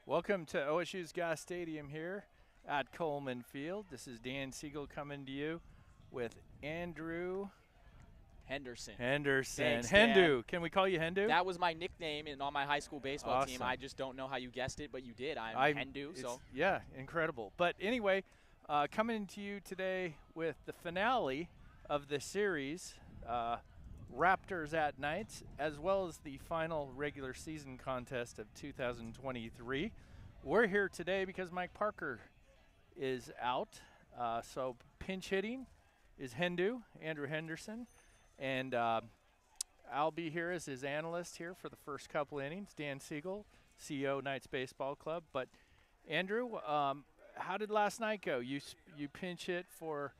Welcome to OSU's Gas Stadium here at Coleman Field. This is Dan Siegel coming to you with Andrew Henderson. Thanks, Dan. Hendu. Can we call you Hendu? That was my nickname on my high school baseball team. Awesome. I just don't know how you guessed it, but you did. I'm Hendu. So yeah, incredible. But anyway, coming to you today with the finale of the series, Raptors at Nights, as well as the final regular season contest of 2023. We're here today because Mike Parker is out, so pinch hitting is Hendu, Andrew Henderson, and I'll be here as his analyst here for the first couple innings. Dan Siegel, CEO, Knights Baseball Club. But Andrew, how did last night go? You pinch hit for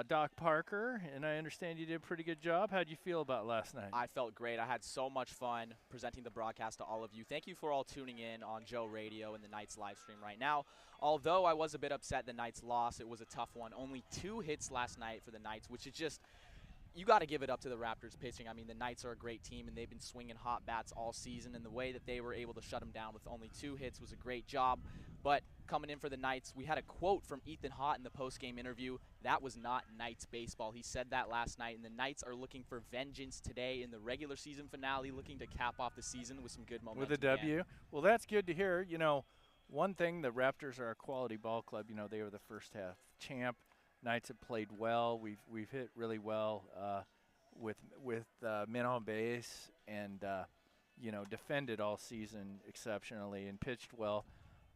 Doc Parker, and I understand you did a pretty good job. How'd you feel about last night? I felt great. I had so much fun presenting the broadcast to all of you. Thank you for all tuning in on Joe Radio and the Knights live stream right now. Although I was a bit upset the Knights lost, it was a tough one. Only 2 hits last night for the Knights, which is just, you got to give it up to the Raptors pitching. I mean, the Knights are a great team, and they've been swinging hot bats all season, and the way that they were able to shut them down with only 2 hits was a great job. But coming in for the Knights, we had a quote from Ethan Hott in the postgame interview. That was not Knights baseball. He said that last night, and the Knights are looking for vengeance today in the regular season finale, looking to cap off the season with some good momentum. With a W? Well, that's good to hear. You know, one thing, the Raptors are a quality ball club. You know, they were the first half champ. Knights have played well. We've hit really well with men on base, and you know, defended all season exceptionally and pitched well.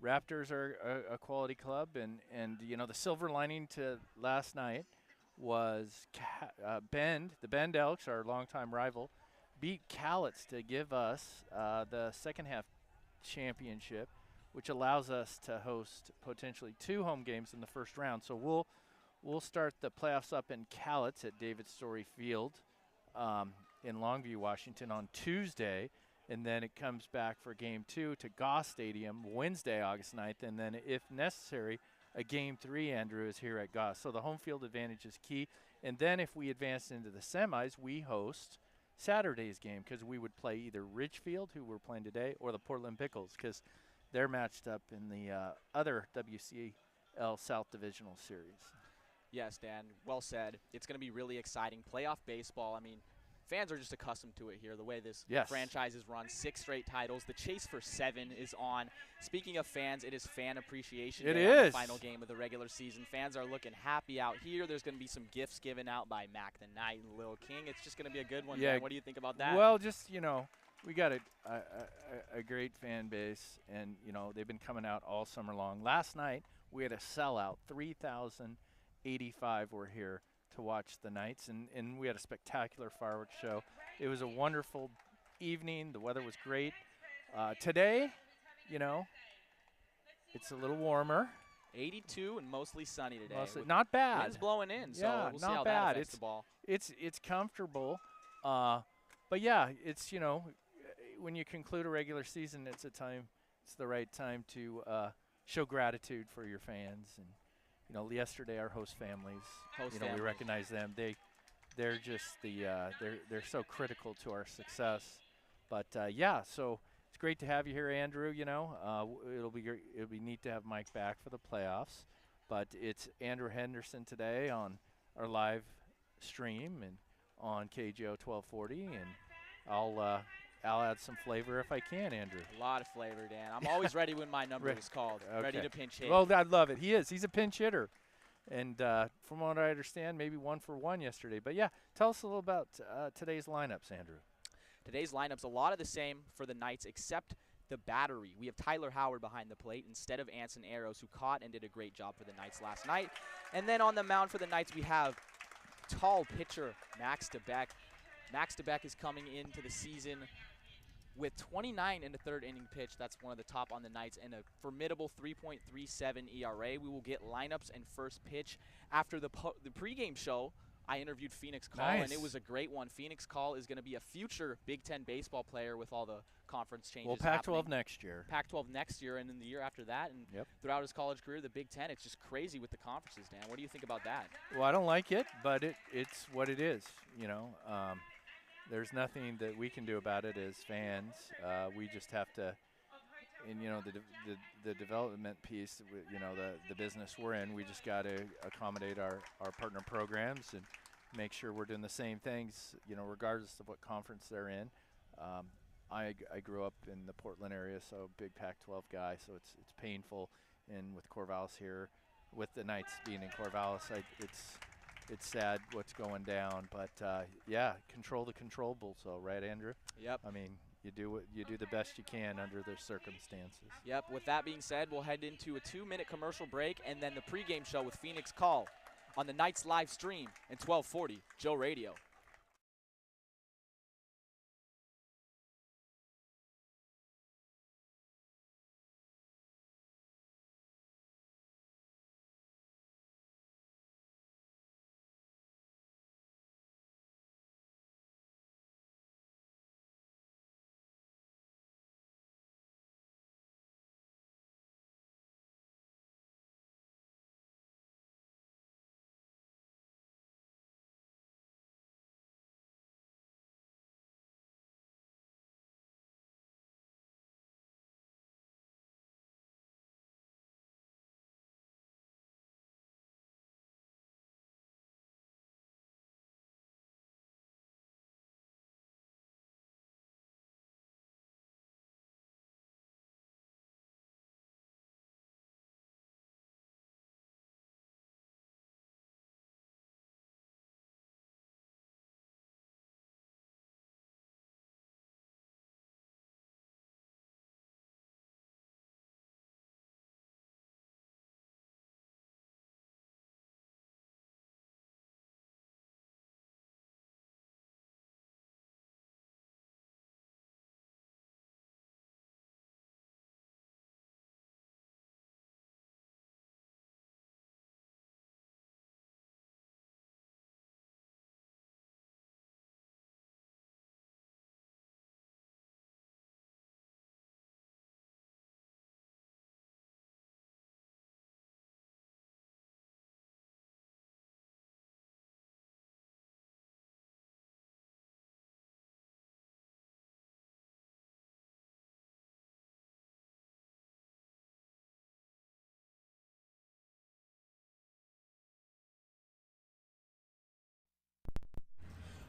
Raptors are a quality club, and you know, the silver lining to last night was Bend, the Bend Elks, our longtime rival, beat Cowlitz to give us the second half championship, which allows us to host potentially 2 home games in the first round. So we'll start the playoffs up in Cowlitz at David Story Field in Longview, Washington on Tuesday. And then it comes back for Game 2 to Goss Stadium Wednesday, August 9th. And then if necessary, a Game 3, Andrew, is here at Goss. So the home field advantage is key. And then if we advance into the semis, we host Saturday's game because we would play either Ridgefield, who we're playing today, or the Portland Pickles because they're matched up in the other WCL South Divisional Series. Yes, Dan, well said. It's going to be really exciting. Playoff baseball, I mean, fans are just accustomed to it here, the way this franchise is run. 6 straight titles. The chase for 7 is on. Speaking of fans, it is Fan Appreciation Day on the final game of the regular season. Fans are looking happy out here. There's going to be some gifts given out by Mac the Knight and Lil King. It's just going to be a good one, man. What do you think about that? Well, just, you know, we got a great fan base, and, you know, they've been coming out all summer long. Last night, we had a sellout. 3,085 were here to watch the Knights, and we had a spectacular fireworks show. It was a wonderful evening. The weather was great. Today, you know, it's a little warmer. 82 and mostly sunny today. Not bad. Wind's blowing in, so yeah, we'll see how that affects the ball. It's comfortable, but yeah, it's, you know, when you conclude a regular season, it's the right time to show gratitude for your fans. And you know, yesterday our host families, we recognize them. They're just they're so critical to our success. But yeah, so it's great to have you here, Andrew. You know, it'll be neat to have Mike back for the playoffs. But it's Andrew Henderson today on our live stream and on KGO 1240, and I'll add some flavor if I can, Andrew. A lot of flavor, Dan. I'm always ready when my number is called. Okay. Ready to pinch hit. Well, I love it. He's a pinch hitter. And from what I understand, maybe 1 for 1 yesterday. But, yeah, tell us a little about today's lineups, Andrew. Today's lineups, a lot of the same for the Knights except the battery. We have Tyler Howard behind the plate instead of Anson Arrows, who caught and did a great job for the Knights last night. And then on the mound for the Knights, we have tall pitcher Max DeBeck. Max DeBeck is coming into the season with 29 in the 3rd inning pitch. That's one of the top on the Knights, and a formidable 3.37 ERA. We will get lineups and first pitch after the pregame show. I interviewed Phoenix Call, and it was a great one. Phoenix Call is going to be a future Big Ten baseball player with all the conference changes. Well, Pac-12 next year. Pac-12 next year, and then the year after that, and throughout his college career, the Big Ten. It's just crazy with the conferences, Dan. What do you think about that? Well, I don't like it, but it's what it is, you know. There's nothing that we can do about it as fans. We just have to you know, the development piece, you know, the business we're in, we just got to accommodate our partner programs and make sure we're doing the same things, you know, regardless of what conference they're in. I grew up in the Portland area, so big Pac-12 guy, so it's painful. And with Corvallis here, with the Knights being in Corvallis, it's sad what's going down. But yeah, control the controllables, though, right, Andrew? Yep. I mean, you do the best you can under the circumstances. Yep. With that being said, we'll head into a 2-minute commercial break and then the pregame show with Phoenix Call on the Knights live stream in 1240 Joe Radio.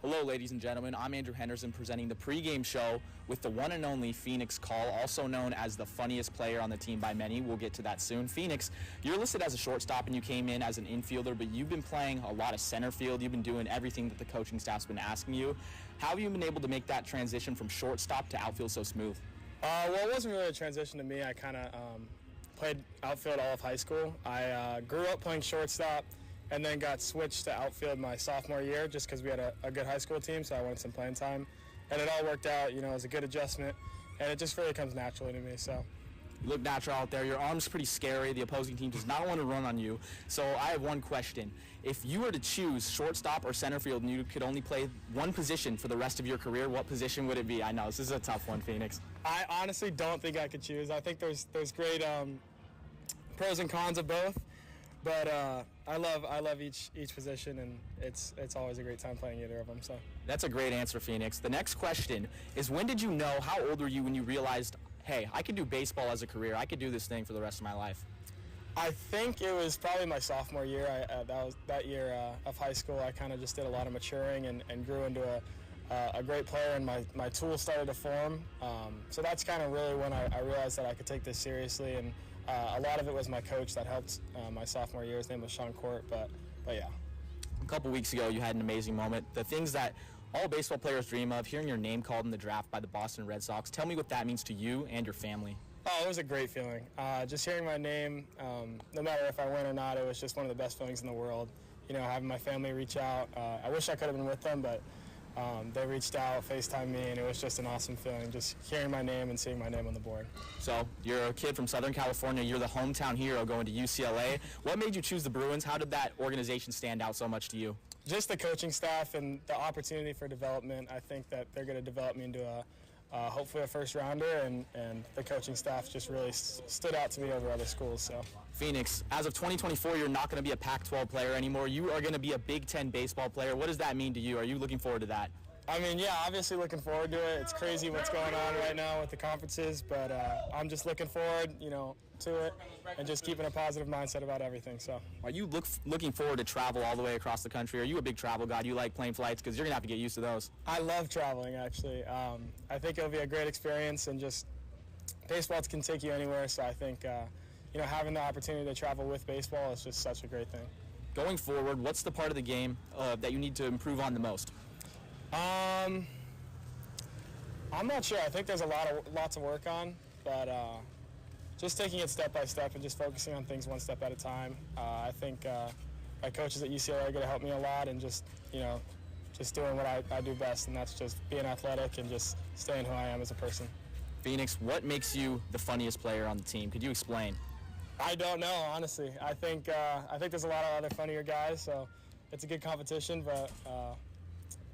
Hello, ladies and gentlemen. I'm Andrew Henderson presenting the pregame show with the one and only Phoenix Call, also known as the funniest player on the team by many. We'll get to that soon. Phoenix, you're listed as a shortstop and you came in as an infielder, but you've been playing a lot of center field. You've been doing everything that the coaching staff's been asking you. How have you been able to make that transition from shortstop to outfield so smooth? Well, it wasn't really a transition to me. I kind of played outfield all of high school. I grew up playing shortstop and then got switched to outfield my sophomore year just because we had a good high school team, so I wanted some playing time. And it all worked out, you know, it was a good adjustment, and it just really comes naturally to me, so. You look natural out there. Your arm's pretty scary. The opposing team does not want to run on you. So I have one question. If you were to choose shortstop or center field and you could only play one position for the rest of your career, what position would it be? I know, this is a tough one, Phoenix. I honestly don't think I could choose. I think there's great pros and cons of both. But I love each position, and it's always a great time playing either of them. So that's a great answer, Phoenix. The next question is, when did you know? How old were you when you realized, hey, I could do baseball as a career. I could do this thing for the rest of my life? I think it was probably my sophomore year. That year of high school. I kind of just did a lot of maturing and grew into a great player, and my tools started to form. So that's kind of really when I realized that I could take this seriously. And a lot of it was my coach that helped my sophomore year. His name was Sean Court, but yeah. A couple weeks ago, you had an amazing moment. The things that all baseball players dream of, hearing your name called in the draft by the Boston Red Sox. Tell me what that means to you and your family. Oh, it was a great feeling. Just hearing my name, no matter if I win or not, it was just one of the best feelings in the world. You know, having my family reach out. I wish I could have been with them, but they reached out, FaceTimed me, and it was just an awesome feeling, just hearing my name and seeing my name on the board. So you're a kid from Southern California. You're the hometown hero going to UCLA. What made you choose the Bruins? How did that organization stand out so much to you? Just the coaching staff and the opportunity for development. I think that they're going to develop me into hopefully a first rounder, and the coaching staff just really stood out to me over other schools. So. Phoenix, as of 2024, you're not going to be a Pac-12 player anymore. You are going to be a Big Ten baseball player. What does that mean to you? Are you looking forward to that? I mean, yeah, obviously looking forward to it. It's crazy what's going on right now with the conferences, but I'm just looking forward, to it and just keeping a positive mindset about everything. So, are you looking forward to travel all the way across the country? Are you a big travel guy? Do you like plane flights? Because you're going to have to get used to those. I love traveling, actually. I think it'll be a great experience, and just baseball can take you anywhere. So I think, having the opportunity to travel with baseball is just such a great thing. Going forward, what's the part of the game that you need to improve on the most? I'm not sure. I think there's lots of work on, but just taking it step by step and just focusing on things one step at a time. I think my coaches at UCLA are going to help me a lot, and just doing what I do best, and that's just being athletic and just staying who I am as a person. Phoenix, what makes you the funniest player on the team? Could you explain? I don't know, honestly. I think there's a lot of other funnier guys, so it's a good competition, but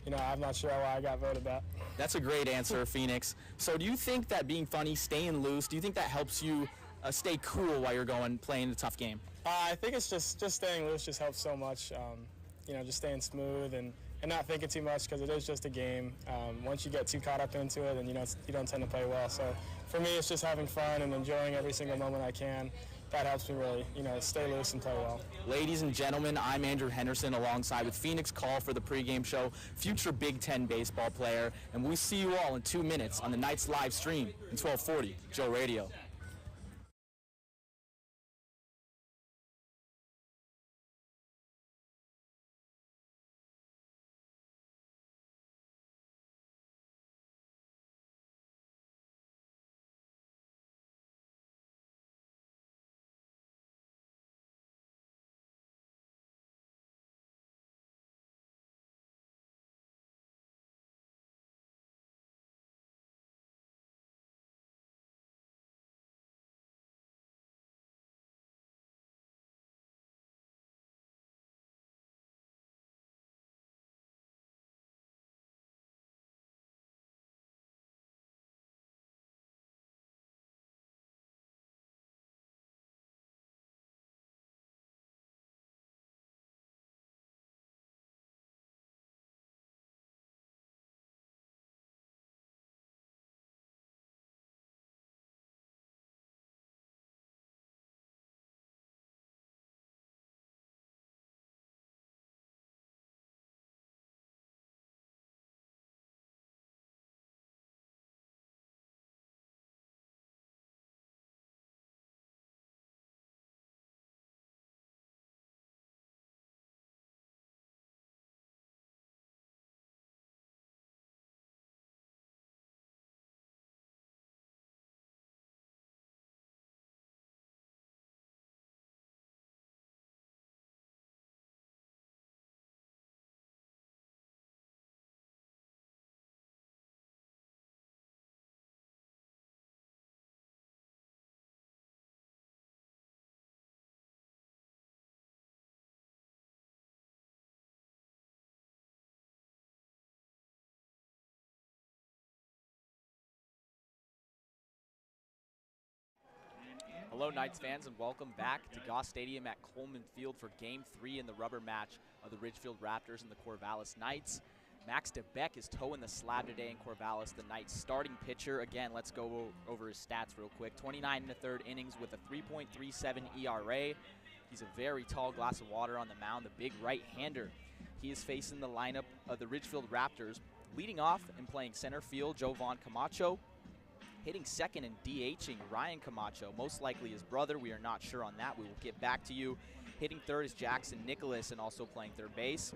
I'm not sure why I got voted that. That's a great answer, Phoenix. So do you think that being funny, staying loose, do you think that helps you stay cool while you're playing the tough game? I think it's just staying loose just helps so much. Just staying smooth and not thinking too much, because it is just a game. Once you get too caught up into it, then you don't tend to play well. So for me, it's just having fun and enjoying every single moment I can. That helps me really, stay loose and play well. Ladies and gentlemen, I'm Andrew Henderson alongside with Phoenix Call for the pregame show, future Big Ten baseball player, and we'll see you all in 2 minutes on the Knights live stream in 1240 Joe Radio. Hello, Knights fans, and welcome back to Goss Stadium at Coleman Field for Game 3 in the rubber match of the Ridgefield Raptors and the Corvallis Knights. Max DeBeck is toeing the slab today in Corvallis, the Knights' starting pitcher. Again, let's go over his stats real quick. 29 in the third innings with a 3.37 ERA. He's a very tall glass of water on the mound, the big right-hander. He is facing the lineup of the Ridgefield Raptors. Leading off and playing center field, Jovan Camacho. Hitting second and DHing, Ryan Camacho, most likely his brother. We are not sure on that. We will get back to you. Hitting third is Jackson Nicholas, and also playing third base.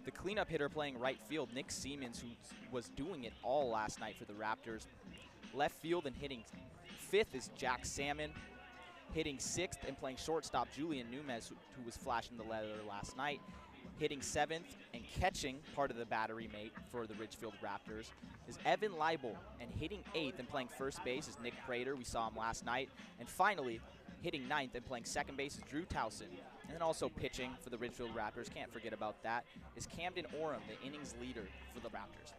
The cleanup hitter playing right field, Nick Siemens, who was doing it all last night for the Raptors. Left field and hitting fifth is Jack Salmon. Hitting sixth and playing shortstop, Julian Numez, who was flashing the leather last night. Hitting seventh and catching, part of the battery mate for the Ridgefield Raptors, is Evan Leibel. And hitting eighth and playing first base is Nick Prater. We saw him last night. And finally, hitting ninth and playing second base is Drew Towson. And then also pitching for the Ridgefield Raptors, can't forget about that, is Camden Oram, the innings leader for the Raptors.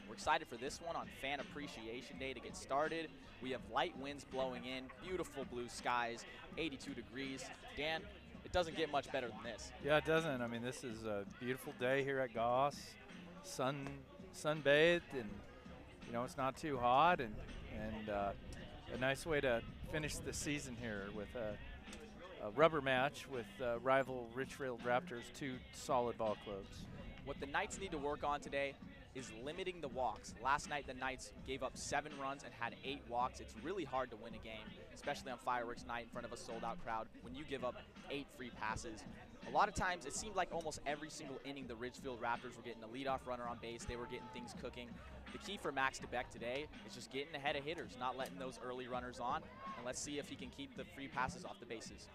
We're excited for this one on Fan Appreciation Day to get started. We have light winds blowing in, beautiful blue skies, 82 degrees. Dan, it doesn't get much better than this. Yeah, it doesn't. I mean, this is a beautiful day here at Goss. Sun sunbathed, and it's not too hot, and a nice way to finish the season here with a rubber match with rival Ridgefield Raptors, 2 solid ball clubs. What the Knights need to work on today is limiting the walks. Last night, the Knights gave up 7 runs and had 8 walks. It's really hard to win a game, especially on fireworks night in front of a sold-out crowd, when you give up 8 free passes. A lot of times, it seemed like almost every single inning, the Ridgefield Raptors were getting a leadoff runner on base. They were getting things cooking. The key for Max DeBeck today is just getting ahead of hitters, not letting those early runners on, and let's see if he can keep the free passes off the bases.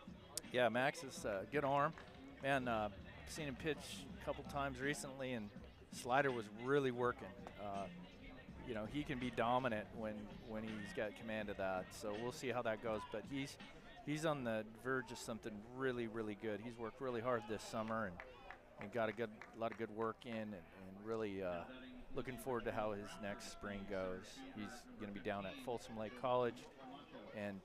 Yeah, Max is a good arm. Man, seen him pitch a couple times recently, and slider was really working. He can be dominant when he's got command of that. So we'll see how that goes. But he's on the verge of something really, really good. He's worked really hard this summer and got a lot of good work in, and really looking forward to how his next spring goes. He's going to be down at Folsom Lake College, and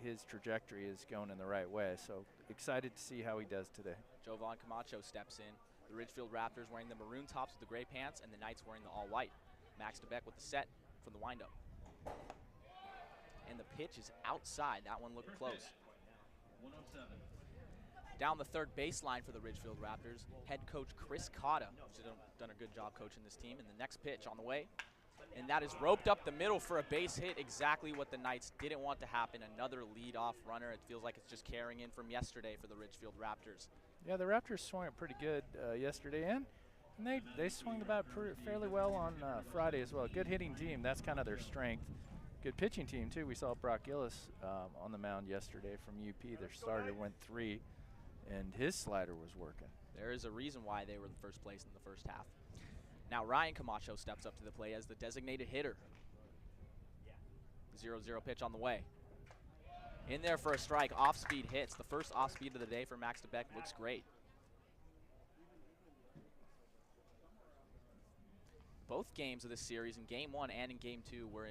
his trajectory is going in the right way. So excited to see how he does today. Jovan Camacho steps in. The Ridgefield Raptors wearing the maroon tops with the gray pants, and the Knights wearing the all-white. Max DeBeck with the set from the windup. And the pitch is outside. That one looked close. Down the third baseline for the Ridgefield Raptors, head coach Chris Cotta, who's done a good job coaching this team. And the next pitch on the way. And that is roped up the middle for a base hit, exactly what the Knights didn't want to happen. Another leadoff runner. It feels like it's just carrying in from yesterday for the Ridgefield Raptors. Yeah, the Raptors swung it pretty good yesterday, and they swung the bat fairly well on Friday as well. Good hitting team. That's kind of their strength. Good pitching team, too. We saw Brock Gillis on the mound yesterday from UP. Their starter went 3, and his slider was working. There is a reason why they were in first place in the first half. Now Ryan Camacho steps up to the plate as the designated hitter. 0-0 pitch on the way. In there for a strike, off-speed hits. The first off-speed of the day for Max DeBeck looks great. Both games of this series, in Game 1 and in Game 2, were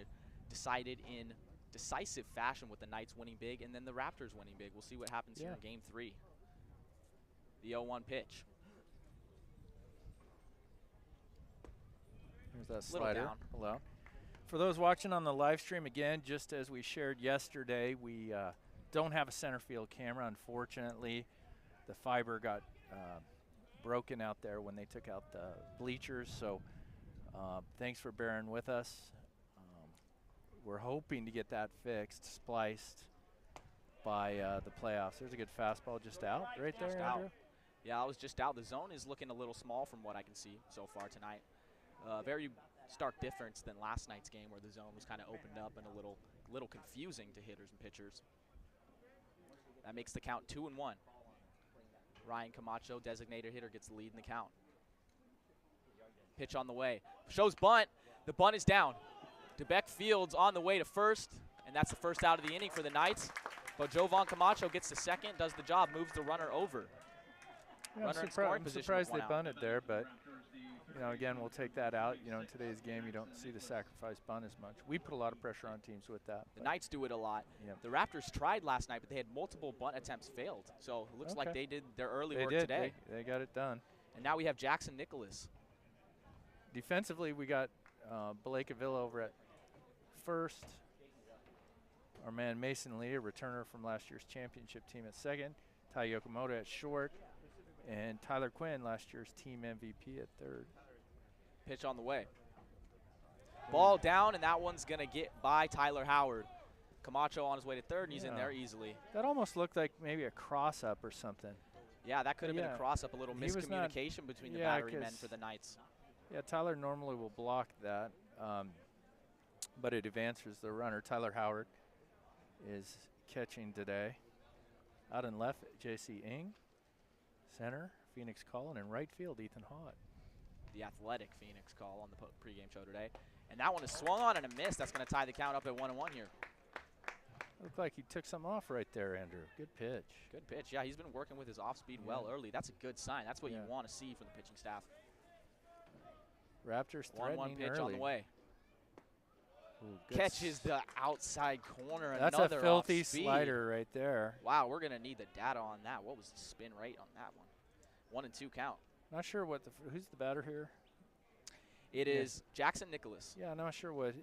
decided in decisive fashion with the Knights winning big and then the Raptors winning big. We'll see what happens here in Game 3. The 0-1 pitch. Here's that slider. Hello. For those watching on the live stream, again, just as we shared yesterday, we don't have a center field camera, unfortunately. The fiber got broken out there when they took out the bleachers, so thanks for bearing with us. We're hoping to get that fixed, spliced by the playoffs. There's a good fastball just out right there, Andrew. Yeah, I was just out. The zone is looking a little small from what I can see so far tonight. Very stark difference than last night's game where the zone was kind of opened up and a little confusing to hitters and pitchers. That makes the count 2-1. Ryan Camacho, designated hitter, gets the lead in the count. Pitch on the way. Shows bunt. The bunt is down. DeBeck fields on the way to first, and that's the first out of the inning for the Knights. But Jovan Camacho gets to second, does the job, moves the runner over. Yeah, I'm surprised they bunted there, but again, we'll take that out. In today's game, you don't see the sacrifice bunt as much. We put a lot of pressure on teams with that. The Knights do it a lot. Yep. The Raptors tried last night, but they had multiple bunt attempts failed. So it looks like they did their early work today. They got it done. And now we have Jackson Nicholas. Defensively, we got Blake Avila over at first. Our man Mason Lee, a returner from last year's championship team, at second. Tai Yokomoto at short. And Tyler Quinn, last year's team MVP, at third. Pitch on the way. Ball down, and that one's going to get by Tyler Howard. Camacho on his way to third, and he's in there easily. That almost looked like maybe a cross-up or something. Yeah, that could have been a cross-up, a little miscommunication between the battery men for the Knights. Yeah, Tyler normally will block that, but it advances the runner. Tyler Howard is catching today. Out in left, J.C. Ng. Center, Phoenix Collin, and right field, Ethan Hott. The athletic Phoenix call on the pregame show today. And that one is swung on and a miss. That's going to tie the count up at 1-1 here. Looked like he took something off right there, Andrew. Good pitch. Good pitch. Yeah, he's been working with his off-speed well early. That's a good sign. That's what you want to see from the pitching staff. Raptors threatening 1-1 pitch early. on the way. Ooh, catches the outside corner. That's a filthy slider right there. Wow, we're going to need the data on that. What was the spin rate on that one? 1-2 count. Not sure who's the batter here. It is Jackson Nicholas. Yeah, I'm not sure what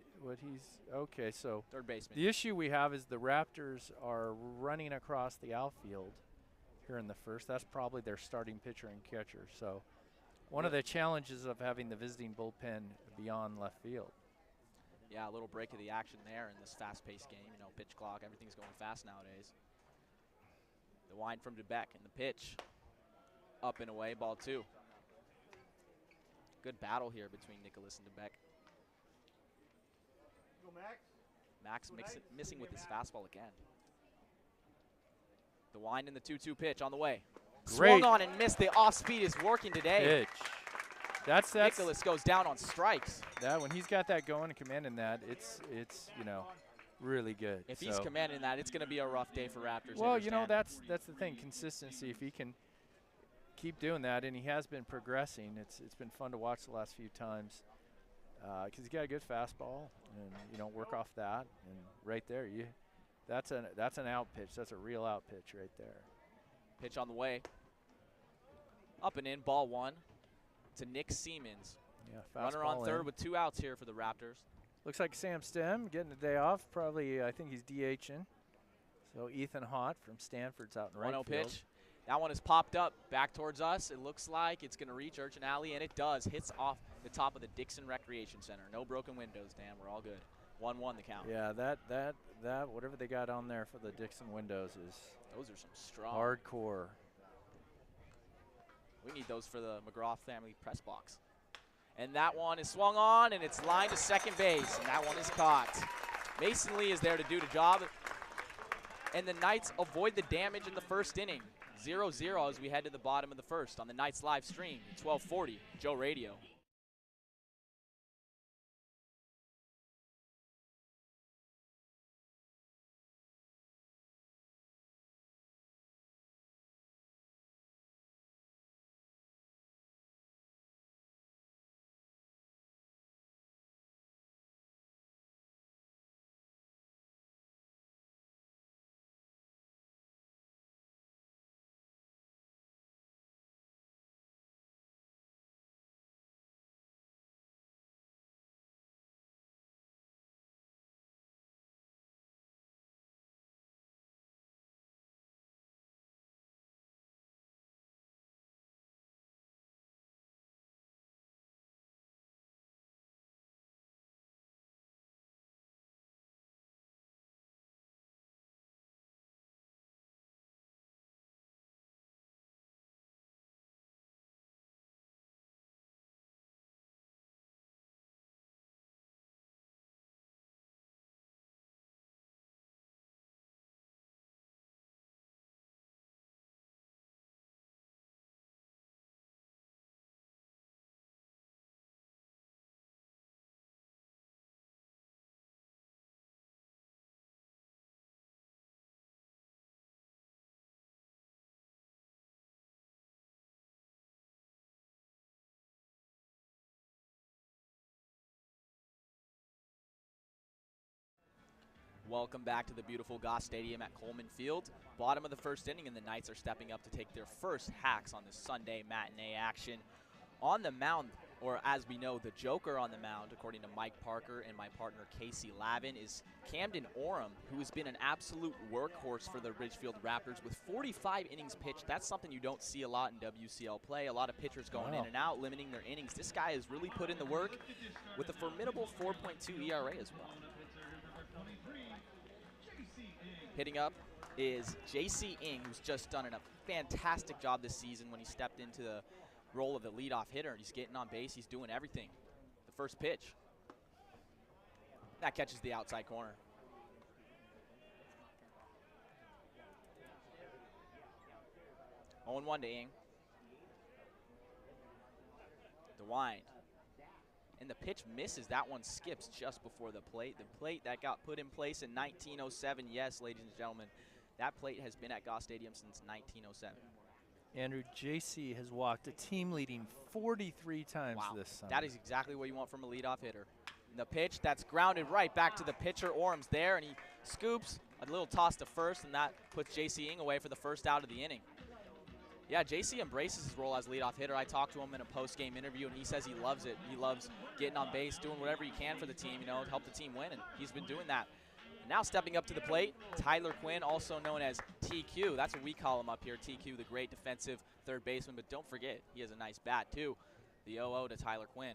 he's – okay, so third baseman. The issue we have is the Raptors are running across the outfield here in the first. That's probably their starting pitcher and catcher. So one of the challenges of having the visiting bullpen beyond left field. Yeah, a little break of the action there in this fast-paced game. You know, pitch clock, everything's going fast nowadays. The wind from DeBeck and the pitch. Up and away, ball 2. Good battle here between Nicholas and DeBeck. Max missing with his fastball again. The wind and the 2-2 pitch on the way. Great. Swung on and missed. The off speed is working today. Pitch. That's Nicholas goes down on strikes. That when he's got that going and commanding that, it's you know, really good. If he's commanding that, it's going to be a rough day for Raptors. Well, you know, that's the thing, consistency. If he can keep doing that, and he has been progressing, it's been fun to watch the last few times because he's got a good fastball, and you know, work off that, and right there, that's an out pitch. That's a real out pitch right there. Pitch on the way. Up and in, ball 1 to Nick Siemens. Yeah, runner on third in. With 2 outs here for the Raptors. Looks like Sam Stem getting a day off. Probably, I think he's DHing. So Ethan Hott from Stanford's out in right field. 1-0 pitch. That one is popped up back towards us. It looks like it's going to reach Urchin Alley, and it does. Hits off the top of the Dixon Recreation Center. No broken windows, Dan. We're all good. 1-1 the count. Yeah, that whatever they got on there for the Dixon windows is those are some strong. Hardcore. We need those for the McGraw family press box. And that one is swung on, and it's lined to second base, and that one is caught. Mason Lee is there to do the job, and the Knights avoid the damage in the first inning. 0-0 as we head to the bottom of the first on the Knights live stream, 1240, Joe Radio. Welcome back to the beautiful Goss Stadium at Coleman Field. Bottom of the first inning, and the Knights are stepping up to take their first hacks on this Sunday matinee action. On the mound, or as we know, the Joker on the mound, according to Mike Parker and my partner Casey Lavin, is Camden Oram, who has been an absolute workhorse for the Ridgefield Raptors with 45 innings pitched. That's something you don't see a lot in WCL play. A lot of pitchers going in and out, limiting their innings. This guy has really put in the work with a formidable 4.2 ERA as well. Hitting up is J.C. Ng, who's just done a fantastic job this season when he stepped into the role of the leadoff hitter. He's getting on base. He's doing everything. The first pitch. That catches the outside corner. Oh, 1 to Ng. The wind. And the pitch misses. That one skips just before the plate. The plate that got put in place in 1907. Yes, ladies and gentlemen, that plate has been at Goss Stadium since 1907. Andrew, JC has walked a team-leading 43 times this summer. That is exactly what you want from a leadoff hitter. And the pitch that's grounded right back to the pitcher. Orm's there, and he scoops a little toss to first, and that puts J.C. Ng away for the first out of the inning. Yeah, JC embraces his role as leadoff hitter. I talked to him in a post-game interview, and he says he loves it. He loves getting on base, doing whatever he can for the team, you know, to help the team win, and he's been doing that. And now stepping up to the plate, Tyler Quinn, also known as TQ. That's what we call him up here, TQ, the great defensive third baseman. But don't forget, he has a nice bat, too. The 0-0 to Tyler Quinn.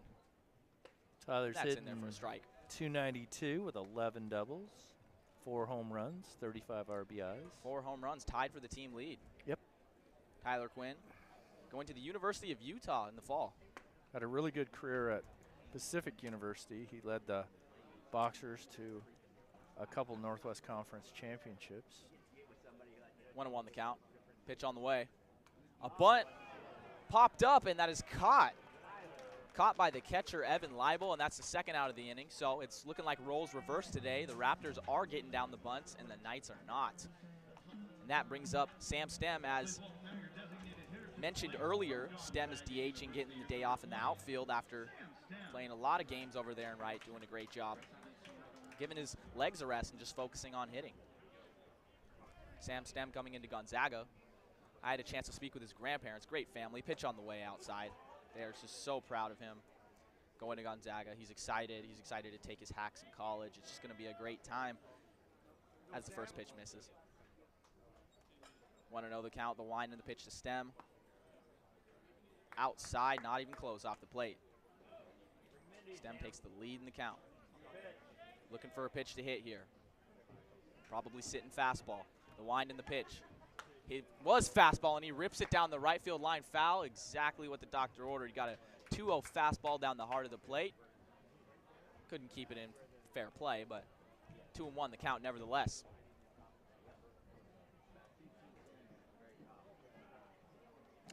Tyler's That's hitting in there for a strike. 292 with 11 doubles, 4 home runs, 35 RBIs. 4 home runs, tied for the team lead. Yep. Tyler Quinn going to the University of Utah in the fall. Had a really good career at Pacific University. He led the Boxers to a couple Northwest Conference championships. 1-1 the count. Pitch on the way. A bunt popped up, and that is caught. Caught by the catcher, Evan Leibel, and that's the second out of the inning. So it's looking like roles reversed today. The Raptors are getting down the bunts, and the Knights are not. And that brings up Sam Stem. As mentioned earlier, Stem is DHing, getting the day off in the outfield after playing a lot of games over there in right, doing a great job. Giving his legs a rest and just focusing on hitting. Sam Stem coming into Gonzaga. I had a chance to speak with his grandparents. Great family. Pitch on the way outside. They're just so proud of him going to Gonzaga. He's excited. He's excited to take his hacks in college. It's just going to be a great time as the first pitch misses. 1-0 the count. The wind and the pitch to Stem. Outside, not even close off the plate. Stem takes the lead in the count. Looking for a pitch to hit here. Probably sitting fastball. The wind and the pitch. It was fastball, and he rips it down the right field line. Foul, exactly what the doctor ordered. He got a 2-0 fastball down the heart of the plate. Couldn't keep it in fair play, but 2-1 the count nevertheless.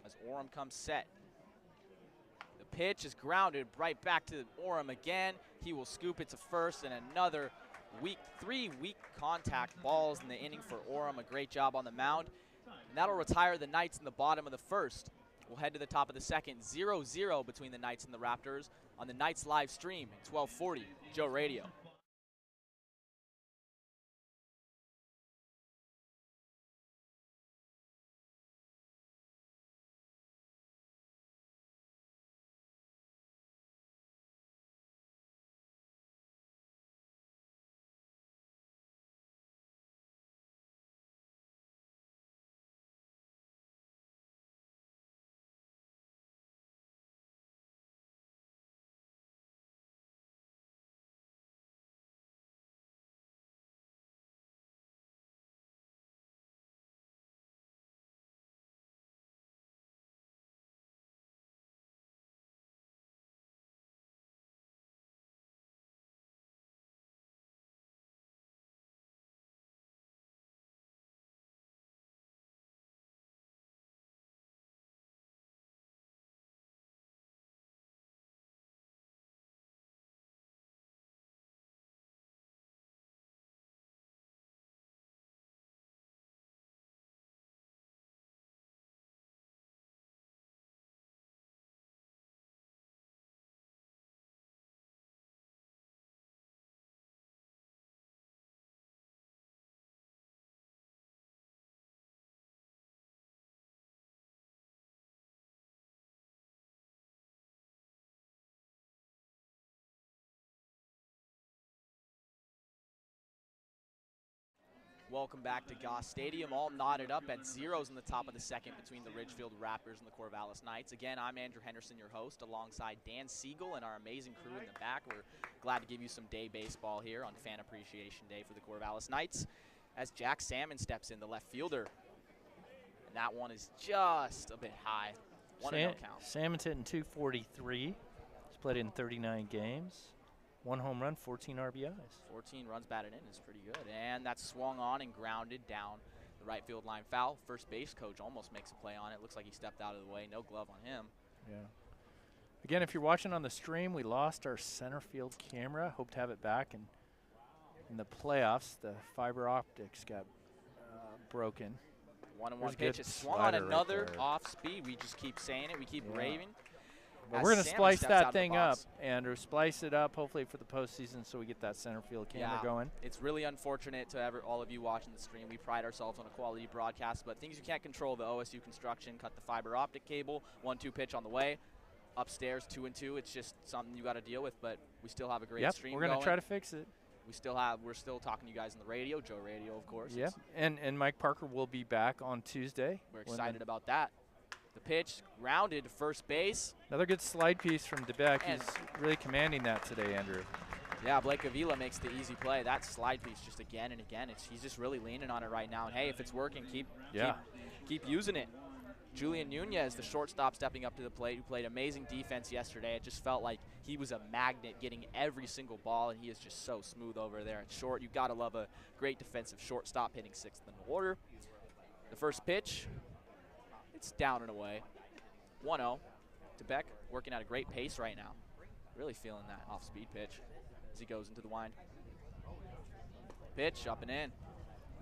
As Orem comes set. The pitch is grounded right back to Orem again. He will scoop it to first, and another three weak contact balls in the inning for Orem. A great job on the mound. And that'll retire the Knights in the bottom of the first. We'll head to the top of the second. 0-0 between the Knights and the Raptors on the Knights live stream at 1240 Joe Radio. Welcome back to Goss Stadium, all knotted up at zeros in the top of the second between the Ridgefield Raptors and the Corvallis Knights. Again, I'm Andrew Henderson, your host, alongside Dan Siegel and our amazing crew in the back. We're glad to give you some day baseball here on Fan Appreciation Day for the Corvallis Knights as Jack Salmon steps in, the left fielder. And that one is just a bit high. 1-0 count. Salmon's hitting 243. He's played in 39 games. 1 home run, 14 RBIs. 14 runs batted in is pretty good. And that's swung on and grounded down the right field line foul. First base coach almost makes a play on it. Looks like he stepped out of the way. No glove on him. Yeah. Again, if you're watching on the stream, we lost our center field camera. Hope to have it back in the playoffs. The fiber optics got broken. 1-1 pitch. It swung on another off speed. We just keep saying it. We keep raving. But as we're going to Sammy splice steps out that of the thing up, box. Andrew. Splice it up, hopefully for the postseason, so we get that center field camera going. It's really unfortunate to all of you watching the stream. We pride ourselves on a quality broadcast, but things you can't control, the OSU construction, cut the fiber optic cable, 1-2 pitch on the way. Upstairs, 2-2. It's just something you got to deal with, but we still have a great stream we're going to try to fix it. We're still talking to you guys on the radio, Joe Radio, of course. Yep, and Mike Parker will be back on Tuesday. We're excited about that. The pitch, grounded to first base. Another good slide piece from DeBeck. He's really commanding that today, Andrew. Yeah, Blake Avila makes the easy play. That slide piece just again and again. He's just really leaning on it right now. And, hey, if it's working, keep using it. Julian Nunez, the shortstop, stepping up to the plate, who played amazing defense yesterday. It just felt like he was a magnet getting every single ball, and he is just so smooth over there at short. You got to love a great defensive shortstop hitting 6th in the order. The first pitch, it's down and away. 1-0. DeBeck working at a great pace right now. Really feeling that off-speed pitch as he goes into the wind. Pitch up and in.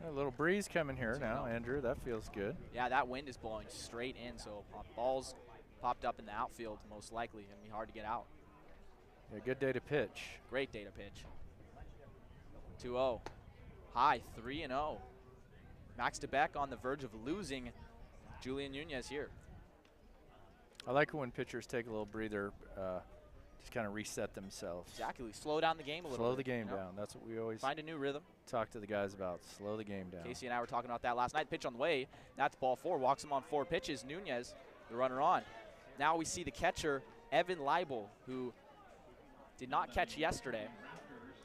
A little breeze coming here now, Andrew. That feels good. Yeah, that wind is blowing straight in, so balls popped up in the outfield most likely. Going to be hard to get out. Yeah, good day to pitch. Great day to pitch. 2-0. High, 3-0. Max DeBeck on the verge of losing Julian Nunez here. I like it when pitchers take a little breather, just kind of reset themselves. Exactly. Slow down the game a little bit. Slow the game down. That's what we always find a new rhythm. Talk to the guys about. Slow the game down. Casey and I were talking about that last night. Pitch on the way. That's ball 4. Walks him on 4 pitches. Nunez, the runner on. Now we see the catcher, Evan Leibel, who did not catch yesterday,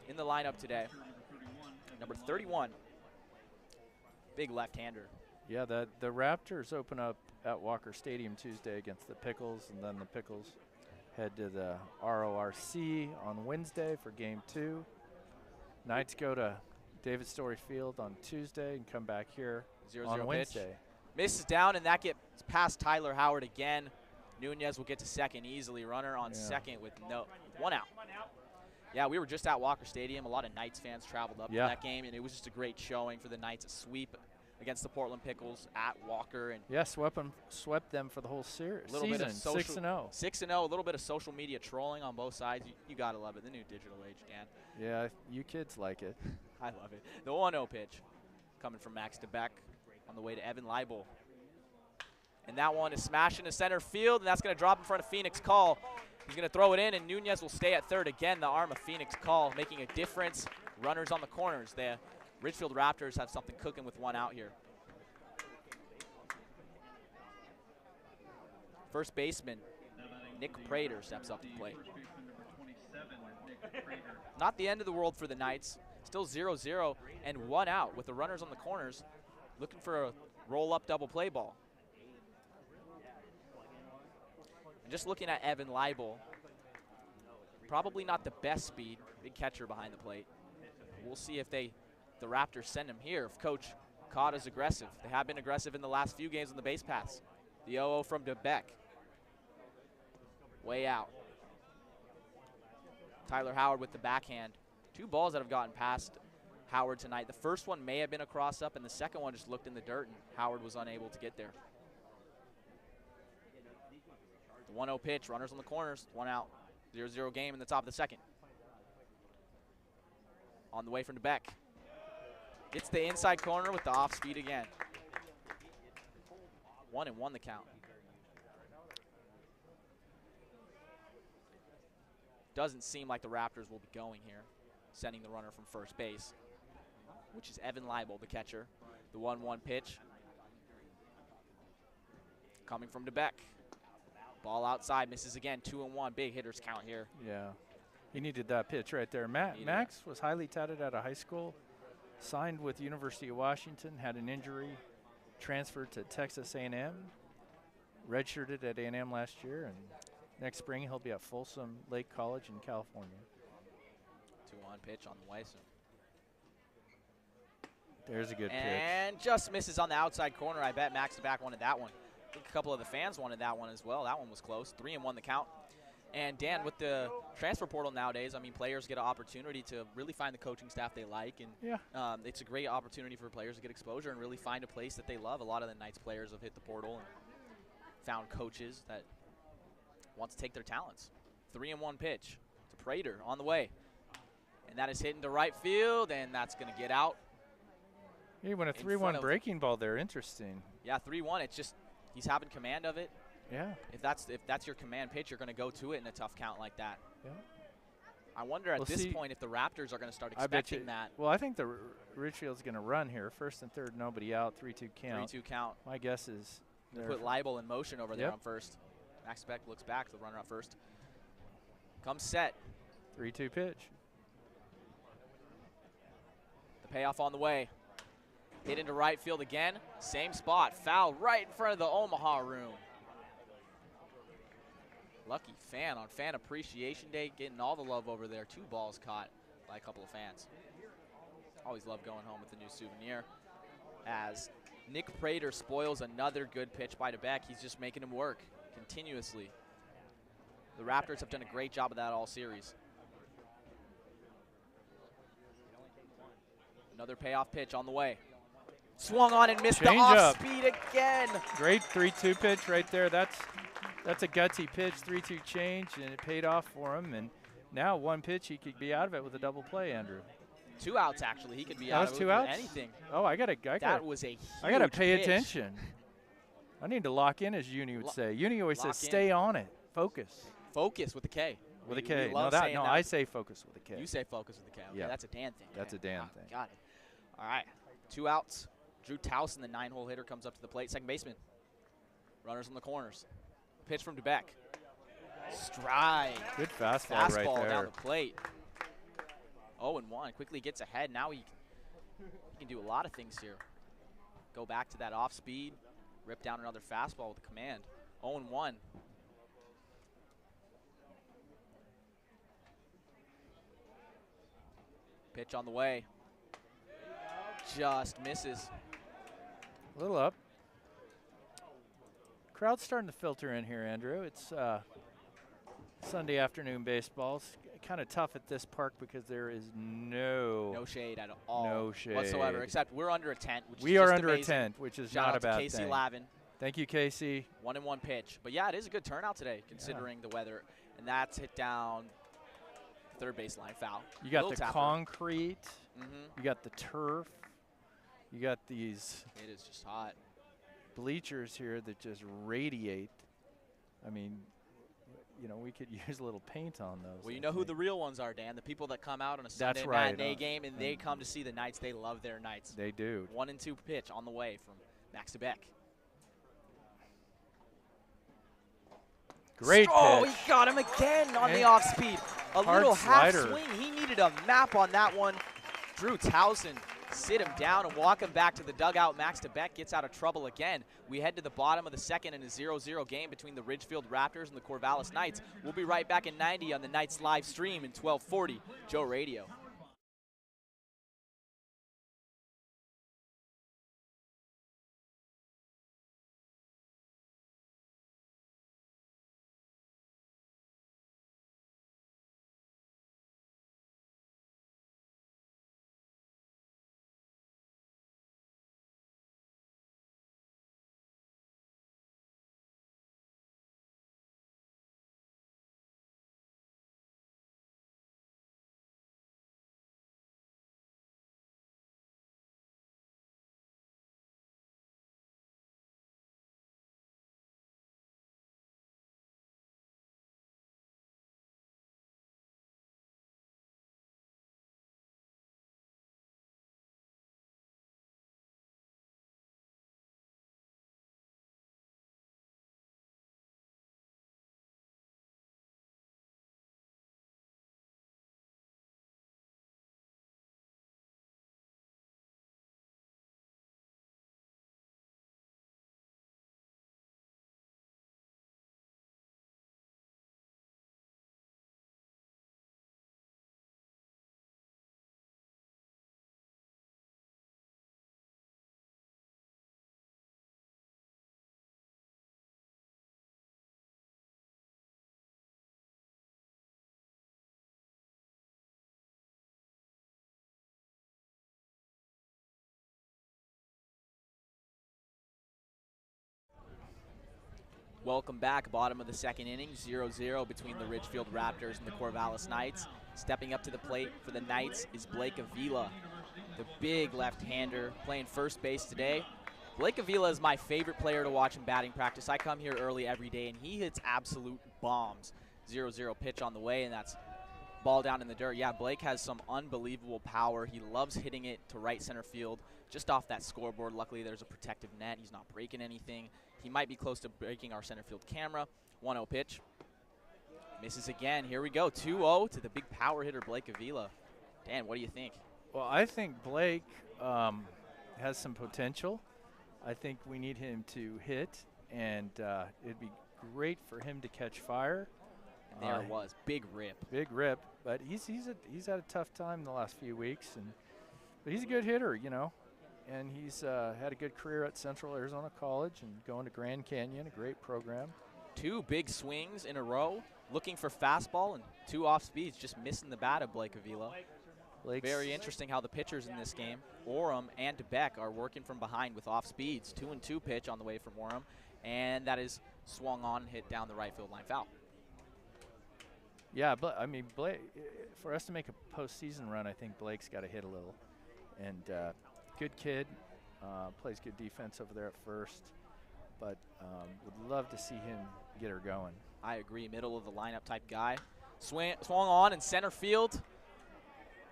in the lineup today. Number 31. Big left-hander. Yeah, the Raptors open up at Walker Stadium Tuesday against the Pickles, and then the Pickles head to the RORC on Wednesday for Game 2. Knights go to David Story Field on Tuesday and come back here on Wednesday. Pitch. Misses down, and that gets past Tyler Howard again. Nunez will get to second easily. Runner on second with 1 out. Yeah, we were just at Walker Stadium. A lot of Knights fans traveled up to that game, and it was just a great showing for the Knights. A sweep against the Portland Pickles at Walker. And swept them for the whole series. Bit of 6-0. 6-0, a little bit of social media trolling on both sides. You got to love it, the new digital age, Dan. Yeah, you kids like it. I love it. The 1-0 pitch coming from Max DeBeck on the way to Evan Leibel. And that one is smashing to center field, and that's going to drop in front of Phoenix Call. He's going to throw it in, and Nunez will stay at third. Again, the arm of Phoenix Call making a difference. Runners on the corners. The Ridgefield Raptors have something cooking with 1 out here. First baseman, Nick Prater, steps up to the plate. Not the end of the world for the Knights. Still 0-0 and 1 out with the runners on the corners looking for a roll-up double play ball. And just looking at Evan Leibel, probably not the best speed, big catcher behind the plate. We'll see if the Raptors send him here, if Coach Cotta's aggressive. They have been aggressive in the last few games on the base paths. The 0-0 from DeBeck. Way out. Tyler Howard with the backhand. 2 balls that have gotten past Howard tonight. The first one may have been a cross-up, and the second one just looked in the dirt, and Howard was unable to get there. The 1-0 pitch, runners on the corners, 1 out. 0-0 game in the top of the second. On the way from DeBeck. Gets the inside corner with the off speed again. 1-1 the count. Doesn't seem like the Raptors will be going here, sending the runner from first base, which is Evan Leibel, the catcher. The 1-1 pitch coming from DeBeck. Ball outside, misses again, 2-1. Big hitters count here. Yeah, he needed that pitch right there. Max was highly touted out of high school, signed with University of Washington, had an injury, transferred to Texas A&M, redshirted at A&M last year, and next spring he'll be at Folsom Lake College in California. 2-1 pitch on the way. So. There's a good pitch. And just misses on the outside corner. I bet Max DeBeck wanted that one. I think a couple of the fans wanted that one as well. That one was close. 3-1 the count. And Dan, with the transfer portal nowadays, I mean, players get an opportunity to really find the coaching staff they like, and it's a great opportunity for players to get exposure and really find a place that they love. A lot of the Knights players have hit the portal and found coaches that wants to take their talents. 3-1 pitch to Prater on the way. And that is hit into right field, and that's going to get out. He went a 3-1 breaking ball there. Interesting. Yeah, 3-1. It's just he's having command of it. Yeah. If that's your command pitch, you're going to go to it in a tough count like that. Yeah. I wonder at this point if the Raptors are going to start I expecting that. Well, I think the Ridgefield's going to run here. First and third, nobody out. 3-2 count. 3-2 count. My guess is they put Leibel in motion over there on first. Max Beck looks back to the runner at first. Comes set. 3-2 pitch. The payoff on the way. Hit into right field again. Same spot. Foul right in front of the Omaha room. Lucky fan on Fan Appreciation Day, getting all the love over there. 2 balls caught by a couple of fans. Always love going home with a new souvenir. As Nick Prater spoils another good pitch by DeBeck, he's just making him work continuously. The Raptors have done a great job of that all series. Another payoff pitch on the way. Swung on and missed the off-speed again. Great 3-2 pitch right there. That's a gutsy pitch, 3-2 change, and it paid off for him. And now 1 pitch, he could be out of it with a double play, Andrew. 2 outs, actually. He could be out of it with 2 outs? anything. Oh, that was a huge I got to pay pitch. attention. I need to lock in, as Uni would say. Uni always says, stay on it. Focus. Focus with a K. With a K. I say focus with a K. You say focus with a K. Okay, yeah. That's a Dan thing. That's a Dan thing. Got it. All right. 2 outs. Drew Towson, the 9-hole hitter, comes up to the plate. Second baseman. Runners on the corners. Pitch from DeBeck. Strike. Good fastball right there. Down the plate. 0-1. Quickly gets ahead. Now he can do a lot of things here. Go back to that off speed. Rip down another fastball with command. 0-1. Pitch on the way. Just misses. A little up. Crowd's starting to filter in here, Andrew. It's Sunday afternoon baseball. It's kind of tough at this park because there is no shade at all. No shade whatsoever. Except we're under a tent, which we is are just under amazing. a tent, which is Shout not out a bad to Casey thing. Lavin. Thank you, Casey. 1-1 pitch, but yeah, it is a good turnout today considering the weather, and that's hit down third baseline foul. You got the concrete. You got the turf. You got these. It is just hot. Bleachers here that just radiate. I mean, you know, we could use a little paint on those. Well, you know who the real ones are, Dan. The people that come out on a Sunday matinee game and they come to see the Knights. They love their Knights. They do. 1-2 pitch on the way from Max DeBeck. Great pitch. Oh, he got him again on the off speed. A little half swing. He needed a map on that one. Drew Towson sit him down and walk him back to the dugout. Max DeBeck gets out of trouble again. We head to the bottom of the second in a 0-0 game between the Ridgefield Raptors and the Corvallis Knights. We'll be right back in 90 on the Knights live stream in 1240 Joe Radio. Welcome back. Bottom of the second inning, 0-0 between the Ridgefield Raptors and the Corvallis Knights. Stepping up to the plate for the Knights is Blake Avila, the big left-hander playing first base today. Blake Avila is my favorite player to watch in batting practice. I come here early every day, and he hits absolute bombs. 0-0 pitch on the way, and that's ball down in the dirt. Yeah, Blake has some unbelievable power. He loves hitting it to right center field, just off that scoreboard. Luckily, there's a protective net. He's not breaking anything. He might be close to breaking our center field camera. 1-0 pitch. Misses again. Here we go. 2-0 to the big power hitter, Blake Avila. Dan, what do you think? Well, I think Blake has some potential. I think we need him to hit, and it'd be great for him to catch fire. And there it was. Big rip. Big rip. But he's had a tough time the last few weeks, but he's a good hitter, you know. And he's had a good career at Central Arizona College and going to Grand Canyon, a great program. 2 big swings in a row, looking for fastball, and 2 off speeds, just missing the bat of Blake Avila. Very interesting how the pitchers in this game, Orem and Beck, are working from behind with off speeds. 2-2 pitch on the way from Orem, and that is swung on and hit down the right field line foul. Yeah, but I mean, Blake, for us to make a postseason run, I think Blake's got to hit a little. And good kid, plays good defense over there at first, but would love to see him get her going. I agree, middle of the lineup type guy. Swung on in center field.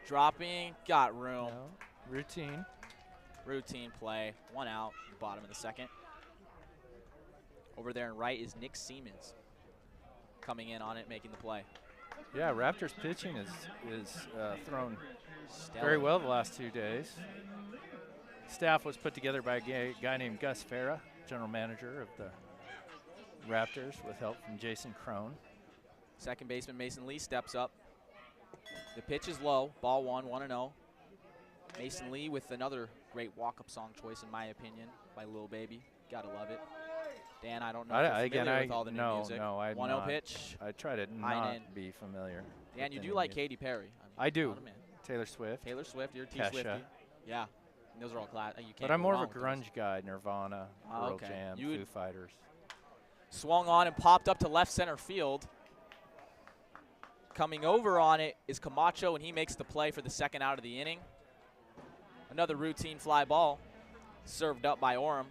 Dropping, got room. No, routine. Routine play, 1 out, bottom of the second. Over there in right is Nick Siemens coming in on it, making the play. Yeah, Raptors pitching is thrown very well the last 2 days. Staff was put together by a guy named Gus Farah, general manager of the Raptors, with help from Jason Crone. Second baseman Mason Lee steps up. The pitch is low, ball 1-0. Mason Lee with another great walk-up song choice, in my opinion, by Lil Baby. Gotta love it. Dan, I don't know if you're familiar with all the new music. No, I'm 1-0 not. pitch. I try to not be familiar. Dan, you do like Katy Perry. I do. Taylor Swift. Taylor Swift, you're a Kesha. T-Swiftie. Yeah, and those are all class. But I'm more of a grunge guy, Nirvana, Pearl Jam, Foo Fighters. Swung on and popped up to left center field. Coming over on it is Camacho, and he makes the play for the second out of the inning. Another routine fly ball served up by Orem.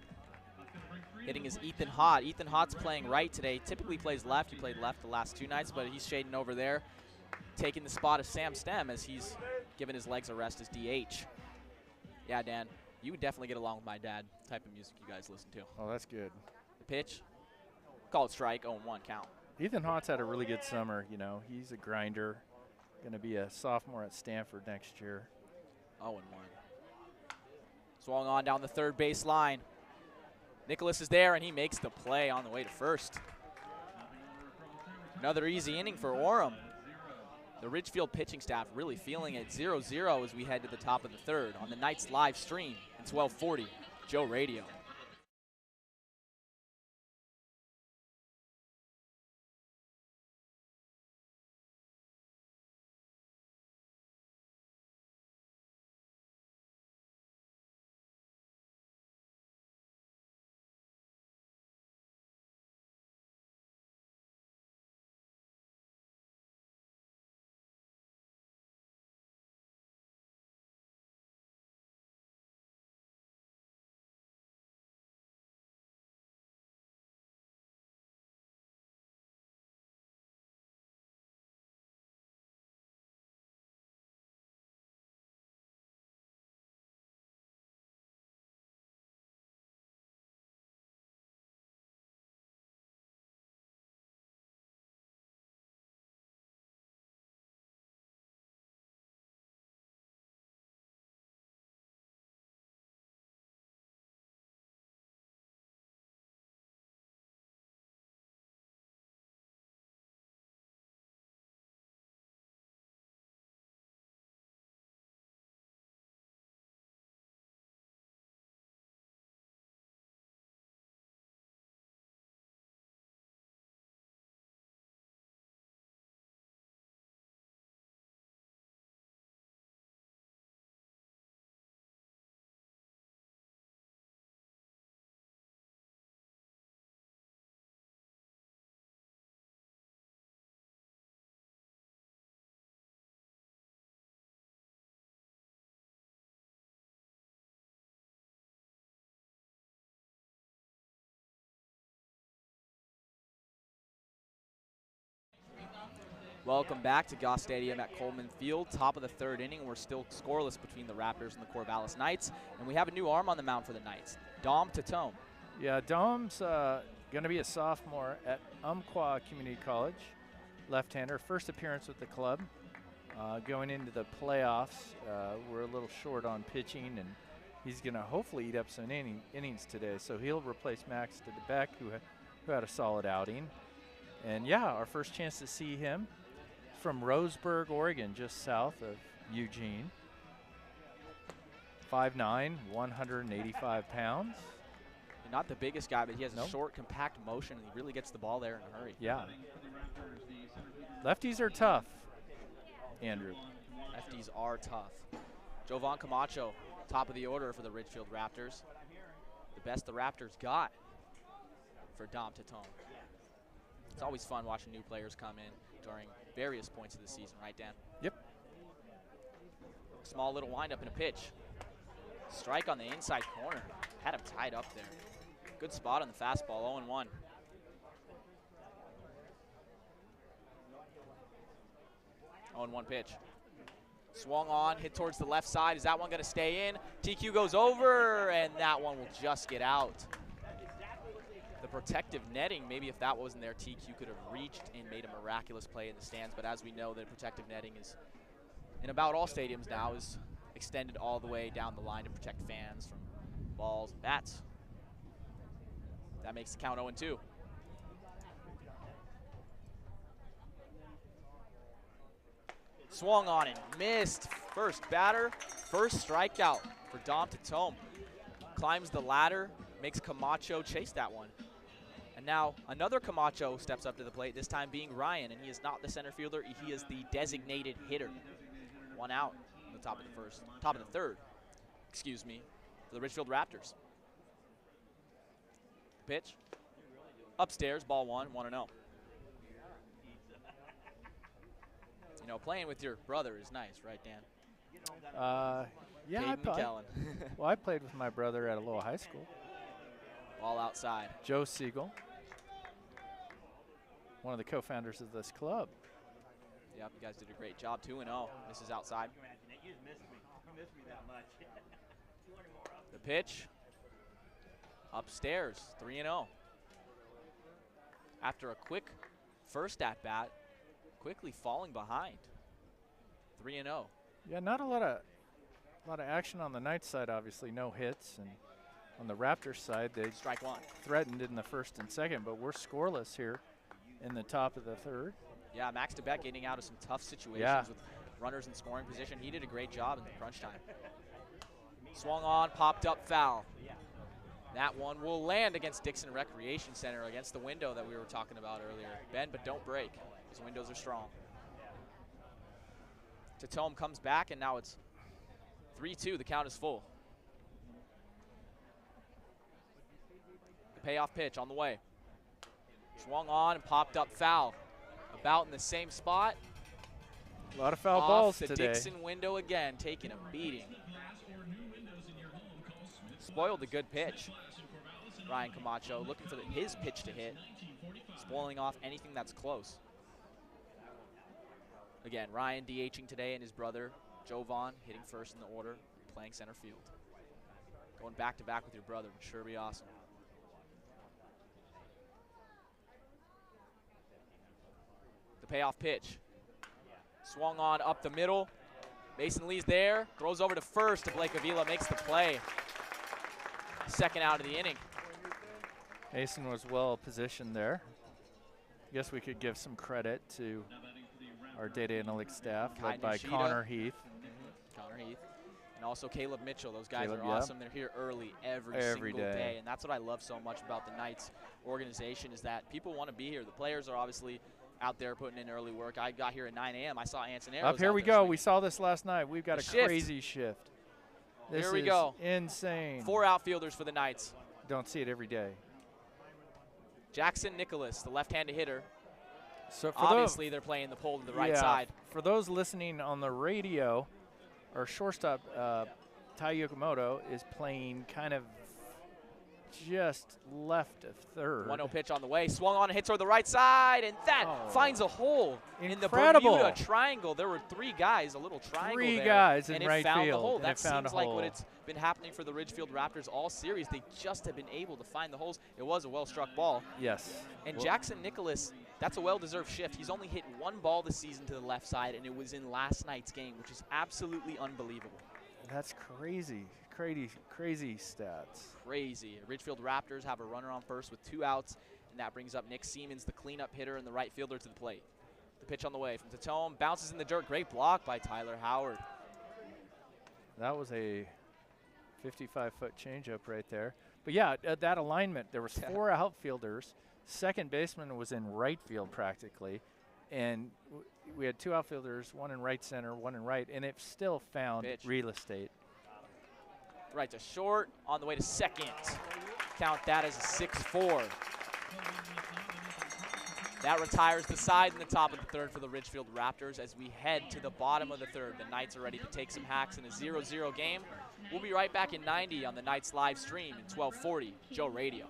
Hitting is Ethan Hott. Ethan Hott's playing right today. Typically plays left. He played left the last 2 nights, but he's shading over there, taking the spot of Sam Stem as he's given his legs a rest as DH. Yeah, Dan, you would definitely get along with my dad, type of music you guys listen to. Oh, that's good. The pitch, call it strike, 0-1 count. Ethan Hott's had a really good summer. You know, he's a grinder. Going to be a sophomore at Stanford next year. 0-1. Swung on down the third base line. Nicholas is there, and he makes the play on the way to first. Another easy inning for Orem. The Ridgefield pitching staff really feeling it. 0-0 as we head to the top of the third on the Knights live stream at 1240 Joe Radio. Welcome back to Goss Stadium at Coleman Field. Top of the third inning. We're still scoreless between the Raptors and the Corvallis Knights. And we have a new arm on the mound for the Knights, Dom Tatome. Yeah, Dom's going to be a sophomore at Umpqua Community College. Left-hander, first appearance with the club. Going into the playoffs, we're a little short on pitching, and he's going to hopefully eat up some innings today. So he'll replace Max DeBeck, who had a solid outing. And yeah, our first chance to see him from Roseburg, Oregon, just south of Eugene. 5'9", 185 pounds. Not the biggest guy, but he has a short, compact motion, and he really gets the ball there in a hurry. Yeah. Lefties are tough, Andrew. Lefties are tough. Jovan Camacho, top of the order for the Ridgefield Raptors. The best the Raptors got for Dom Tatome. It's always fun watching new players come in during various points of the season, right, Dan? Yep. Small little windup and a pitch. Strike on the inside corner. Had him tied up there. Good spot on the fastball, 0-1. Oh, 0-1 pitch. Swung on, hit towards the left side. Is that one going to stay in? TQ goes over, and that one will just get out. The protective netting, maybe if that wasn't there, TQ could have reached and made a miraculous play in the stands. But as we know, the protective netting is, in about all stadiums now, is extended all the way down the line to protect fans from balls and bats. That makes the count 0-2. Swung on and missed. First batter, first strikeout for Dom Tatome. Climbs the ladder, makes Camacho chase that one. And now another Camacho steps up to the plate, this time being Ryan, and he is not the center fielder, he is the designated hitter. One out on the top of the third, excuse me, for the Ridgefield Raptors. Pitch, upstairs, ball one, 1-0. You know, playing with your brother is nice, right, Dan? Yeah, well, I played with my brother at a little high school. All outside. Joe Siegel, one of the co-founders of this club. Yep, you guys did a great job. 2-0. This is outside. The pitch, upstairs, 3-0. After a quick first at-bat, quickly falling behind, 3-0. Yeah, not a lot of action on the Knights side, obviously, no hits. And on the Raptors side, they strike one. Threatened in the first and second, but we're scoreless here in the top of the third. Yeah, Max DeBeck getting out of some tough situations with runners in scoring position. He did a great job in the crunch time. Swung on, popped up, foul. That one will land against Dixon Recreation Center, against the window that we were talking about earlier. Bend, but don't break. Those windows are strong. Tatome comes back, and now it's 3-2. The count is full. The payoff pitch on the way. Swung on and popped up, foul. About in the same spot. A lot of foul Off balls the today. Dixon window again, taking a beating. Spoiled the good pitch. Ryan Camacho looking for his pitch to hit, spoiling off anything that's close. Again, Ryan DHing today, and his brother, Jovan, hitting first in the order, playing center field. Going back-to-back with your brother would sure be awesome. The payoff pitch. Swung on up the middle. Mason Lee's there, throws over to first. Blake Avila makes the play. Second out of the inning. Mason was well positioned there. I guess we could give some credit to our data analytics staff, led by Connor Heath. Connor Heath. And also Caleb Mitchell. Those guys are awesome. They're here early every single day. And that's what I love so much about the Knights organization, is that people want to be here. The players are obviously out there putting in early work. I got here at 9 a.m. I saw Anson Arrows. Up here we go. We saw this last night. We've got a crazy shift. Here we go. Insane. 4 outfielders for the Knights. Don't see it every day. Jackson Nicholas, the left-handed hitter. So for obviously they're playing the pole to the right side. For those listening on the radio, our shortstop, Tai Yokomoto, is playing kind of just left of third. 1-0 pitch on the way. Swung on and hits toward the right side, and that finds a hole in the Bermuda Triangle. There were 3 guys, a little triangle there. 3 guys in and right it found field. The hole. And that found seems like what it's been happening for the Ridgefield Raptors all series. They just have been able to find the holes. It was a well-struck ball. Yes. And Jackson Nicholas, that's a well-deserved shift. He's only hit 1 ball this season to the left side, and it was in last night's game, which is absolutely unbelievable. That's crazy. Crazy stats. Crazy. Ridgefield Raptors have a runner on first with 2 outs, and that brings up Nick Siemens, the cleanup hitter and the right fielder, to the plate. The pitch on the way from Tatome, bounces in the dirt. Great block by Tyler Howard. That was a 55-foot changeup right there. But yeah, that alignment, there was 4 outfielders. Second baseman was in right field practically, and we had 2 outfielders, 1 in right center, 1 in right, and it still found real estate. Right to short, on the way to second. Count that as a 6-4. That retires the side in the top of the third for the Ridgefield Raptors as we head to the bottom of the third. The Knights are ready to take some hacks in a 0-0 game. We'll be right back in 90 on the Knights live stream in 1240 Joe Radio.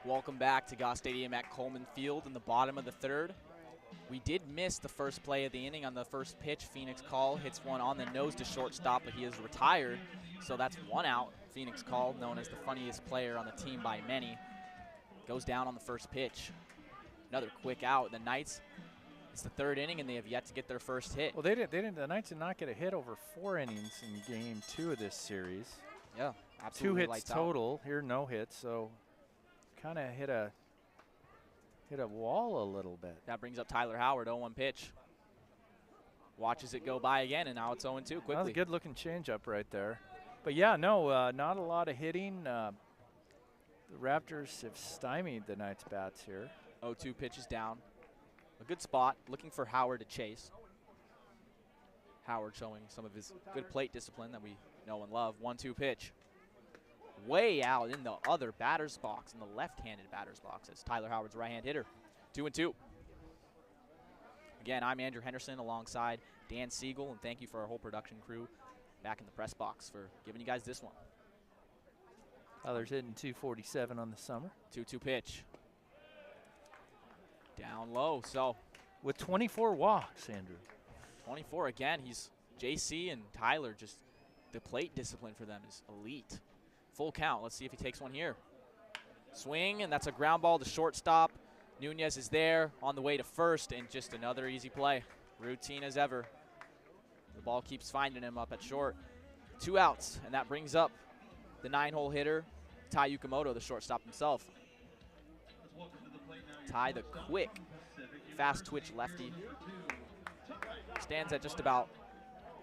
Welcome back to Goss Stadium at Coleman Field in the bottom of the third. We did miss the first play of the inning on the first pitch. Phoenix Call hits one on the nose to shortstop, but he is retired, so that's 1 out. Phoenix Call, known as the funniest player on the team by many, goes down on the first pitch. Another quick out. The Knights, it's the 3rd inning, and they have yet to get their first hit. Well, the Knights did not get a hit over 4 innings in game 2 of this series. Yeah, absolutely. 2 hits total. Here, no hits, so kind of hit a wall a little bit. That brings up Tyler Howard, 0-1 pitch. Watches it go by again, and now it's 0-2 quickly. That was a good-looking changeup right there. But, yeah, no, not a lot of hitting. The Raptors have stymied the Knights' bats here. 0-2 pitches down. A good spot, looking for Howard to chase. Howard showing some of his good plate discipline that we know and love. 1-2 pitch. Way out in the other batter's box, in the left-handed batter's box, as Tyler Howard's right-hand hitter. 2-2. Again, I'm Andrew Henderson alongside Dan Siegel, and thank you for our whole production crew back in the press box for giving you guys this one. Tyler's hitting 247 on the summer. 2-2 pitch. Down low, so. With 24 walks, Andrew. 24 again. He's JC and Tyler, just the plate discipline for them is elite. Full count. Let's see if he takes one here. Swing, and that's a ground ball to shortstop. Nunez is there on the way to first, and just another easy play. Routine as ever. The ball keeps finding him up at short. 2 outs, and that brings up the 9-hole hitter, Tai Yukamoto, the shortstop himself. Tai, the quick, fast twitch lefty. Stands at just about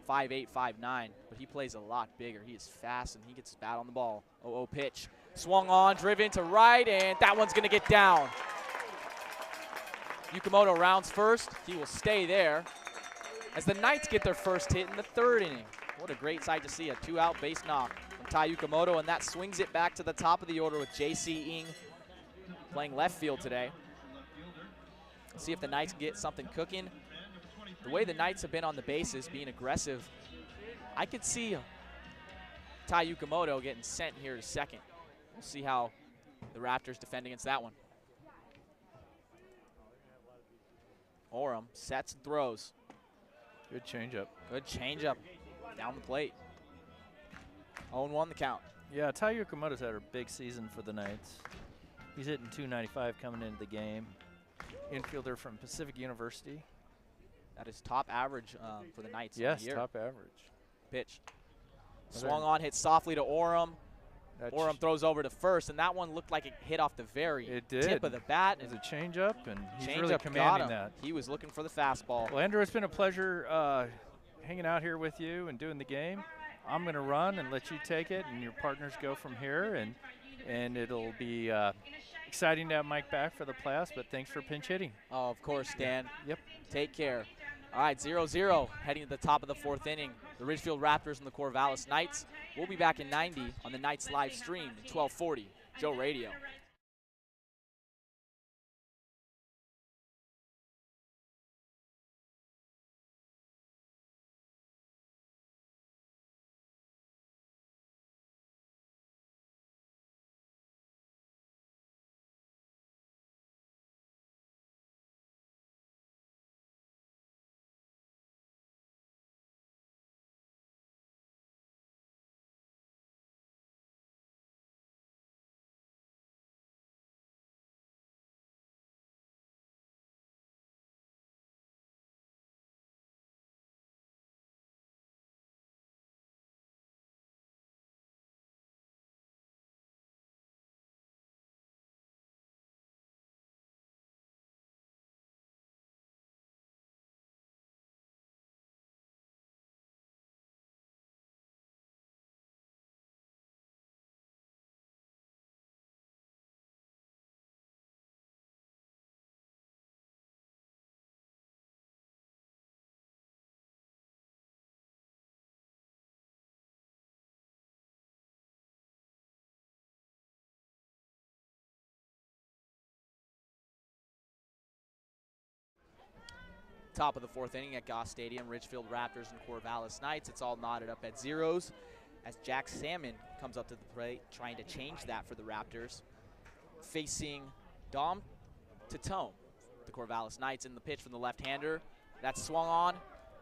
5'8", 5'9", but he plays a lot bigger. He is fast, and he gets his bat on the ball. 0-0 pitch. Swung on, driven to right, and that one's going to get down. Yukamoto rounds first. He will stay there as the Knights get their first hit in the 3rd inning. What a great sight to see, a 2-out base knock from Tai Yukamoto, and that swings it back to the top of the order with J.C. Ng playing left field today. Let's see if the Knights can get something cooking. The way the Knights have been on the bases, being aggressive, I could see Tai Yukamoto getting sent here to second. We'll see how the Raptors defend against that one. Oram sets and throws. Good changeup. Good changeup down the plate. 0-1 the count. Yeah, Tai Yukamoto's had a big season for the Knights. He's hitting .295 coming into the game. Infielder from Pacific University. That is top average for the Knights. Yes, the year. top average. Pitch. Swung on, hit softly to Oram. Oram throws over to first, and that one looked like it hit off the very tip of the bat. It was a changeup, and he's really commanding that. He was looking for the fastball. Well, Andrew, it's been a pleasure hanging out here with you and doing the game. I'm going to run and let you take it, and your partners go from here, and it'll be exciting to have Mike back for the playoffs, but thanks for pinch hitting. Oh, of course, Dan. Yep. Take care. All right, 0-0 heading to the top of the 4th inning. The Ridgefield Raptors and the Corvallis Knights. We'll be back in 90 on the Knights live stream at 1240 Joe Radio. Top of the 4th inning at Goss Stadium, Ridgefield Raptors and Corvallis Knights. It's all knotted up at zeros as Jack Salmon comes up to the plate trying to change that for the Raptors. Facing Dom Tatome, the Corvallis Knights, in the pitch from the left-hander. That's swung on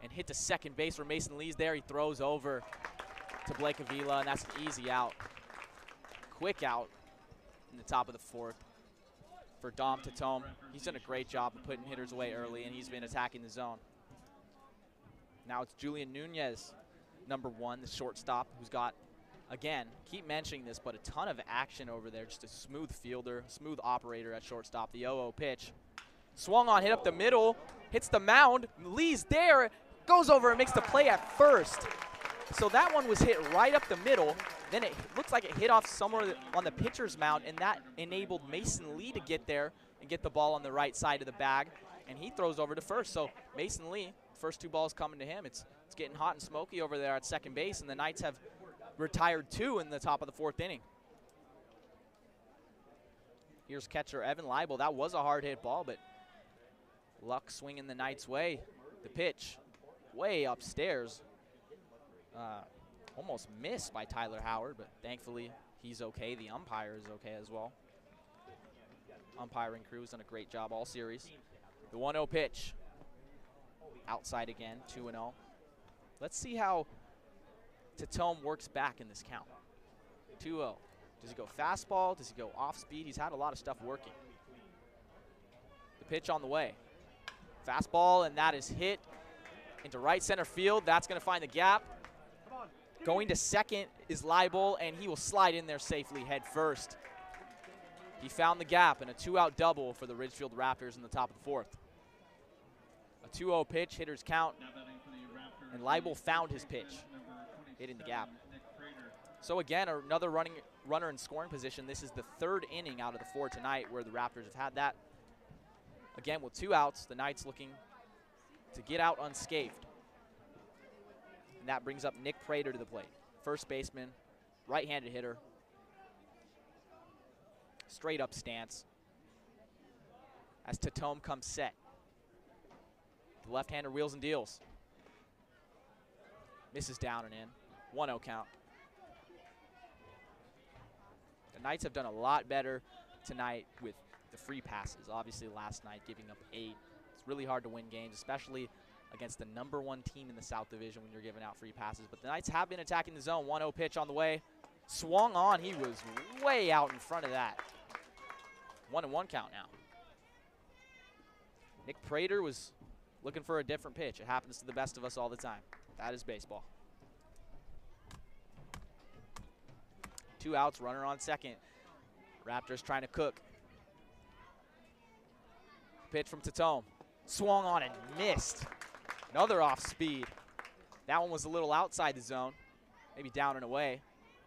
and hit to second base where Mason Lee's there. He throws over to Blake Avila, and that's an easy out. Quick out in the top of the 4th. For Dom Tatome. He's done a great job of putting hitters away early, and he's been attacking the zone. Now it's Julian Nunez, number 1, the shortstop, who's got, again, keep mentioning this, but a ton of action over there. Just a smooth fielder, smooth operator at shortstop. The 0-0 pitch. Swung on, hit up the middle, hits the mound. Lee's there, goes over and makes the play at first. So that one was hit right up the middle. Then it looks like it hit off somewhere on the pitcher's mound, and that enabled Mason Lee to get there and get the ball on the right side of the bag, and he throws over to first. So Mason Lee, first 2 balls coming to him. It's getting hot and smoky over there at second base, and the Knights have retired 2 in the top of the 4th inning. Here's catcher Evan Leibel. That was a hard hit ball, but luck swinging the Knights' way. The pitch way upstairs. Almost missed by Tyler Howard, but thankfully he's okay. The umpire is okay as well. Umpiring crew has done a great job all series. The 1-0 pitch. Outside again, 2-0. Let's see how Tatome works back in this count. 2-0. Does he go fastball? Does he go off speed? He's had a lot of stuff working. The pitch on the way. Fastball, and that is hit into right center field. That's going to find the gap. Going to second is Leibel, and he will slide in there safely head first. He found the gap, and a 2-out double for the Ridgefield Raptors in the top of the 4th. A 2-0 pitch, hitters count, and Leibel found his pitch, hitting the gap. So again, another runner in scoring position. This is the 3rd inning out of the 4 tonight where the Raptors have had that. Again, with 2 outs, the Knights looking to get out unscathed. And that brings up Nick Prater to the plate. First baseman, right-handed hitter. Straight up stance. As Tatome comes set. The left-hander wheels and deals. Misses down and in. 1-0 count. The Knights have done a lot better tonight with the free passes. Obviously last night giving up 8. It's really hard to win games, especially against the #1 team in the South Division when you're giving out free passes. But the Knights have been attacking the zone. 1-0 pitch on the way. Swung on. He was way out in front of that. 1-1 count now. Nick Prater was looking for a different pitch. It happens to the best of us all the time. That is baseball. 2 outs, runner on second. Raptors trying to cook. Pitch from Tatome. Swung on and missed. Another off speed. That one was a little outside the zone. Maybe down and away.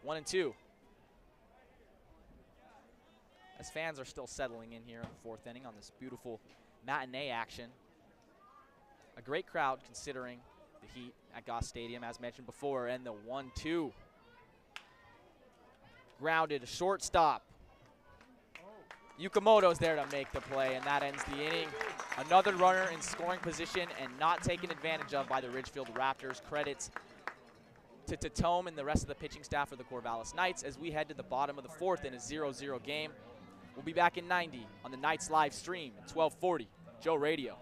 1-2. As fans are still settling in here in the 4th inning on this beautiful matinee action. A great crowd considering the heat at Goss Stadium, as mentioned before, and the 1-2. Grounded, shortstop. Yukamoto's there to make the play, and that ends the inning. Another runner in scoring position and not taken advantage of by the Ridgefield Raptors. Credits to Tatome and the rest of the pitching staff for the Corvallis Knights as we head to the bottom of the 4th in a 0-0 game. We'll be back in 90 on the Knights live stream at 1240, Joe Radio.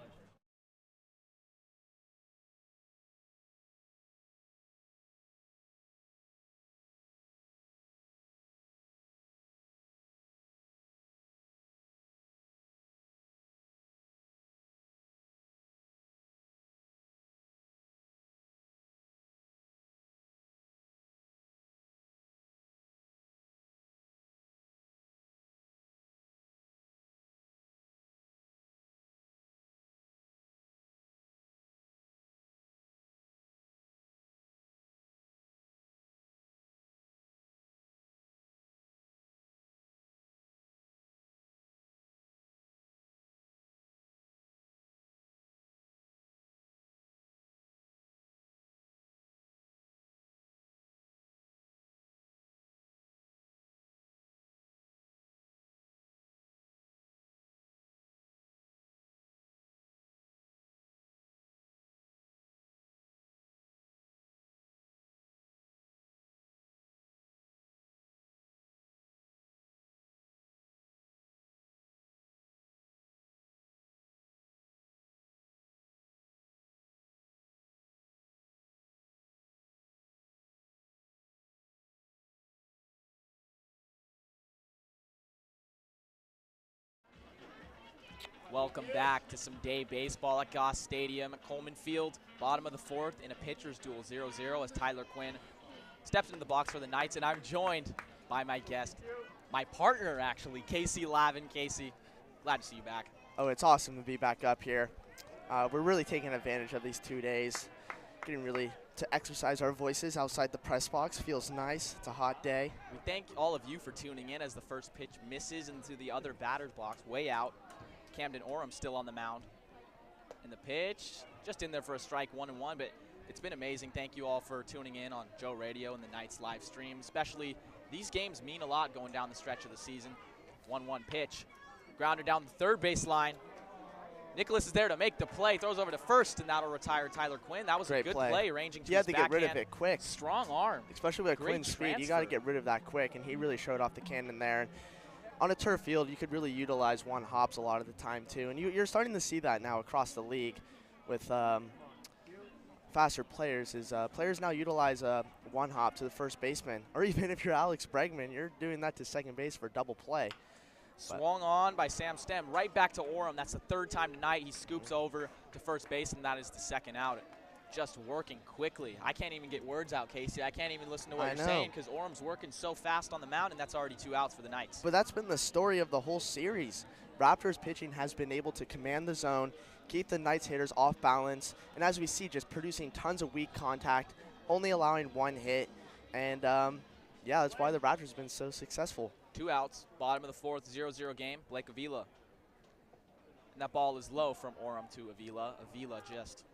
Welcome back to some day baseball at Goss Stadium at Coleman Field. Bottom of the 4th in a pitcher's duel, 0-0 as Tyler Quinn steps into the box for the Knights. And I'm joined by my guest, my partner actually, Casey Lavin. Casey, glad to see you back. Oh, it's awesome to be back up here. We're really taking advantage of these 2 days. Getting really to exercise our voices outside the press box. Feels nice. It's a hot day. We thank all of you for tuning in as the first pitch misses into the other batter's box, way out. Camden Orem still on the mound. And the pitch, just in there for a strike, 1-1, but it's been amazing. Thank you all for tuning in on Joe Radio and the Knights live stream. Especially these games mean a lot going down the stretch of the season. 1-1 pitch. Grounded down the third baseline. Nicholas is there to make the play. Throws over to first, and that'll retire Tyler Quinn. That was a good play, ranging to his backhand. You had to get rid of it quick. Strong arm. Especially with Quinn's speed, you got to get rid of that quick, and he really showed off the cannon there. And on a turf field, you could really utilize one hops a lot of the time, too. And you're starting to see that now across the league with faster players. Players now utilize one hop to the first baseman. Or even if you're Alex Bregman, you're doing that to second base for double play. Swung on by Sam Stem, right back to Orem. That's the 3rd time tonight. He scoops over to first base, and that is the 2nd out. Just working quickly. I can't even get words out, Casey. I can't even listen to what you're saying because Orem's working so fast on the mound, and that's already 2 outs for the Knights. But that's been the story of the whole series. Raptors pitching has been able to command the zone, keep the Knights hitters off balance, and as we see, just producing tons of weak contact, only allowing 1 hit. And, yeah, that's why the Raptors have been so successful. 2 outs, bottom of the 4th, 0-0 game, Blake Avila. And that ball is low from Orem to Avila. Avila just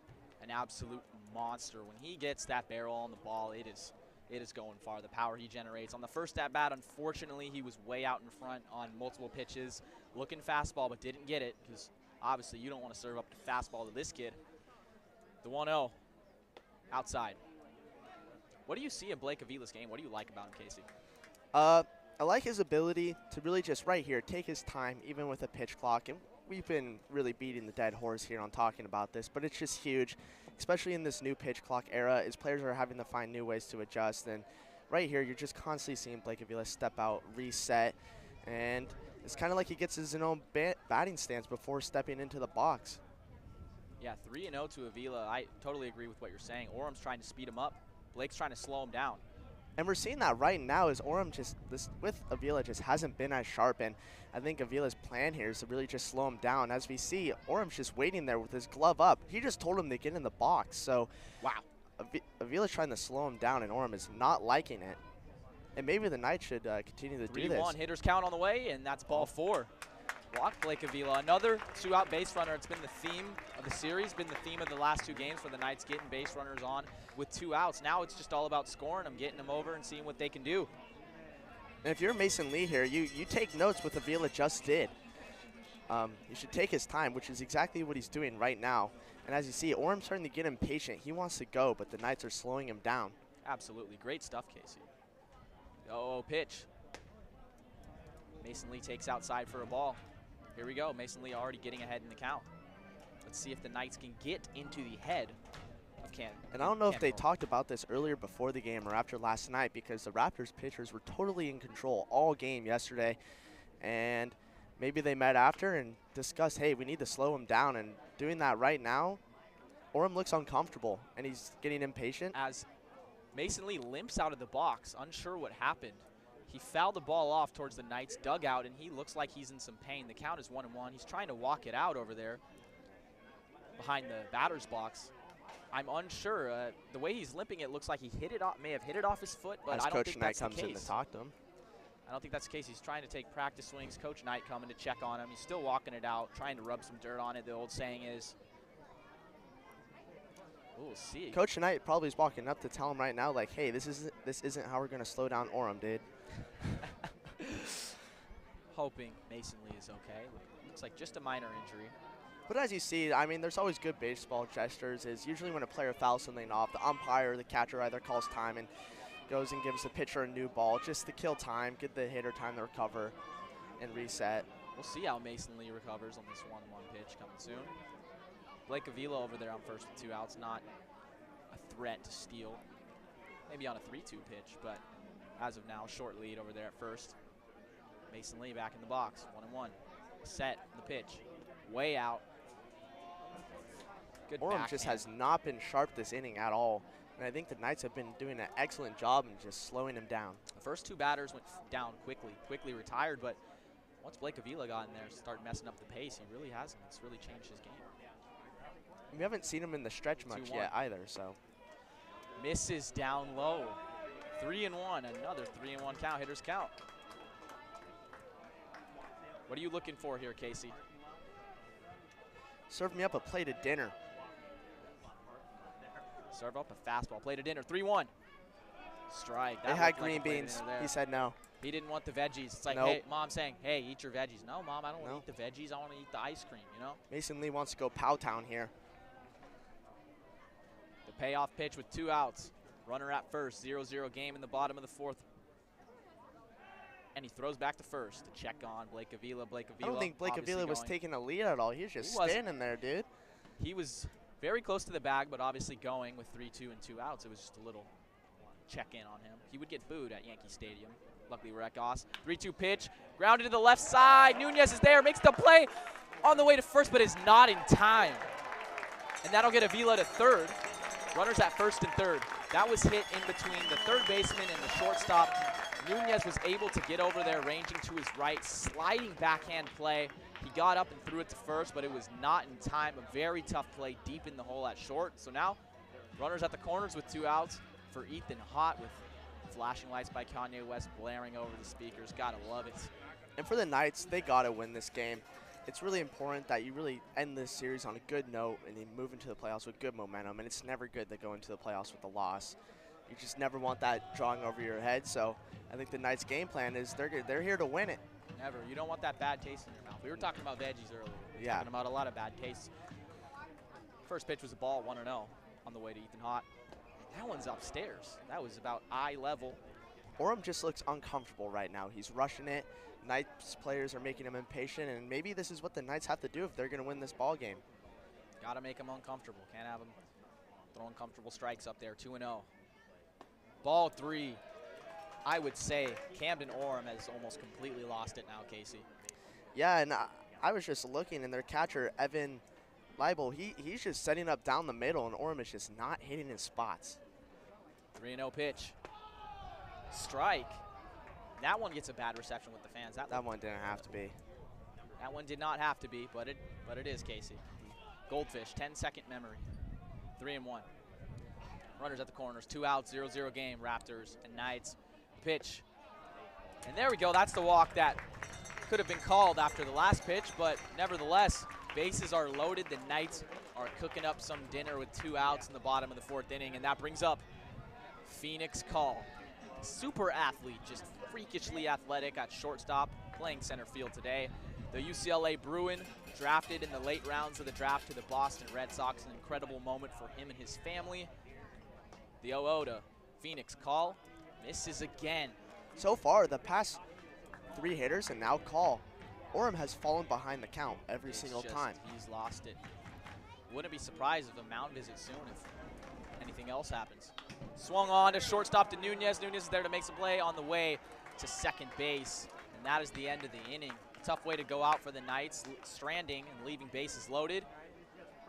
an absolute monster. When he gets that barrel on the ball, it is going far. The power he generates. On the first at-bat, unfortunately, he was way out in front on multiple pitches, looking fastball, but didn't get it because obviously you don't want to serve up the fastball to this kid. The 1-0 outside. What do you see in Blake Avila's game? What do you like about him, Casey? I like his ability to really just right here take his time, even with a pitch clock. And we've been really beating the dead horse here on talking about this, but it's just huge, especially in this new pitch clock era, as players are having to find new ways to adjust. And right here, you're just constantly seeing Blake Avila step out, reset, and it's kind of like he gets his own batting stance before stepping into the box. Yeah, 3-0 to Avila. I totally agree with what you're saying. Orem's trying to speed him up. Blake's trying to slow him down. And we're seeing that right now as Orem with Avila just hasn't been as sharp. And I think Avila's plan here is to really just slow him down. As we see, Orem's just waiting there with his glove up. He just told him to get in the box. So, wow. Avila's trying to slow him down, and Orem is not liking it. And maybe the Knights should continue to do this. 3-1, hitters count on the way, and that's ball 4. Blocked Blake Avila. Another 2-out base runner. It's been the theme of the series, been the theme of the last 2 games for the Knights, getting base runners on with 2 outs. Now it's just all about scoring them, getting them over, and seeing what they can do. And if you're Mason Lee here, you take notes what Avila just did. You should take his time, which is exactly what he's doing right now. And as you see, Orem's starting to get impatient. He wants to go, but the Knights are slowing him down. Absolutely. Great stuff, Casey. Oh, pitch. Mason Lee takes outside for a ball. Here we go. Mason Lee already getting ahead in the count. Let's see if the Knights can get into the head of Canton. And I don't know if they talked about this earlier before the game or after last night, because the Raptors pitchers were totally in control all game yesterday. And maybe they met after and discussed, hey, we need to slow him down. And doing that right now, Orem looks uncomfortable, and he's getting impatient. As Mason Lee limps out of the box, unsure what happened. He fouled the ball off towards the Knights' dugout, and he looks like he's in some pain. The count is 1-1. He's trying to walk it out over there behind the batter's box. I'm unsure. The way he's limping, it looks like he may have hit it off his foot, but I don't think that's the case. Coach Knight comes in to talk to him. I don't think that's the case. He's trying to take practice swings. Coach Knight coming to check on him. He's still walking it out, trying to rub some dirt on it. The old saying is, we'll see. Coach Knight probably is walking up to tell him right now, like, hey, this isn't how we're going to slow down Orem, dude. Hoping Mason Lee is okay. Looks like just a minor injury. But as you see, I mean, there's always good baseball gestures. Is usually when a player fouls something off, the umpire or the catcher either calls time and goes and gives the pitcher a new ball just to kill time, get the hitter time to recover and reset. We'll see how Mason Lee recovers on this 1-1 pitch coming soon. Blake Avila over there on first with 2 outs, not a threat to steal. Maybe on a 3-2 pitch, but as of now, short lead over there at first. Mason Lee back in the box, 1-1. Set the pitch, way out. Good Orem backhand. just has not been sharp this inning at all. And I think the Knights have been doing an excellent job in just slowing him down. The first 2 batters went down quickly retired, but once Blake Avila got in there, started messing up the pace, he really hasn't. It's really changed his game. We haven't seen him in the stretch much yet either, so. Misses down low. 3-1, another 3-1 count, hitters count. What are you looking for here, Casey? Serve me up a plate of dinner. Serve up a fastball, plate of dinner, 3-1. Strike. They had green beans. He said no. He didn't want the veggies. It's like, nope. Hey, Mom saying, hey, eat your veggies. No, Mom, I don't want to eat the veggies. I want to eat the ice cream, you know? Mason Lee wants to go Powtown here. The payoff pitch with 2 outs. Runner at first, 0-0 game in the bottom of the 4th. And he throws back to first to check on Blake Avila. I don't think Blake Avila was taking a lead at all. He was just standing there, dude. He was very close to the bag, but obviously going with 3-2 and 2 outs. It was just a little check-in on him. He would get booed at Yankee Stadium. Luckily, we're at Goss. 3-2 pitch, grounded to the left side. Nunez is there, makes the play on the way to first, but is not in time. And that'll get Avila to third. Runners at first and third. That was hit in between the third baseman and the shortstop. Nunez was able to get over there, ranging to his right, sliding backhand play. He got up and threw it to first, but it was not in time. A very tough play deep in the hole at short. So now, runners at the corners with 2 outs for Ethan Hott, with flashing lights by Kanye West blaring over the speakers. Gotta love it. And for the Knights, they gotta win this game. it's really important that you really end this series on a good note and you move into the playoffs with good momentum. And it's never good to go into the playoffs with a loss. You just never want that drawing over your head. So I think the Knights' game plan is they're here to win it. Never. You don't want that bad taste in your mouth. We were talking about veggies earlier. We were Yeah. talking about a lot of bad tastes. First pitch was a ball, 1-0 on the way to Ethan Hott. That one's upstairs. That was about eye level. Orem just looks uncomfortable right now. He's rushing it. Knights players are making him impatient, and maybe this is what the Knights have to do if they're going to win this ball game. Got to make him uncomfortable. Can't have him throwing comfortable strikes up there. 2-0. Ball 3. I would say Camden Orem has almost completely lost it now, Casey. Yeah, and I was just looking, and their catcher, Evan Leibel, he's just setting up down the middle, and Orem is just not hitting his spots. 3-0 pitch. Strike. That one gets a bad reception with the fans. That one didn't have to be. That one did not have to be, but it is, Casey. Goldfish, 10-second memory. 3-1. Runners at the corners. 2 outs, 0-0 game. Raptors and Knights. Pitch. And there we go. That's the walk that could have been called after the last pitch, but nevertheless, bases are loaded. The Knights are cooking up some dinner with 2 outs in the bottom of the 4th inning, and that brings up Phoenix Call. Super athlete, just freakishly athletic at shortstop, playing center field today. The UCLA Bruin, drafted in the late rounds of the draft to the Boston Red Sox, an incredible moment for him and his family. The 0-0 to Phoenix Call, misses again. So far, the past 3 hitters and now Call, Orem has fallen behind the count every single time. He's lost it. Wouldn't be surprised if a mound visit soon if anything else happens. Swung on to shortstop to Nunez. Nunez is there to make some play on the way to second base. And that is the end of the inning. A tough way to go out for the Knights, stranding and leaving bases loaded.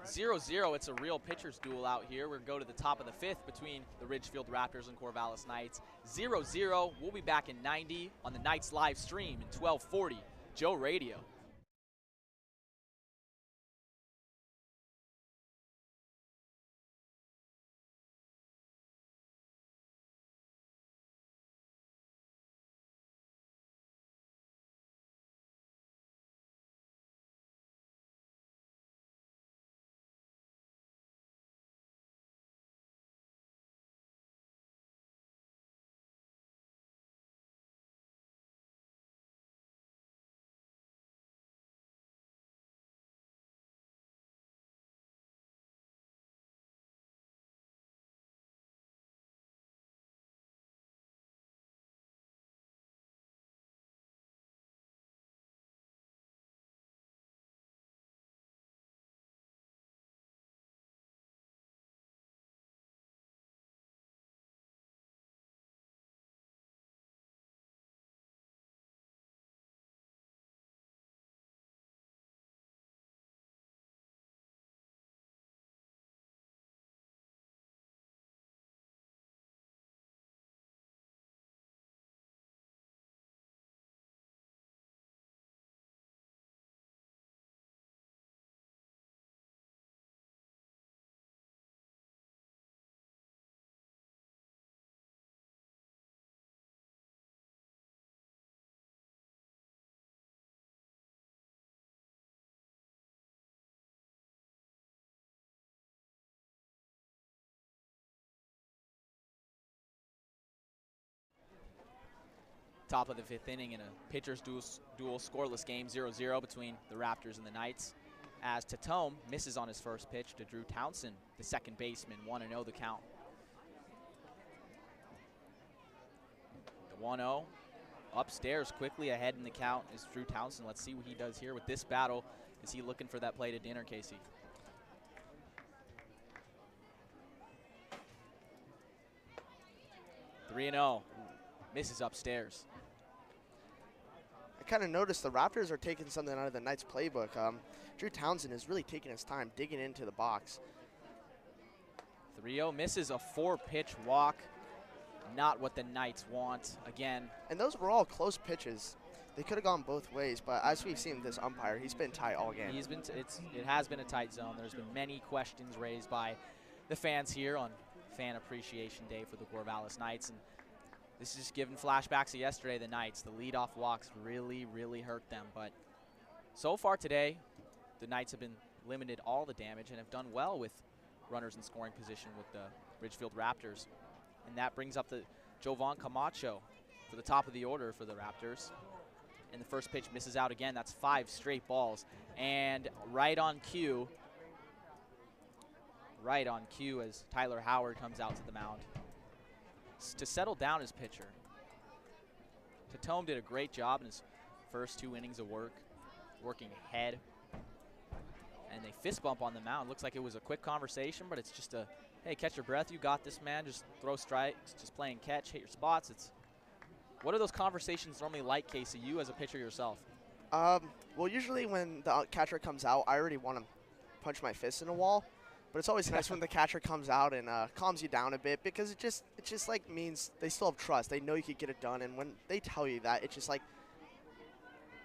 0-0, it's a real pitcher's duel out here. We're going to go to the top of the 5th between the Ridgefield Raptors and Corvallis Knights. 0-0, we'll be back in 90 on the Knights live stream in 1240, Joe Radio. Top of the 5th inning in a pitcher's duel scoreless game, 0-0 between the Raptors and the Knights. As Tatum misses on his first pitch to Drew Townsend, the second baseman, 1-0 the count. The 1-0 upstairs, quickly ahead in the count is Drew Townsend. Let's see what he does here with this battle. Is he looking for that plate of dinner, Casey? Three 3-0, misses upstairs. I kind of noticed the Raptors are taking something out of the Knights playbook. Drew Townsend is really taking his time digging into the box. 3-0, misses a 4-pitch walk. Not what the Knights want again. And those were all close pitches. They could have gone both ways, but as we've seen this umpire, he's been tight all game. It has been a tight zone. There's been many questions raised by the fans here on Fan Appreciation Day for the Corvallis Knights, and this is just giving flashbacks of yesterday. The Knights, the leadoff walks really, really hurt them, but So far today, the Knights have been limited all the damage and have done well with runners in scoring position with the Ridgefield Raptors. And that brings up the Jovan Camacho for the top of the order for the Raptors. And the first pitch misses out again. That's 5 straight balls. And right on cue as Tyler Howard comes out to the mound to settle down his pitcher. Tatum did a great job in his first 2 innings of work, working ahead. And they fist bump on the mound. Looks like it was a quick conversation, but it's just a, hey, catch your breath. You got this, man. Just throw strikes, just play and catch, hit your spots. What are those conversations normally like, Casey, you as a pitcher yourself? Well, usually when the catcher comes out, I already want to punch my fist in a wall. But it's always nice when the catcher comes out and calms you down a bit, because it just like means they still have trust. They know you could get it done, and when they tell you that, it just like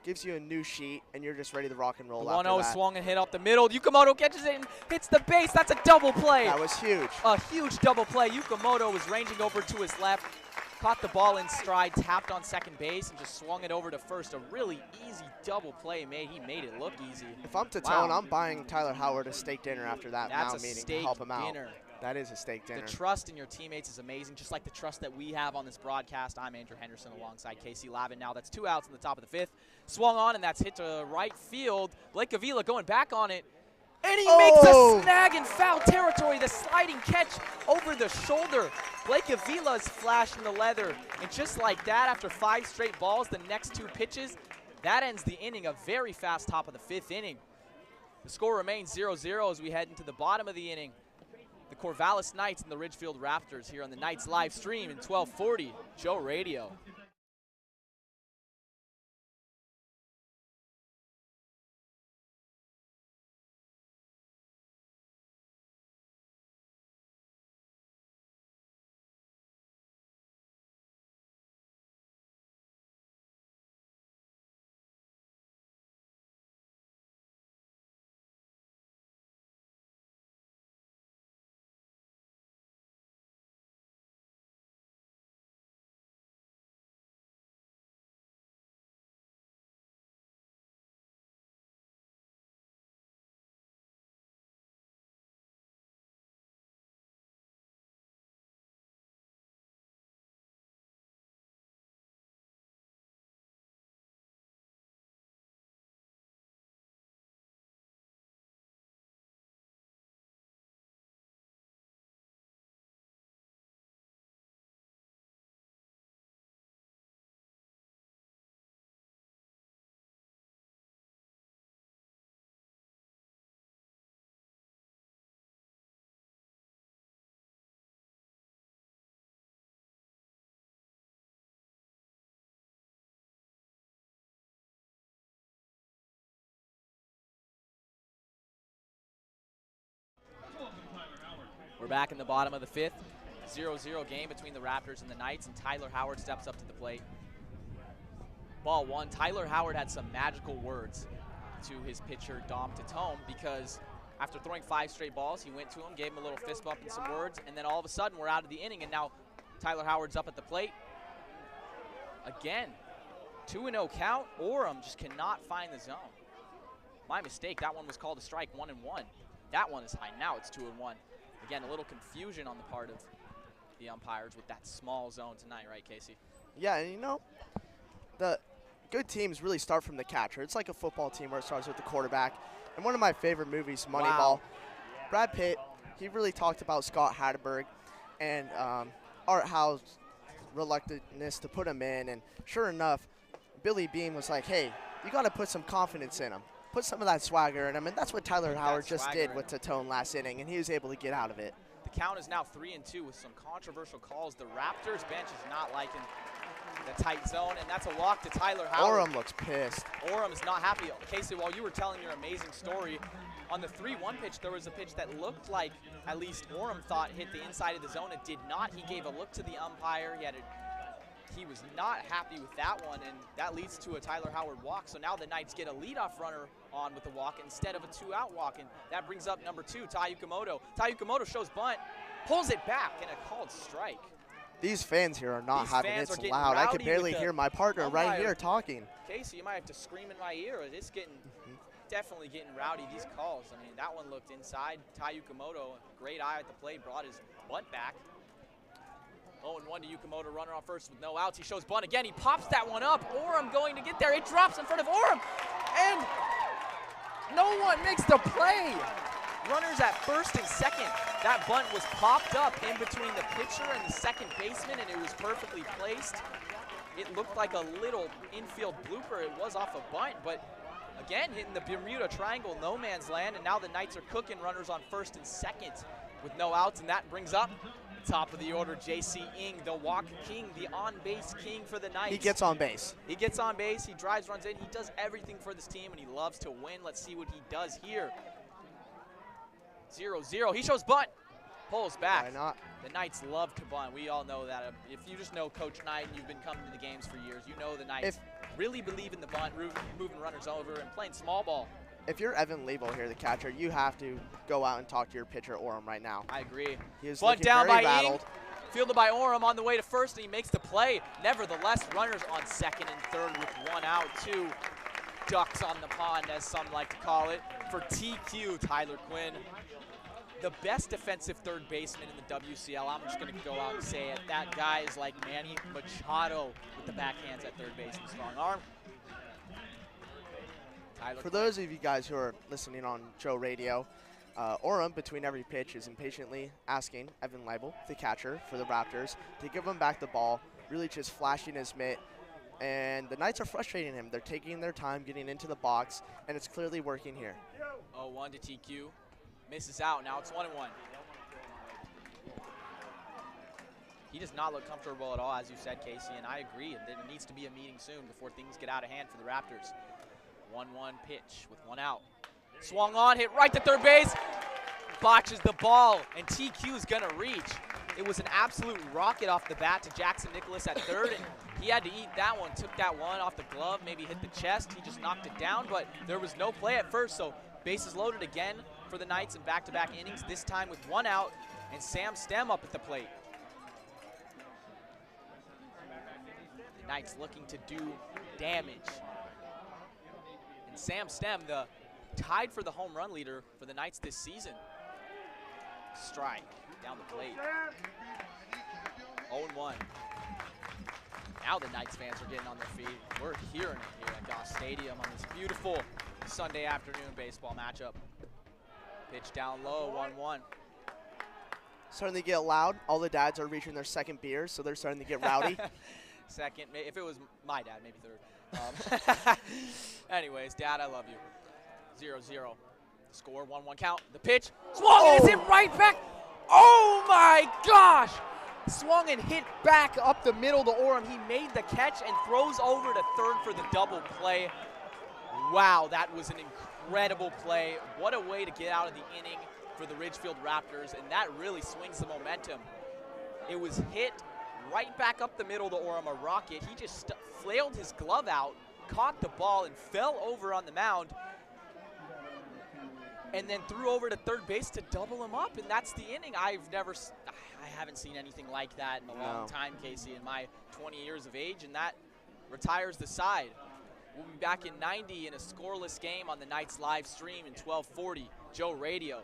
gives you a new sheet, and you're just ready to rock and roll. 1-0 swung and hit up the middle. Yukamoto catches it and hits the base. That's a double play. That was huge. A huge double play. Yukamoto was ranging over to his left, caught the ball in stride, tapped on second base, and just swung it over to first. A really easy double play made. He made it look easy. If I'm Tatum, I'm buying Tyler Howard a steak dinner after that mound meeting to help him out. Dinner. That is a steak dinner. The trust in your teammates is amazing, just like the trust that we have on this broadcast. I'm Andrew Henderson alongside Casey Lavin. Now that's 2 outs in the top of the 5th. Swung on, and that's hit to right field. Blake Avila going back on it. And he makes a snag in foul territory. The sliding catch over the shoulder. Blake Avila is flashing the leather. And just like that, after 5 straight balls, the next 2 pitches, that ends the inning. A very fast top of the 5th inning. The score remains 0-0 as we head into the bottom of the inning. The Corvallis Knights and the Ridgefield Raptors here on the Knights live stream in 1240 Joe Radio. We're back in the bottom of the 5th. 0-0 game between the Raptors and the Knights, and Tyler Howard steps up to the plate. Ball 1. Tyler Howard had some magical words to his pitcher, Dom Tatum, because after throwing 5 straight balls, he went to him, gave him a little fist bump and some words, and then all of a sudden we're out of the inning, and now Tyler Howard's up at the plate. Again, 2-0 count. Orem just cannot find the zone. My mistake. That one was called a strike, 1-1. That one is high. Now it's 2-1. Again, a little confusion on the part of the umpires with that small zone tonight, right, Casey? Yeah, and you know, the good teams really start from the catcher. It's like a football team where it starts with the quarterback. And one of my favorite movies, Moneyball, Brad Pitt, he really talked about Scott Hatterberg and Art Howe's reluctantness to put him in. And sure enough, Billy Beane was like, hey, you got to put some confidence in him. Put some of that swagger in him, and that's what Tyler Howard just did with Tatum last inning, and he was able to get out of it. The count is now 3-2 with some controversial calls. The Raptors bench is not liking the tight zone, and that's a walk to Tyler Howard. Orem looks pissed. Orem is not happy. Casey, while you were telling your amazing story, on the 3-1 pitch, there was a pitch that looked like at least Orem thought hit the inside of the zone. It did not. He gave a look to the umpire. He was not happy with that one, and that leads to a Tyler Howard walk. So now the Knights get a leadoff runner on with a walk instead of a 2-out walk, and that brings up number 2, Tai Yukamoto. Tai Yukamoto shows bunt, pulls it back, and a called strike. These fans here are not These having fans it are getting loud. I rowdy could barely with the hear my partner right here talking. Casey, you might have to scream in my ear. It's getting definitely getting rowdy, these calls. I mean, that one looked inside. Tai Yukamoto, great eye at the plate, brought his bunt back. 0-1 to Yukamoto, runner on first with no outs. He shows bunt again. He pops that one up. Orem going to get there. It drops in front of Orem, and no one makes the play. Runners at first and second. That bunt was popped up in between the pitcher and the second baseman, and it was perfectly placed. It looked like a little infield blooper. It was off a bunt, but again, hitting the Bermuda Triangle, no man's land, and now the Knights are cooking, runners on first and second with no outs, and that brings up top of the order, J.C. Ing, the walk king, the on-base king for the Knights. He gets on base. He gets on base, he drives, runs in, he does everything for this team, and he loves to win. Let's see what he does here. 0-0, he shows bunt, pulls back. Why not? The Knights love to bunt. We all know that. If you just know Coach Knight and you've been coming to the games for years, you know the Knights really believe in the bunt, moving runners over and playing small ball. If you're Evan Lebo here, the catcher, you have to go out and talk to your pitcher, Orem, right now. I agree. He is Bunt looking down very by rattled. Ing, fielded by Orem on the way to first, and he makes the play. Nevertheless, runners on second and third with one out, 2 ducks on the pond, as some like to call it, for TQ, Tyler Quinn. The best defensive third baseman in the WCL. I'm just going to go out and say it. That guy is like Manny Machado with the backhands at third base and strong arm. For those of you guys who are listening on Joe Radio, Orem, between every pitch, is impatiently asking Evan Leibel, the catcher for the Raptors, to give him back the ball, really just flashing his mitt. And the Knights are frustrating him. They're taking their time getting into the box, and it's clearly working here. 0-1 to TQ. Misses out. Now it's 1-1. He does not look comfortable at all, as you said, Casey, and I agree. And there needs to be a meeting soon before things get out of hand for the Raptors. 1-1 pitch with one out. Swung on, hit right to third base. Botches the ball, and TQ is going to reach. It was an absolute rocket off the bat to Jackson Nicholas at third, and he had to eat that one. Took that one off the glove, maybe hit the chest. He just knocked it down, but there was no play at first, so bases loaded again for the Knights in back-to-back innings, this time with one out, and Sam Stem up at the plate. The Knights looking to do damage. And Sam Stem, tied for the home run leader for the Knights this season. Strike down the plate. 0-1. Now the Knights fans are getting on their feet. We're hearing it here at Goss Stadium on this beautiful Sunday afternoon baseball matchup. Pitch down low, 1-1. Starting to get loud. All the dads are reaching their second beer, so they're starting to get rowdy. Second, if it was my dad, maybe third. Anyways, Dad, I love you. 0-0. Score, 1-1 count. The pitch, swung and it's hit right back. Oh my gosh! Swung and hit back up the middle to Orem. He made the catch and throws over to third for the double play. Wow, that was an incredible play. What a way to get out of the inning for the Ridgefield Raptors, and that really swings the momentum. It was hit right back up the middle to Orem, a rocket. He just flailed his glove out, caught the ball, and fell over on the mound, and then threw over to third base to double him up, and that's the inning. I haven't seen anything like that in a long time, Casey, in my 20 years of age, and that retires the side. We'll be back in 90 in a scoreless game on the Knights live stream in 1240, Joe Radio.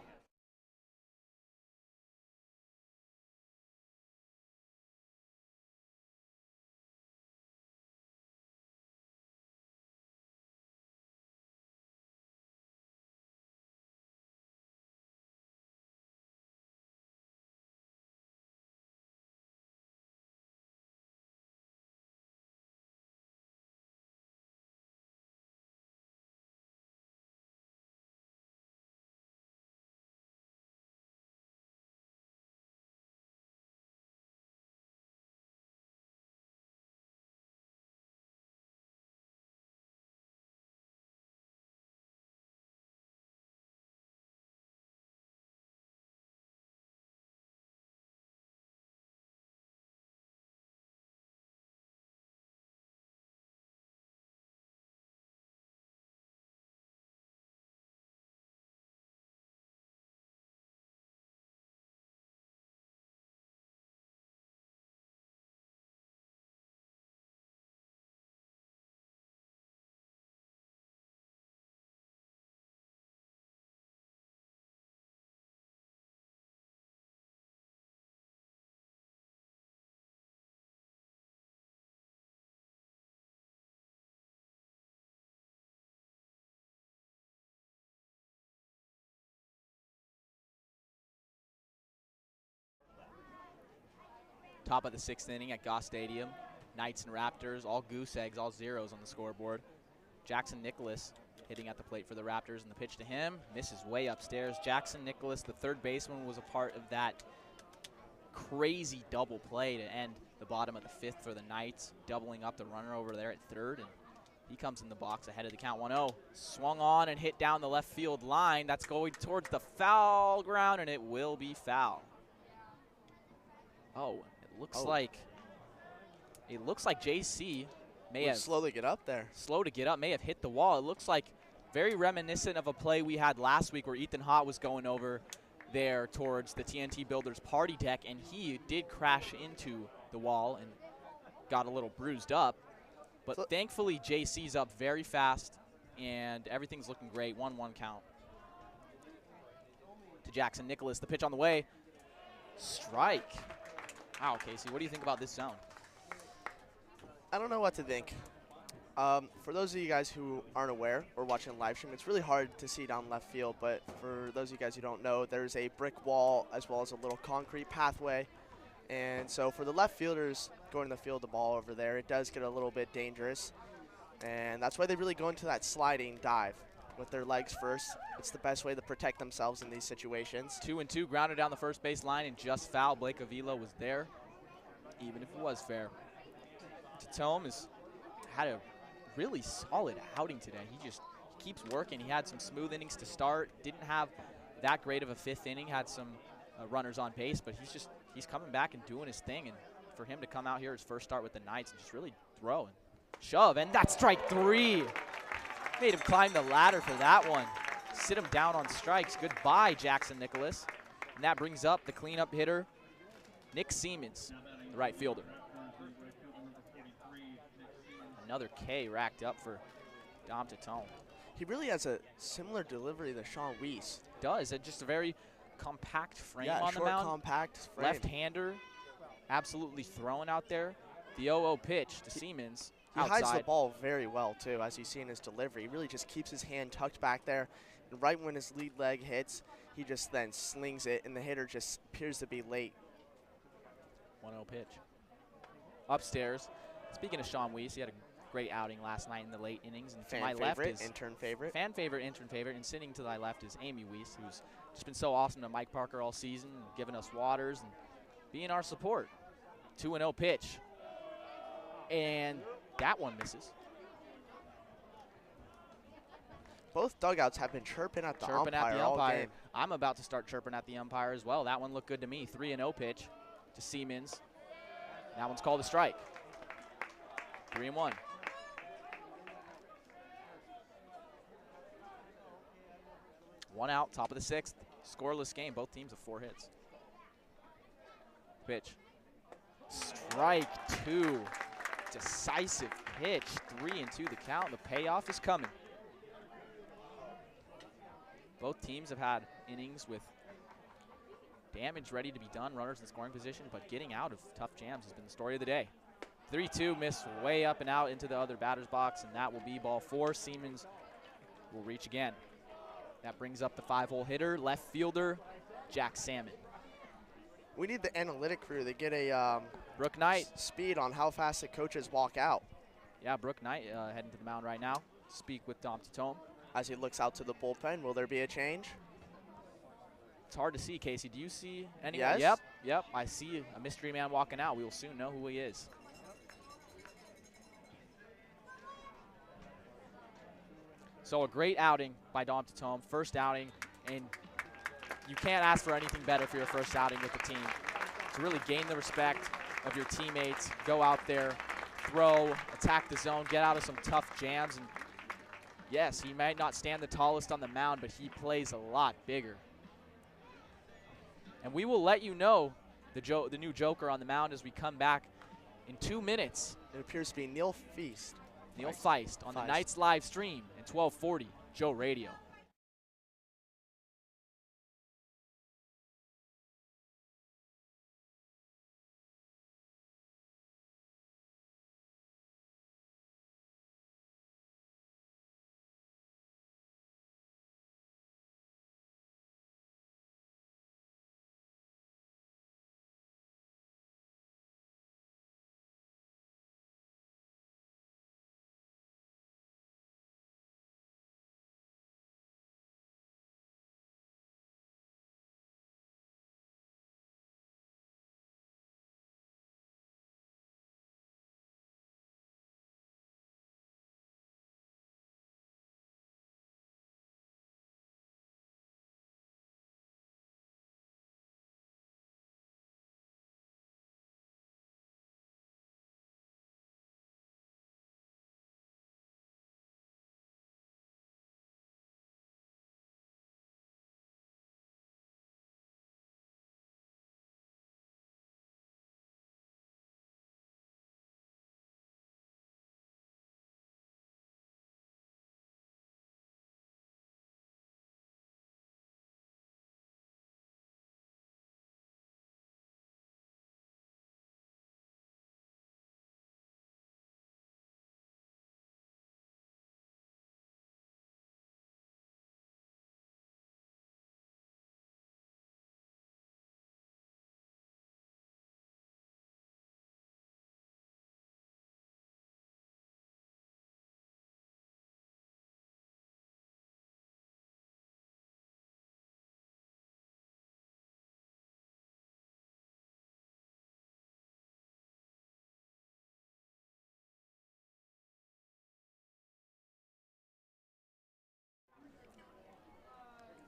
Top of the 6th inning at Goss Stadium. Knights and Raptors, all goose eggs, all zeros on the scoreboard. Jackson Nicholas hitting at the plate for the Raptors, and the pitch to him misses way upstairs. Jackson Nicholas, the third baseman, was a part of that crazy double play to end the bottom of the 5th for the Knights, doubling up the runner over there at third, and he comes in the box ahead of the count 1-0. Swung on and hit down the left field line. That's going towards the foul ground, and it will be foul. Oh, it looks like JC may have slow to get up there. Slow to get up, may have hit the wall. It looks like very reminiscent of a play we had last week where Ethan Hott was going over there towards the TNT Builders party deck, and he did crash into the wall and got a little bruised up. But thankfully, JC's up very fast, and everything's looking great. 1-1 count. To Jackson Nicholas, the pitch on the way. Strike. Wow, Casey, what do you think about this zone? I don't know what to think. For those of you guys who aren't aware or watching the live stream, it's really hard to see down left field, but for those of you guys who don't know, there's a brick wall as well as a little concrete pathway. And so for the left fielders going to the field the ball over there, it does get a little bit dangerous. And that's why they really go into that sliding dive with their legs first. It's the best way to protect themselves in these situations. 2-2, grounded down the first base line and just foul. Blake Avila was there, even if it was fair. Tatome has had a really solid outing today. He keeps working. He had some smooth innings to start. Didn't have that great of a 5th inning. Had some runners on base, but he's coming back and doing his thing. And for him to come out here, his first start with the Knights, and just really throw and shove, and that's strike 3. Made him climb the ladder for that one. Sit him down on strikes. Goodbye, Jackson Nicholas. And that brings up the cleanup hitter, Nick Siemens, the right fielder. Another K racked up for Dom Tatone. He really has a similar delivery to Sean Weiss. Does. It's just a very compact frame on the mound. Compact frame. Left-hander, absolutely throwing out there. The 0-0 pitch to Siemens. He hides the ball very well, too, as you see in his delivery. He really just keeps his hand tucked back there. And right when his lead leg hits, he just then slings it, and the hitter just appears to be late. 1-0 pitch. Upstairs. Speaking of Sean Weiss, he had a great outing last night in the late innings. And to my left is intern favorite. Fan favorite, intern favorite. And sitting to thy left is Amy Weiss, who's just been so awesome to Mike Parker all season, giving us waters and being our support. 2-0 pitch. And that one misses. Both dugouts have been chirping at the umpire all game. I'm about to start chirping at the umpire as well. That one looked good to me. 3-0 pitch to Siemens. That one's called a strike. 3-1. One out, top of the 6th. Scoreless game. Both teams have 4 hits. Pitch. Strike 2. Decisive pitch. 3-2 the count. The payoff is coming. Both teams have had innings with damage ready to be done, runners in scoring position, but getting out of tough jams has been the story of the day. 3-2, missed way up and out into the other batter's box, and that will be ball 4. Siemens will reach again. That brings up the 5-hole hitter, left fielder, Jack Salmon. We need the analytic crew to get a Brooke Knight speed on how fast the coaches walk out. Yeah, Brooke Knight heading to the mound right now. Speak with Dom Tatome. As he looks out to the bullpen, will there be a change? It's hard to see, Casey. Do you see anyone? Yes. Yep. I see a mystery man walking out. We will soon know who he is. So a great outing by Dom Tatome. First outing, and you can't ask for anything better for your first outing with the team. To really gain the respect of your teammates, go out there, throw, attack the zone, get out of some tough jams. And yes, he might not stand the tallest on the mound, but he plays a lot bigger. And we will let you know the new Joker on the mound as we come back in 2 minutes. It appears to be Neil Feist. Neil Feist on the Knights live stream at 1240 Joe Radio.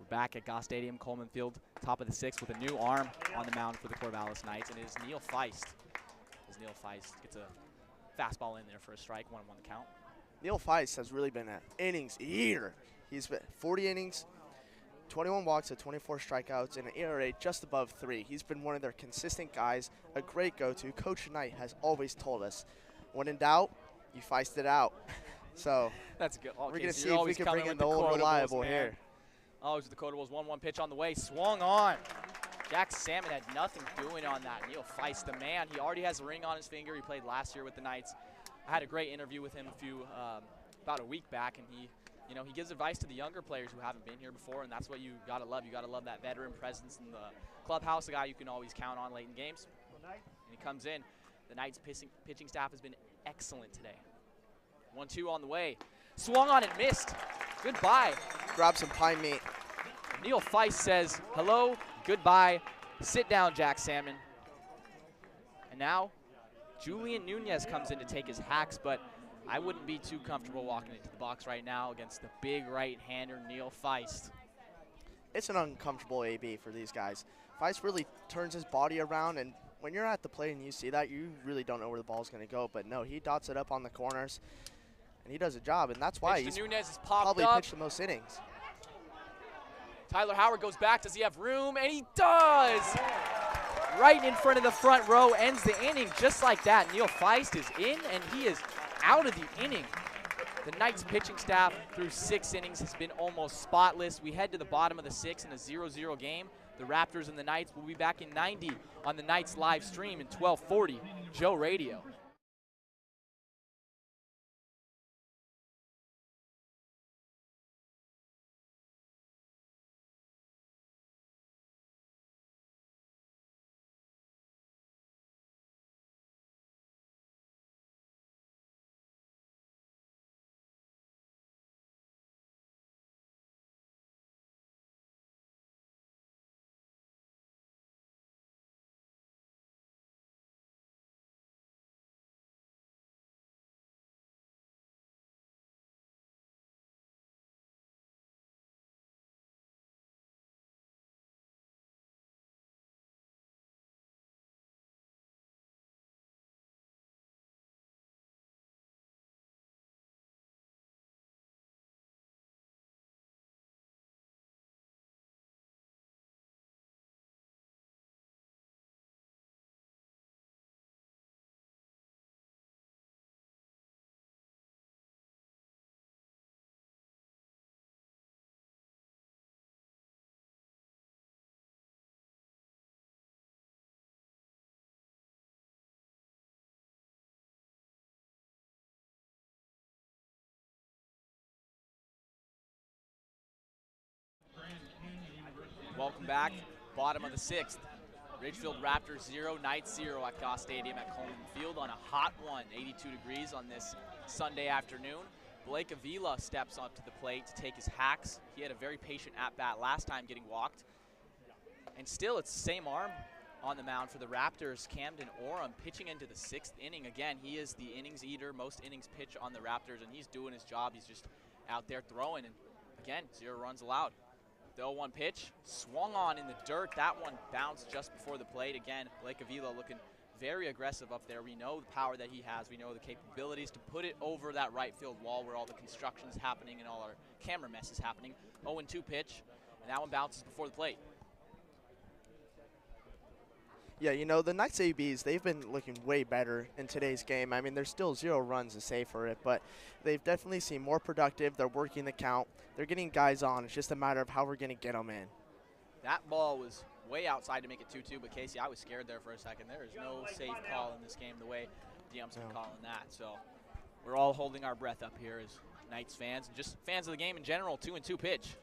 back at Goss Stadium, Coleman Field, top of the 6th with a new arm on the mound for the Corvallis Knights, and it is Neil Feist. As Neil Feist gets a fastball in there for a strike, 1-1 the count. Neil Feist has really been an innings eater. He's been 40 innings, 21 walks, 24 strikeouts, and an ERA just above 3. He's been one of their consistent guys, a great go-to. Coach Knight has always told us, when in doubt, you feist it out. So that's good. Okay, we're going to so see if we can bring in the old reliable here. Always with the quotables, 1-1 pitch on the way, swung on. Jack Salmon had nothing doing on that. Neil Feist, the man, he already has a ring on his finger. He played last year with the Knights. I had a great interview with him about a week back, and he gives advice to the younger players who haven't been here before, and that's what you got to love. You got to love that veteran presence in the clubhouse, a guy you can always count on late in games. And he comes in. The Knights pitching staff has been excellent today. 1-2 on the way. Swung on and missed. Goodbye. Grab some pine meat. Neil Feist says, hello, goodbye. Sit down, Jack Salmon. And now, Julian Nunez comes in to take his hacks, but I wouldn't be too comfortable walking into the box right now against the big right-hander Neil Feist. It's an uncomfortable AB for these guys. Feist really turns his body around, and when you're at the plate and you see that, you really don't know where the ball's going to go. But no, he dots it up on the corners, and he does a job, and that's why he's probably pitched the most innings. Tyler Howard goes back. Does he have room? And he does! Right in front of the front row, ends the inning just like that. Neil Feist is in, and he is out of the inning. The Knights pitching staff through 6 innings has been almost spotless. We head to the bottom of the 6th in a 0-0 game. The Raptors and the Knights will be back in 90 on the Knights live stream in 1240 Joe Radio. Welcome back. Bottom of the 6th. Ridgefield Raptors 0, Knights 0 at Goss Stadium at Coleman Field on a hot one, 82 degrees on this Sunday afternoon. Blake Avila steps up to the plate to take his hacks. He had a very patient at-bat last time getting walked. And still, it's the same arm on the mound for the Raptors. Camden Oram pitching into the 6th inning. Again, he is the innings eater, most innings pitch on the Raptors, and he's doing his job. He's just out there throwing, and again, 0 runs allowed. The 0-1 pitch, swung on in the dirt. That one bounced just before the plate. Again, Blake Avila looking very aggressive up there. We know the power that he has. We know the capabilities to put it over that right field wall where all the construction is happening and all our camera mess is happening. 0-2 pitch, and that one bounces before the plate. Yeah, you know, the Knights ABs, they've been looking way better in today's game. I mean, there's still 0 runs to say for it, but they've definitely seemed more productive. They're working the count. They're getting guys on. It's just a matter of how we're going to get them in. That ball was way outside to make it 2-2, but Casey, I was scared there for a second. There is no safe call in this game the way the umps are calling that. So we're all holding our breath up here as Knights fans and just fans of the game in general. 2-2 pitch.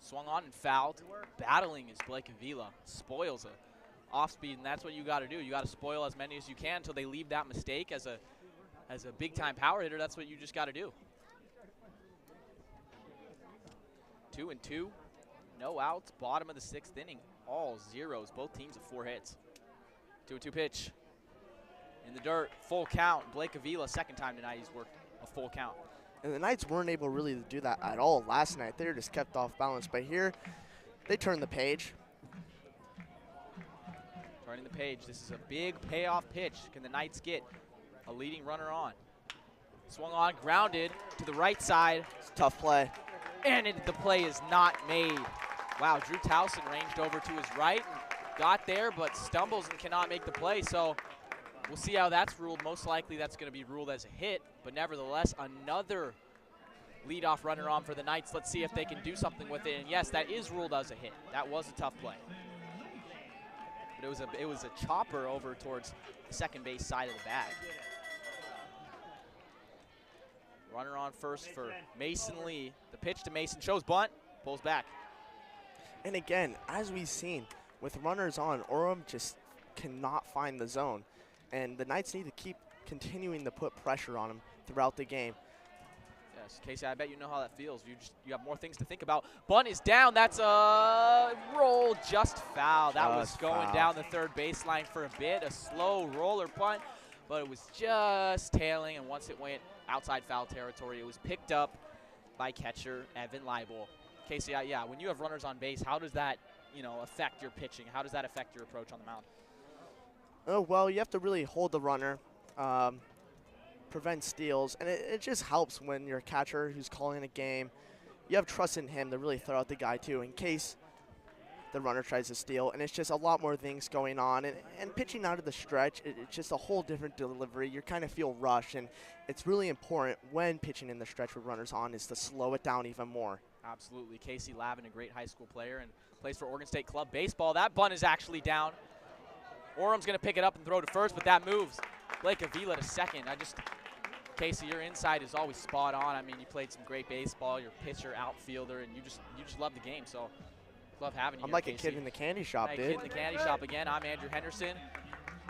Swung on and fouled. Battling is Blake Avila. Spoils a off speed, and that's what you got to do. You got to spoil as many as you can until they leave that mistake as a big-time power hitter. That's what you just got to do. 2-2, no outs, bottom of the 6th inning, all zeros, both teams have 4 hits. 2-2 pitch in the dirt, full count. Blake Avila, second time tonight he's worked a full count. And the Knights weren't able really to do that at all last night. They were just kept off balance. But here, they turned the page. Turning the page. This is a big payoff pitch. Can the Knights get a leading runner on? Swung on, grounded to the right side. It's a tough play. And the play is not made. Wow, Drew Towson ranged over to his right and got there, but stumbles and cannot make the play. So we'll see how that's ruled. Most likely that's going to be ruled as a hit, but nevertheless, another leadoff runner on for the Knights. Let's see if they can do something with it. And yes, that is ruled as a hit. That was a tough play. But it was a chopper over towards the second base side of the bag. Runner on first for Mason Lee. The pitch to Mason shows bunt, pulls back. And again, as we've seen, with runners on, Orem just cannot find the zone. And the Knights need to keep continuing to put pressure on him throughout the game. Yes, Casey, I bet you know how that feels. You have more things to think about. Bunt is down. That's a roll, just foul. That was going down the third baseline for a bit. A slow roller punt, but it was just tailing. And once it went outside foul territory, it was picked up by catcher Evan Leibel. Casey, yeah, when you have runners on base, how does that, affect your pitching? How does that affect your approach on the mound? Oh, well, you have to really hold the runner, prevent steals, and it just helps when you're a catcher who's calling a game. You have trust in him to really throw out the guy, too, in case the runner tries to steal. And it's just a lot more things going on. And pitching out of the stretch, it's just a whole different delivery. You kind of feel rushed, and it's really important when pitching in the stretch with runners on is to slow it down even more. Absolutely. Casey Lavin, a great high school player and plays for Oregon State Club Baseball. That bunt is actually down. Orem's going to pick it up and throw to first, but that moves. Blake Avila to second. Casey, your inside is always spot on. I mean, you played some great baseball. You're a pitcher, outfielder, and you just love the game. So love having you. I'm like Casey. A kid in the candy shop, dude. Kid in the candy shop again. I'm Andrew Henderson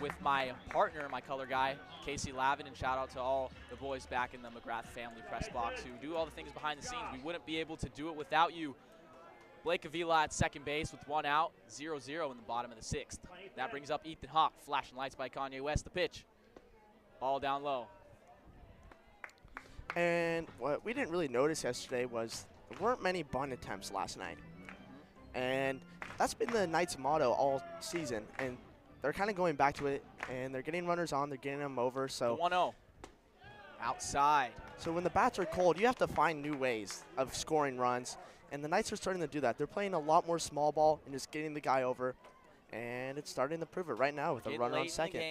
with my partner, my color guy, Casey Lavin, and shout out to all the boys back in the McGrath family press box who do all the things behind the scenes. We wouldn't be able to do it without you. Blake Avila at second base with one out, 0-0 in the bottom of the sixth. That brings up Ethan Hawk. Flashing lights by Kanye West. The pitch. Ball down low. And what we didn't really notice yesterday was there weren't many bunt attempts last night. And that's been the Knights' motto all season. And they're kind of going back to it, and they're getting runners on. They're getting them over. So 1-0. Outside. So when the bats are cold, you have to find new ways of scoring runs. And the Knights are starting to do that. They're playing a lot more small ball and just getting the guy over. And it's starting to prove it right now with a runner on second.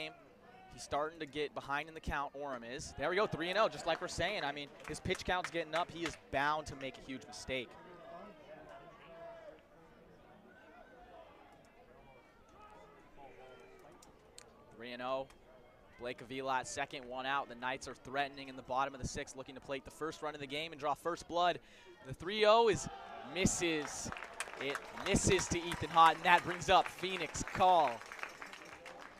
He's starting to get behind in the count, Orem is. There we go, 3-0, just like we're saying. I mean, his pitch count's getting up. He is bound to make a huge mistake. Blake Avila at second, one out. The Knights are threatening in the bottom of the sixth, looking to plate the first run of the game and draw first blood. The 3-0 misses. It misses to Ethan Hott, and that brings up Phoenix Call.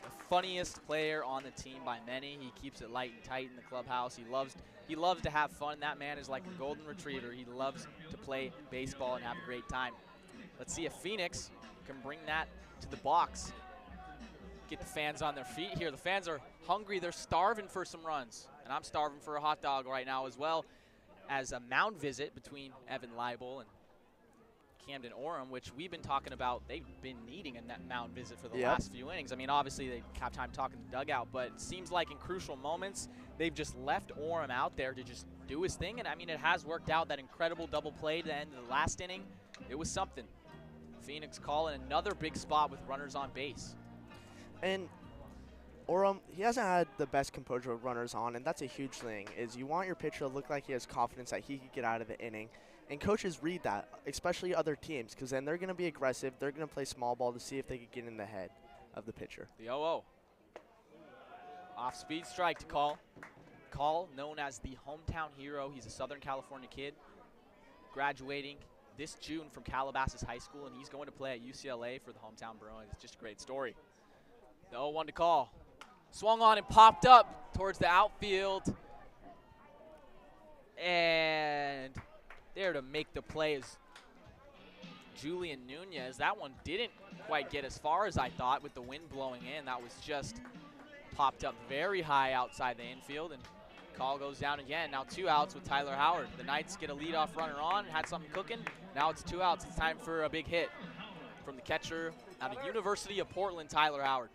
The funniest player on the team by many. He keeps it light and tight in the clubhouse. He loves to have fun. That man is like a golden retriever. He loves to play baseball and have a great time. Let's see if Phoenix can bring that to the box. Get the fans on their feet here. The fans are hungry. They're starving for some runs. And I'm starving for a hot dog right now as well, as a mound visit between Evan Leibel and Camden Orem, which we've been talking about. They've been needing a net mound visit for the last few innings. I mean, obviously they have time talking to the dugout, but it seems like in crucial moments, they've just left Orem out there to just do his thing. And I mean, it has worked out. That incredible double play to the end of the last inning, it was something. Phoenix calling another big spot with runners on base. And Orem, he hasn't had the best composure with runners on, and that's a huge thing, is you want your pitcher to look like he has confidence that he could get out of the inning. And coaches read that, especially other teams, because then they're going to be aggressive. They're going to play small ball to see if they could get in the head of the pitcher. The 0-0. Off-speed strike to Call. Call, known as the hometown hero. He's a Southern California kid, graduating this June from Calabasas High School, and he's going to play at UCLA for the hometown Bruins. It's just a great story. The 0-1 to Call. Swung on and popped up towards the outfield. And there to make the play is Julian Nunez. That one didn't quite get as far as I thought with the wind blowing in. That was just popped up very high outside the infield. And call goes down again. Now 2 outs with Tyler Howard. The Knights get a leadoff runner on, had something cooking. Now it's 2 outs. It's time for a big hit from the catcher out of University of Portland, Tyler Howard.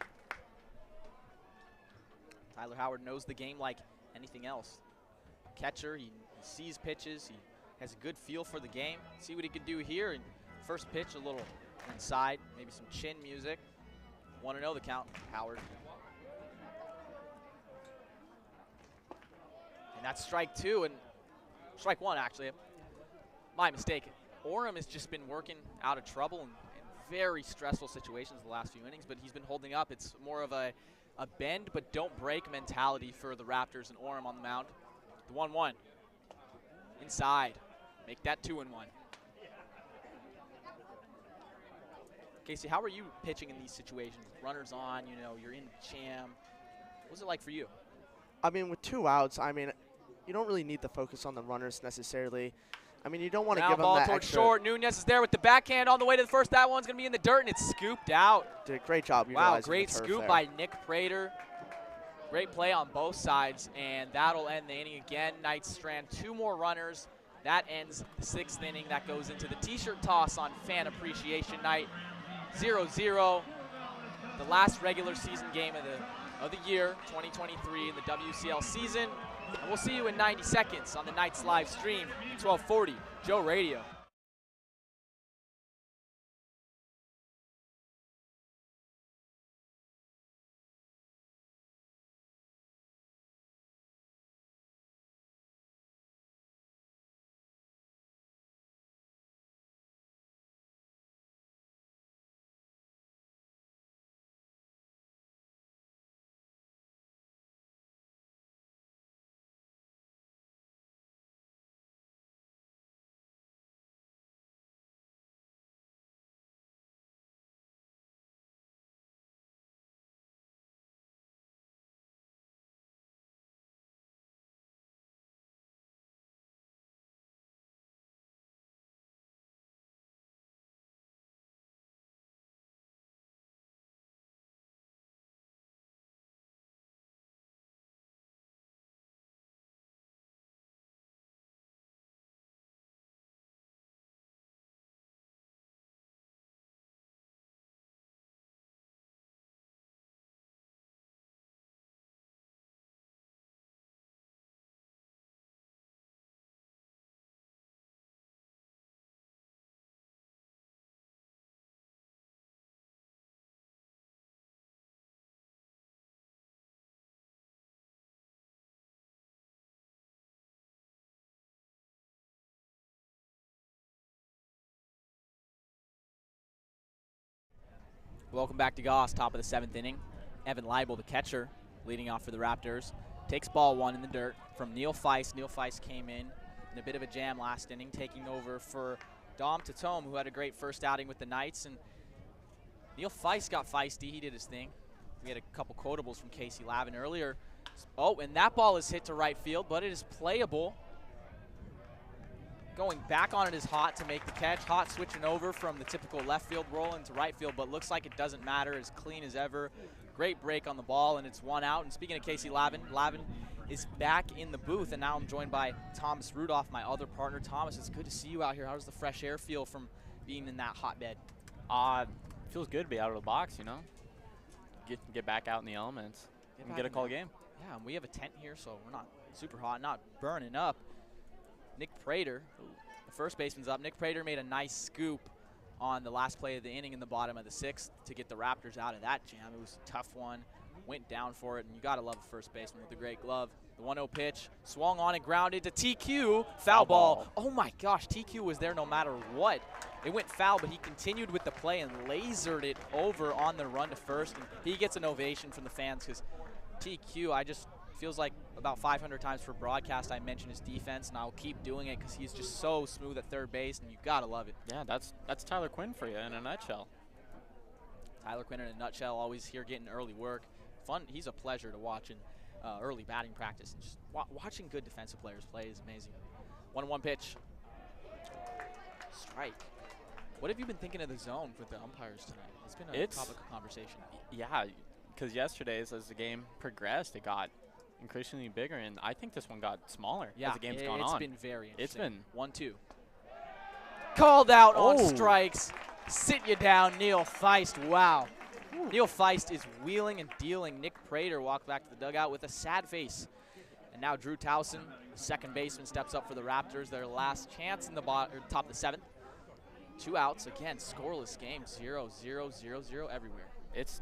Tyler Howard knows the game like anything else. Catcher, he sees pitches, he has a good feel for the game. See what he can do here. And first pitch, a little inside, maybe some chin music. 1-0 the count, Howard. And that's strike 2, and strike 1 actually. My mistake. Orem has just been working out of trouble in very stressful situations the last few innings, but he's been holding up. It's more of a bend but don't break mentality for the Raptors, and Orem on the mound. The 1-1. Inside. Make that 2-1. Casey, how are you pitching in these situations? Runners on, you know, you're in jam. What's it like for you? I mean, with 2 outs, I mean, you don't really need to focus on the runners necessarily. I mean, you don't want to give them ball that towards extra. short. Nunez is there with the backhand on the way to the first. That one's going to be in the dirt, and it's scooped out. Did a great job. Wow, great scoop by Nick Prater. Great play on both sides, and that'll end the inning again. Knights strand 2 more runners. That ends the 6th inning. That goes into the T-shirt toss on Fan Appreciation Night. 0-0. The last regular season game of the year, 2023, in the WCL season. And we'll see you in 90 seconds on the Knights live stream, 1240, Joe Radio. Welcome back to Goss, top of the 7th inning. Evan Leibel, the catcher, leading off for the Raptors. Takes ball 1 in the dirt from Neil Feist. Neil Feist came in a bit of a jam last inning, taking over for Dom Tatome, who had a great first outing with the Knights. And Neil Feist got feisty. He did his thing. We had a couple quotables from Casey Lavin earlier. Oh, and that ball is hit to right field, but it is playable. Going back on it is Hot to make the catch. Hot switching over from the typical left field roll into right field, but looks like it doesn't matter. As clean as ever. Great break on the ball, and it's 1 out. And speaking of Casey Lavin, Lavin is back in the booth, and now I'm joined by Thomas Rudolph, my other partner. Thomas, it's good to see you out here. How does the fresh air feel from being in that hotbed? Feels good to be out of the box, you know. Get back out in the elements and get a call game. Yeah, and we have a tent here, so we're not super hot, not burning up. Nick Prater, the first baseman's up. Nick Prater made a nice scoop on the last play of the inning in the bottom of the 6th to get the Raptors out of that jam. It was a tough one. Went down for it, and you got to love a first baseman with a great glove. The 1-0 pitch, swung on and grounded to TQ. Foul ball. Oh, my gosh, TQ was there no matter what. It went foul, but he continued with the play and lasered it over on the run to first. And he gets an ovation from the fans because TQ, feels like about 500 times for broadcast I mention his defense, and I'll keep doing it because he's just so smooth at third base, and you gotta love it. Yeah, that's Tyler Quinn for you in a nutshell. Tyler Quinn in a nutshell, always here getting early work. Fun. He's a pleasure to watch in early batting practice, and just watching good defensive players play is amazing. 1-1 pitch. Strike. What have you been thinking of the zone with the umpires tonight? It's been a topic of conversation. Yeah, because yesterday, as the game progressed, it got increasingly bigger, and I think this one got smaller Yeah, as the game's gone on. It's been very interesting. It's been 1-2. Called out on strikes. Sit you down, Neil Feist. Wow. Neil Feist is wheeling and dealing. Nick Prater walked back to the dugout with a sad face. And now Drew Towson, the second baseman, steps up for the Raptors. Their last chance in the top of the 7th. 2 outs. Again, scoreless game. 0-0-0-0 everywhere. It's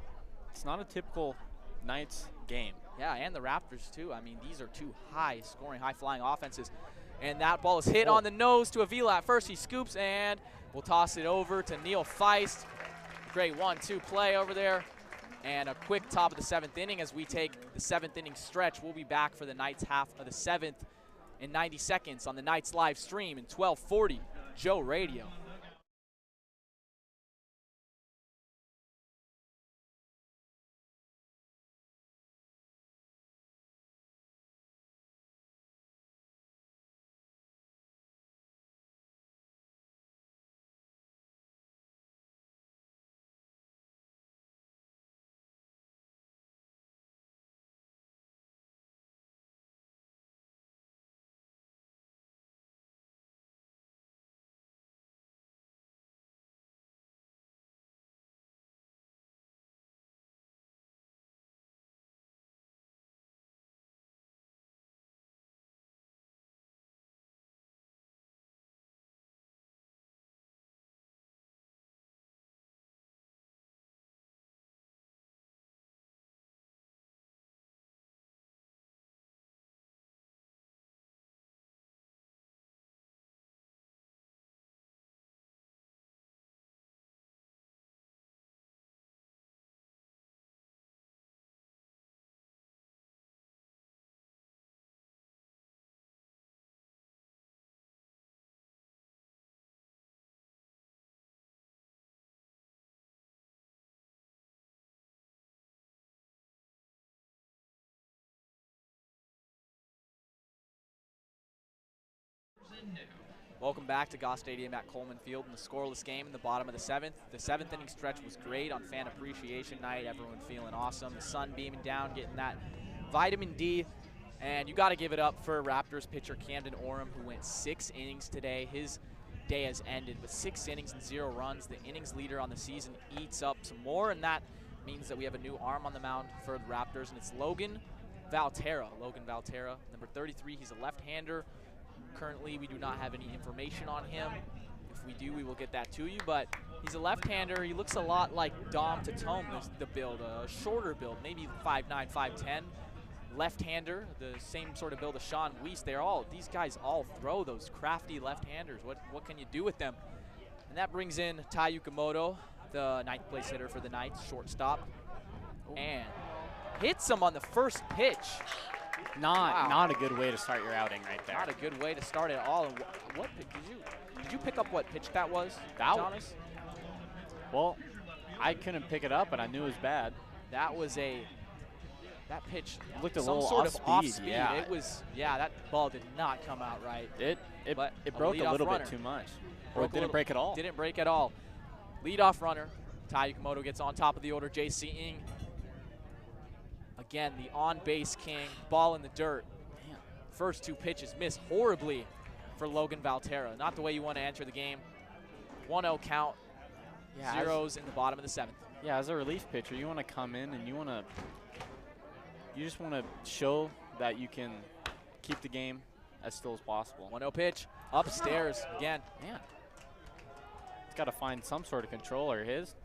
not a typical Knights game. Yeah, and the Raptors, too. I mean, these are 2 high-scoring, high-flying offenses. And that ball is hit on the nose to Avila. At first, he scoops, and we'll toss it over to Neil Feist. Great 1-2 play over there. And a quick top of the 7th inning as we take the 7th inning stretch. We'll be back for the Knights half of the 7th in 90 seconds on the Knights live stream in 1240 Joe Radio. Welcome back to Goss Stadium at Coleman Field in the scoreless game in the bottom of the 7th. The 7th inning stretch was great on Fan Appreciation Night. Everyone feeling awesome. The sun beaming down, getting that vitamin D. And you got to give it up for Raptors pitcher Camden Oram, who went 6 innings today. His day has ended with 6 innings and 0 runs. The innings leader on the season eats up some more, and that means that we have a new arm on the mound for the Raptors, and it's Logan Valterra. Logan Valterra, number 33. He's a left-hander. Currently, we do not have any information on him. If we do, we will get that to you, but he's a left-hander. He looks a lot like Dom Tatum, the build, a shorter build, maybe 5'9", 5'10". Left-hander, the same sort of build as Sean Weiss. These guys all throw those crafty left-handers. What can you do with them? And that brings in Tai Yukamoto, the 9th place hitter for the Knights, shortstop, and hits him on the first pitch. Not a good way to start your outing right there. Not a good way to start it all. And what did you pick up what pitch that was, Thomas? Well, I couldn't pick it up, but I knew it was bad. That pitch looked a some little sort off of speed. off speed. Yeah. It was, that ball did not come out right. It broke a little bit too much. Or it didn't break at all. Didn't break at all. Leadoff runner. Tai Yukamoto gets on top of the order. J.C. Ng. Again, the on-base king, ball in the dirt. Man. First 2 pitches missed horribly for Logan Valterra. Not the way you want to enter the game. 1-0 count, zeros in the bottom of the 7th. Yeah, as a relief pitcher, you want to come in and you just want to show that you can keep the game as still as possible. 1-0 pitch, upstairs again. Man, he's got to find some sort of control, or his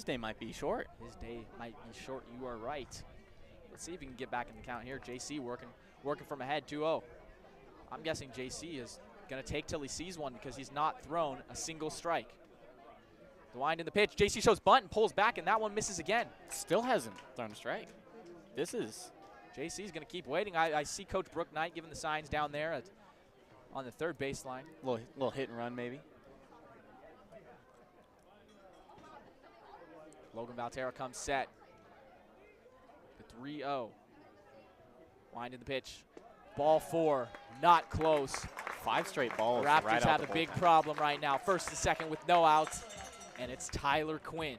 day might be short. His day might be short. You are right. Let's see if he can get back in the count here. JC working from ahead, 2-0. I'm guessing JC is going to take till he sees one because he's not thrown a single strike. The wind in the pitch. JC shows bunt and pulls back, and that one misses again. Still hasn't thrown a strike. JC's going to keep waiting. I see Coach Brooke Knight giving the signs down there on the third baseline. Little hit and run maybe. Logan Valterra comes set. The 3-0. Wind in the pitch. Ball 4, not close. 5 straight balls. The Raptors right have out a big problem right now. First and second with no outs, and it's Tyler Quinn.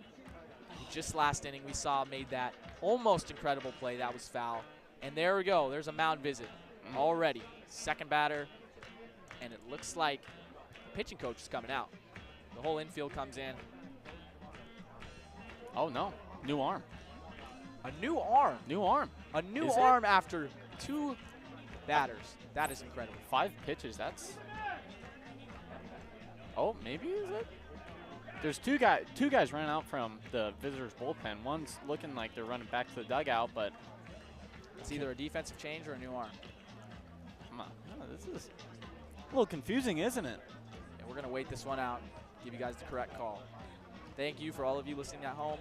Just last inning we saw made that almost incredible play. That was foul. And there we go. There's a mound visit already. Second batter, and it looks like the pitching coach is coming out. The whole infield comes in. Oh, no. New arm. A new arm. New arm. A new Is arm after 2 batters. That is incredible. 5 pitches. That's. Oh, maybe is it? There's two guys running out from the visitors' bullpen. One's looking like they're running back to the dugout, but it's either a defensive change or a new arm. Come on. No, this is a little confusing, isn't it? And we're going to wait this one out, give you guys the correct call. Thank you for all of you listening at home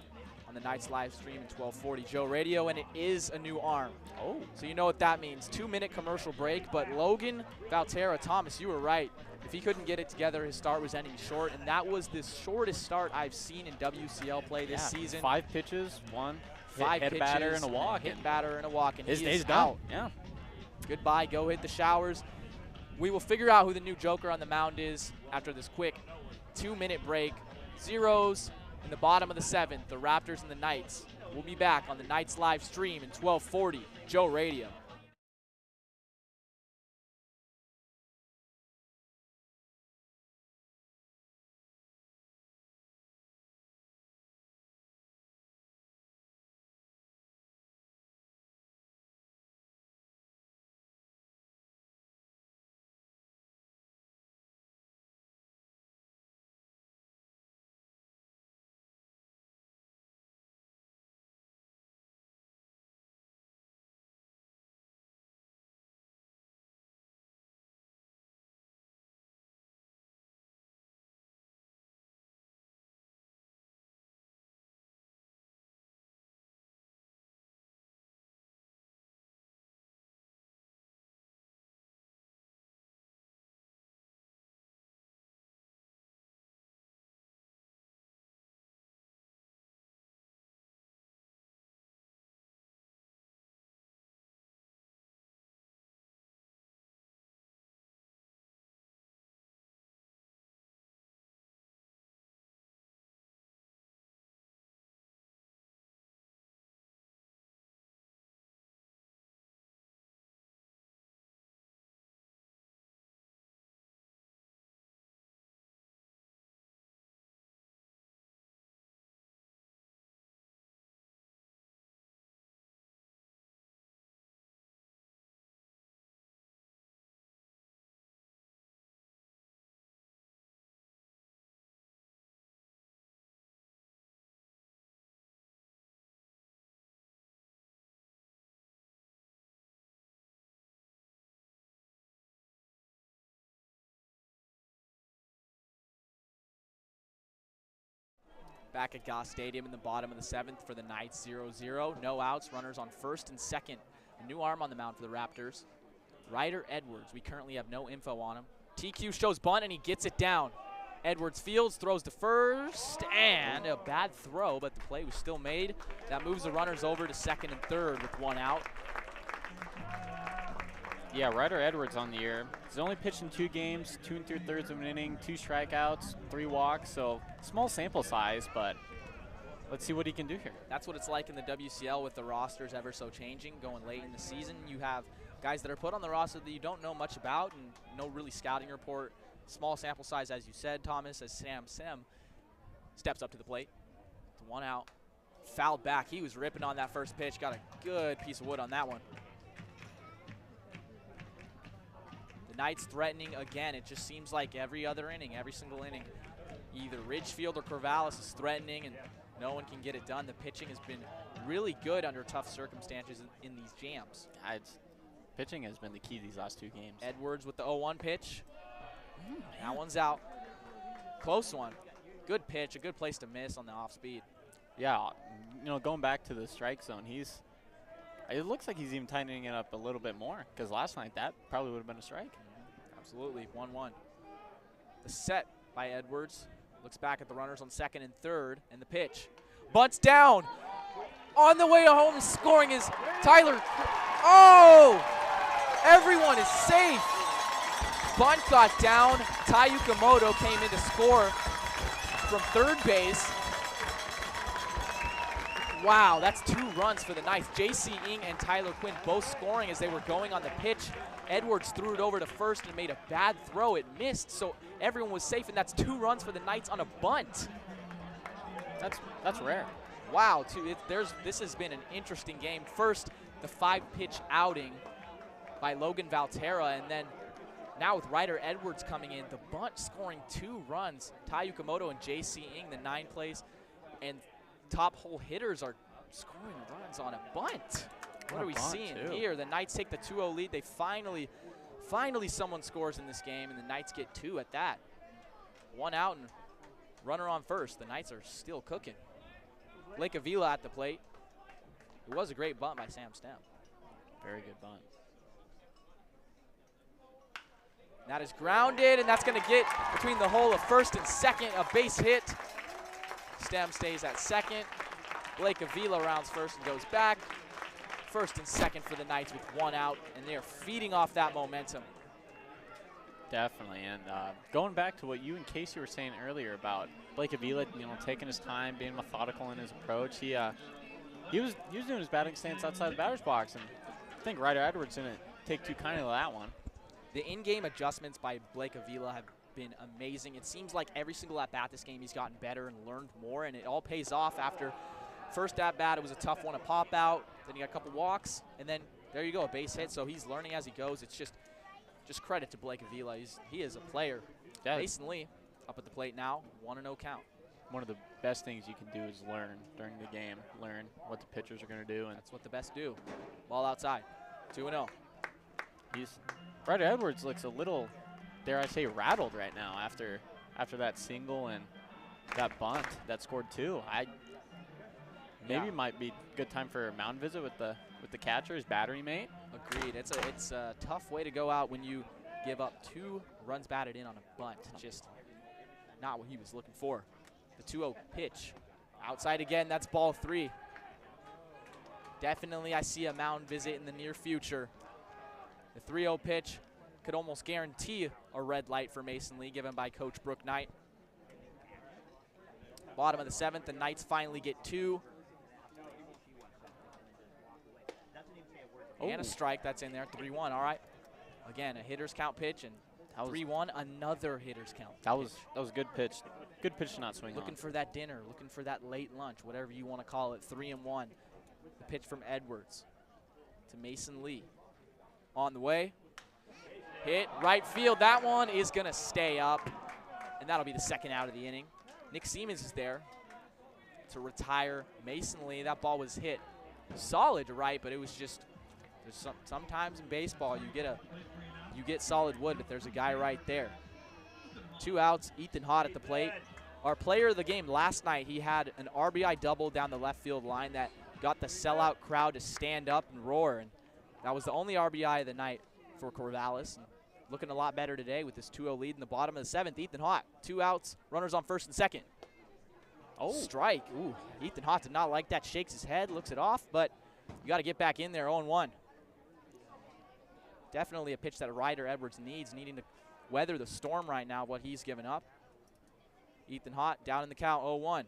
on the Knights live stream in 1240 Joe Radio, and it is a new arm. Oh. So you know what that means. 2-minute commercial break, but Logan Valterra, Thomas, you were right. If he couldn't get it together, his start was ending short, and that was the shortest start I've seen in WCL play this season. 5 pitches, 1 5 hit pitches, batter and a walk. Hit batter and a walk, and His he day's is done. out. Yeah. Goodbye, go hit the showers. We will figure out who the new joker on the mound is after this quick 2-minute break. Zeros in the bottom of the 7th, the Raptors and the Knights. We'll be back on the Knights live stream in 1240 Joe Radio. Back at Goss Stadium in the bottom of the 7th for the Knights, 0-0. No outs, runners on first and second. A new arm on the mound for the Raptors. Ryder Edwards, we currently have no info on him. TQ shows bunt, and he gets it down. Edwards fields, throws to first, and a bad throw, but the play was still made. That moves the runners over to second and third with 1 out. Yeah, Ryder Edwards on the year. He's only pitched in 2 games, 2 3/3 of an inning, 2 strikeouts, 3 walks, so small sample size, but let's see what he can do here. That's what it's like in the WCL with the rosters ever so changing. Going late in the season, you have guys that are put on the roster that you don't know much about and no really scouting report. Small sample size, as you said, Thomas, as Sam steps up to the plate. It's 1 out. Fouled back. He was ripping on that first pitch. Got a good piece of wood on that one. Knights threatening again. It just seems like every other inning, every single inning, either Ridgefield or Corvallis is threatening and no one can get it done. The pitching has been really good under tough circumstances in these jams. Pitching has been the key these last 2 games. Edwards with the 0-1 pitch. That one's out. Close one. Good pitch, a good place to miss on the off speed. Yeah, you know, going back to the strike zone, it looks like he's even tightening it up a little bit more, because last night that probably would have been a strike. Absolutely, 1-1. The set by Edwards. Looks back at the runners on second and third, and the pitch. Bunts down. On the way to home, scoring is Tyler. Oh! Everyone is safe. Bunt got down. Tai Yukamoto came in to score from third base. Wow, that's 2 runs for the Knights. J.C. Ng and Tyler Quinn both scoring as they were going on the pitch. Edwards threw it over to first and made a bad throw. It missed, so everyone was safe, and that's 2 runs for the Knights on a bunt. That's rare. Wow, this has been an interesting game. First, the 5-pitch outing by Logan Valterra, and then now with Ryder Edwards coming in, the bunt scoring 2 runs. Tai Yukamoto and J.C. Ng, the 9 plays, and top hole hitters are scoring runs on a bunt. What are we seeing here? The Knights take the 2-0 lead. They finally someone scores in this game, and the Knights get 2 at that. 1 out and runner on first. The Knights are still cooking. Blake Avila at the plate. It was a great bunt by Sam Stem. Very good bunt. That is grounded, and that's going to get between the hole of first and second, a base hit. Stem stays at second. Blake Avila rounds first and goes back. First and second for the Knights with 1 out, and they're feeding off that momentum. Definitely, and going back to what you and Casey were saying earlier about Blake Avila, taking his time, being methodical in his approach. He was doing his batting stance outside the batter's box, and I think Ryder Edwards didn't take too kindly to that one. The in-game adjustments by Blake Avila have been amazing. It seems like every single at-bat this game he's gotten better and learned more, and it all pays off. After first at-bat, it was a tough one to pop out. Then he got a couple walks, and then there you go, a base hit. So he's learning as he goes. It's just credit to Blake Avila. He is a player. Yeah. Mason Lee up at the plate now, 1-0 count. One of the best things you can do is learn during the game, learn what the pitchers are going to do. And that's what the best do. Ball outside, 2-0. Ryder Edwards looks a little, dare I say, rattled right now after that single and that bunt that scored 2. Maybe it might be a good time for a mound visit with the catcher, his battery mate. Agreed. It's a tough way to go out when you give up 2 runs batted in on a bunt. Just not what he was looking for. The 2-0 pitch. Outside again, that's ball 3. Definitely I see a mound visit in the near future. The 3-0 pitch could almost guarantee a red light for Mason Lee given by Coach Brooke Knight. Bottom of the 7th, the Knights finally get 2. And a strike, that's in there, 3-1, all right. Again, a hitter's count pitch, and 3-1, another hitter's count. That was a good pitch. Good pitch to not swing Looking for that dinner, looking for that late lunch, whatever you want to call it, 3-1. The pitch from Edwards to Mason Lee. On the way, hit right field. That one is going to stay up, and that'll be the 2nd out of the inning. Nick Siemens is there to retire Mason Lee. That ball was hit solid to right, but it was just, sometimes in baseball you get solid wood, but there's a guy right there. 2 outs, Ethan Hott at the plate. Our player of the game last night, he had an RBI double down the left field line that got the sellout crowd to stand up and roar, and that was the only RBI of the night for Corvallis. And looking a lot better today with this 2-0 lead in the bottom of the 7th. Ethan Hott, 2 outs, runners on first and second. Oh, strike. Ooh, Ethan Hott did not like that, shakes his head, looks it off, but you got to get back in there, 0-1. Definitely a pitch that Ryder Edwards needing to weather the storm right now, what he's given up. Ethan Hott down in the count, 0-1.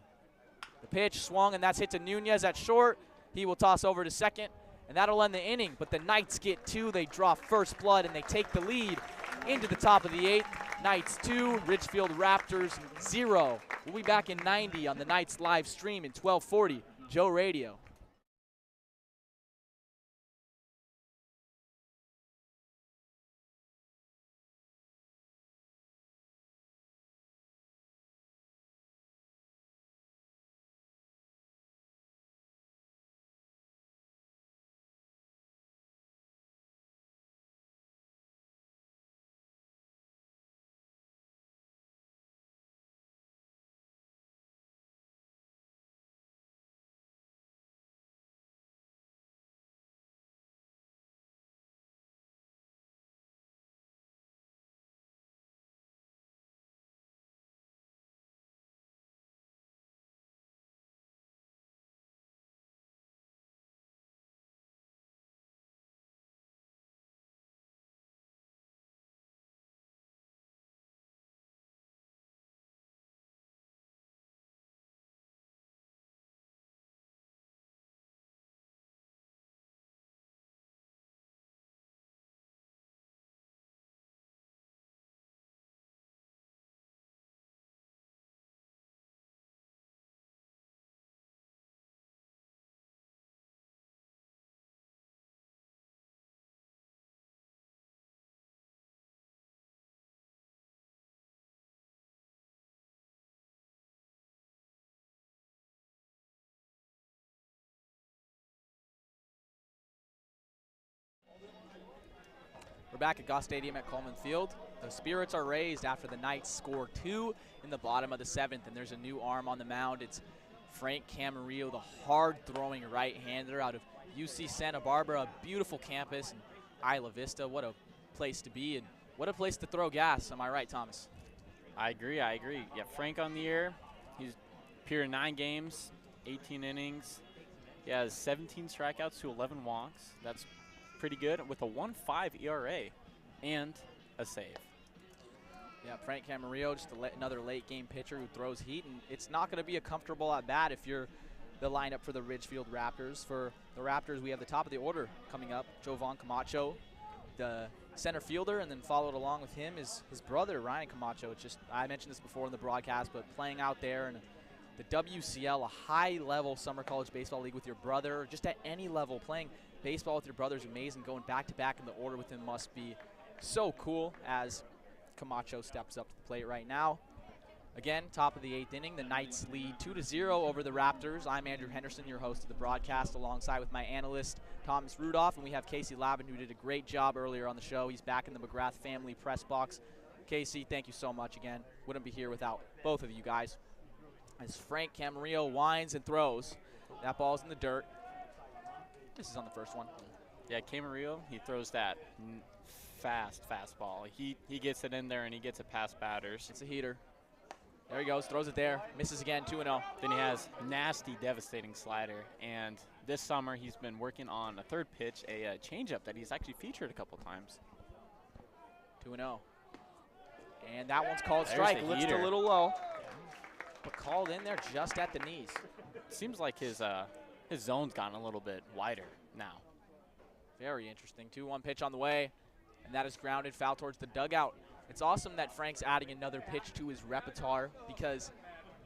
The pitch swung, and that's hit to Nunez at short. He will toss over to second, and that'll end the inning. But the Knights get 2. They draw first blood, and they take the lead into the top of the 8th. Knights 2, Ridgefield Raptors 0. We'll be back in 90 on the Knights live stream in 1240 Joe Radio. We're back at Goss Stadium at Coleman Field. The spirits are raised after the Knights score 2 in the bottom of the 7th, and there's a new arm on the mound. It's Frank Camarillo, the hard-throwing right-hander out of UC Santa Barbara, a beautiful campus in Isla Vista. What a place to be, and what a place to throw gas. Am I right, Thomas? I agree. Yeah, Frank on the year. He's appeared in 9 games, 18 innings. He has 17 strikeouts to 11 walks. That's pretty good with a 1.5 ERA and a save. Yeah, Frank Camarillo, just another late-game pitcher who throws heat, and it's not going to be a comfortable at-bat if you're the lineup for the Ridgefield Raptors. For the Raptors, we have the top of the order coming up, Jovan Camacho, the center fielder, and then followed along with him is his brother, Ryan Camacho. It's just, I mentioned this before in the broadcast, but playing out there in the WCL, a high-level summer college baseball league with your brother, just at any level, playing baseball with your brother is amazing. Going back-to-back in the order with him must be so cool as Camacho steps up to the plate right now. Again, top of the 8th inning, the Knights lead 2-0 over the Raptors. I'm Andrew Henderson, your host of the broadcast, alongside with my analyst, Thomas Rudolph, and we have Casey Lavin, who did a great job earlier on the show. He's back in the McGrath family press box. Casey, thank you so much again. Wouldn't be here without both of you guys. As Frank Camarillo winds and throws, that ball's in the dirt. This is on the first one. Yeah, Camarillo, he throws that fastball. He gets it in there and he gets it past batters. It's a heater. There he goes, throws it there, misses again, 2-0. Then he has nasty, devastating slider. And this summer he's been working on a third pitch, a changeup that he's actually featured a couple times. 2-0. And that one's called strike. Looks a little low, but called in there just at the knees. Seems like his zone's gotten a little bit wider now. Very interesting. 2-1 pitch on the way, and that is grounded, foul towards the dugout. It's awesome that Frank's adding another pitch to his repertoire because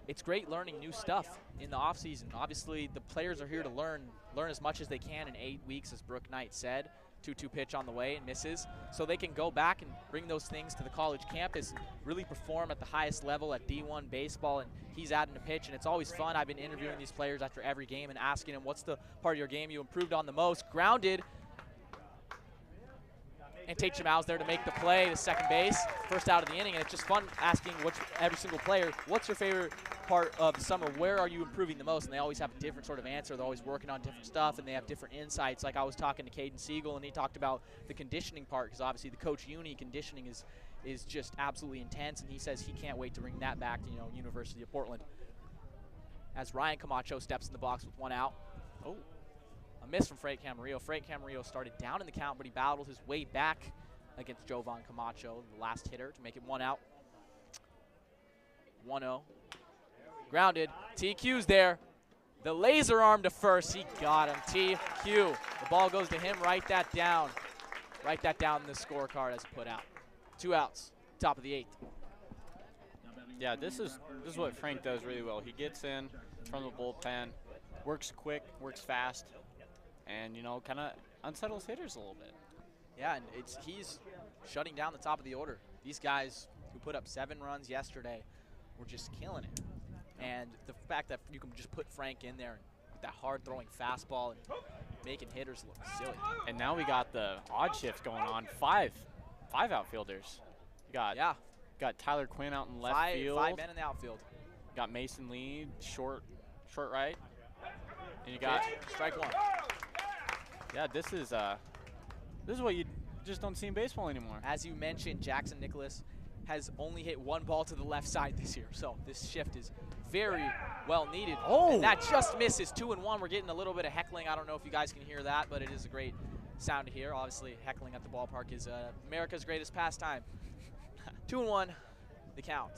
it's great learning new stuff in the offseason. Obviously, the players are here to learn as much as they can in 8 weeks, as Brooke Knight said. 2-2 pitch on the way and misses. So they can go back and bring those things to the college campus and really perform at the highest level at D1 baseball. And he's adding a pitch, and it's always fun. I've been interviewing these players after every game and asking them, what's the part of your game you improved on the most? Grounded. And Tate Jamal's there to make the play to second base, first out of the inning. And it's just fun asking every single player, what's your favorite part of the summer? Where are you improving the most? And they always have a different sort of answer. They're always working on different stuff, and they have different insights. Like I was talking to Caden Siegel, and he talked about the conditioning part, because obviously the Coach Uni conditioning is just absolutely intense, and he says he can't wait to bring that back to University of Portland. As Ryan Camacho steps in the box with 1 out. Oh. A miss from Frank Camarillo. Frank Camarillo started down in the count, but he battled his way back against Jovan Camacho, the last hitter, to make it 1 out. 1-0. Grounded. TQ's there. The laser arm to first. He got him. TQ. The ball goes to him. Write that down. Write that down in the scorecard as put out. 2 outs. Top of the 8th. Yeah, this is what Frank does really well. He gets in from the bullpen, works quick, works fast, and kind of unsettles hitters a little bit. Yeah, and he's shutting down the top of the order. These guys who put up 7 runs yesterday were just killing it. And the fact that you can just put Frank in there with that hard-throwing fastball and making hitters look silly. And now we got the odd shift going on. Five outfielders. You got Tyler Quinn out in left field. 5 men in the outfield. Got Mason Lee short right. And you got strike 1. Yeah, this is what you just don't see in baseball anymore. As you mentioned, Jackson Nicholas has only hit 1 ball to the left side this year, so this shift is very well needed. Oh! And that just misses. 2-1. We're getting a little bit of heckling. I don't know if you guys can hear that, but it is a great sound to hear. Obviously, heckling at the ballpark is America's greatest pastime. 2-1, the count.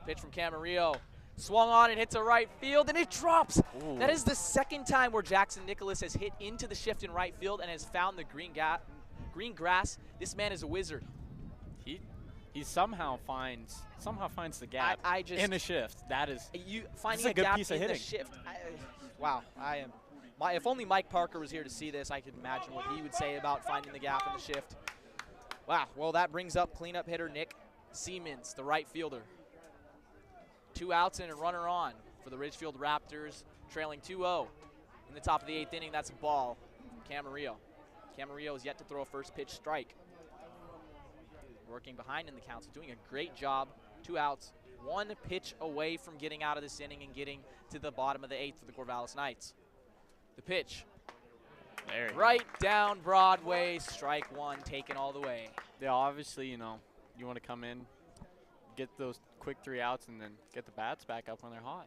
Pitch from Camarillo. Swung on and hits a right field, and it drops. Ooh. That is the 2nd time where Jackson Nicholas has hit into the shift in right field and has found the green grass. This man is a wizard. He somehow finds the gap in the shift. That is finding a good gap piece of in hitting. the shift. Wow, if only Mike Parker was here to see this, I could imagine what he would say about finding the gap in the shift. Wow, well, that brings up cleanup hitter Nick Siemens, the right fielder. 2 outs and a runner on for the Ridgefield Raptors, trailing 2-0 in the top of the 8th inning. That's a ball from Camarillo. Camarillo is yet to throw a first pitch strike. Working behind in the count, so doing a great job. 2 outs, 1 pitch away from getting out of this inning and getting to the bottom of the 8th for the Corvallis Knights. The pitch. There. Right down Broadway, strike 1, taken all the way. Yeah, obviously, you want to come in, get those quick 3 outs, and then get the bats back up when they're hot.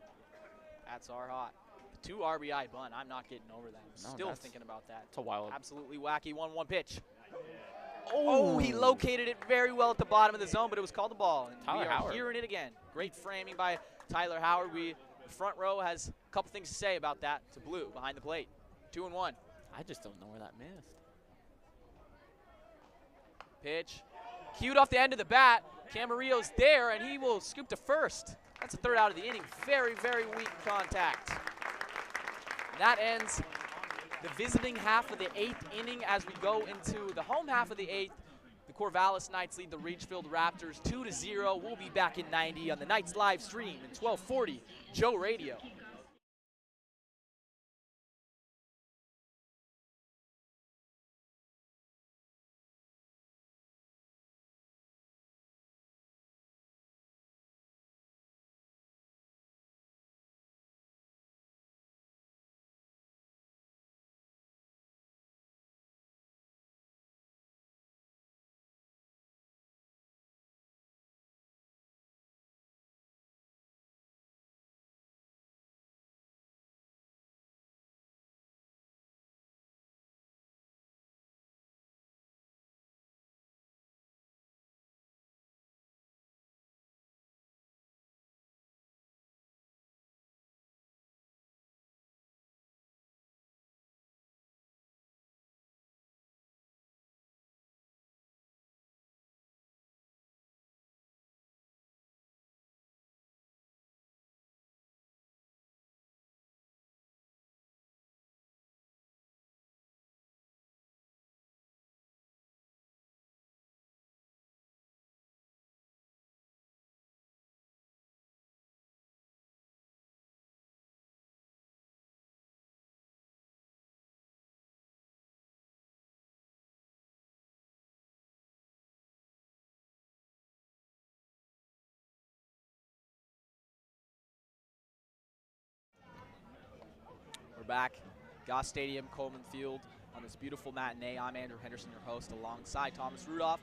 Bats are hot. The 2 RBI bunt, I'm not getting over that. I'm still thinking about that. It's a wild. Absolutely wacky 1-1 pitch. Oh, he located it very well at the bottom of the zone, but it was called the ball. And Tyler we are Howard. hearing it again. Great framing by Tyler Howard. The front row has a couple things to say about that. It's a blue behind the plate. 2-1. I just don't know where that missed. Pitch. Cued off the end of the bat. Camarillo's there, and he will scoop to first. That's the 3rd out of the inning. Very, very weak contact. And that ends the visiting half of the 8th inning. As we go into the home half of the 8th, the Corvallis Knights lead the Ridgefield Raptors 2-0. We'll be back in 90 on the Knights live stream in 1240 Joe Radio. We're back. Goss Stadium, Coleman Field on this beautiful matinee. I'm Andrew Henderson, your host, alongside Thomas Rudolph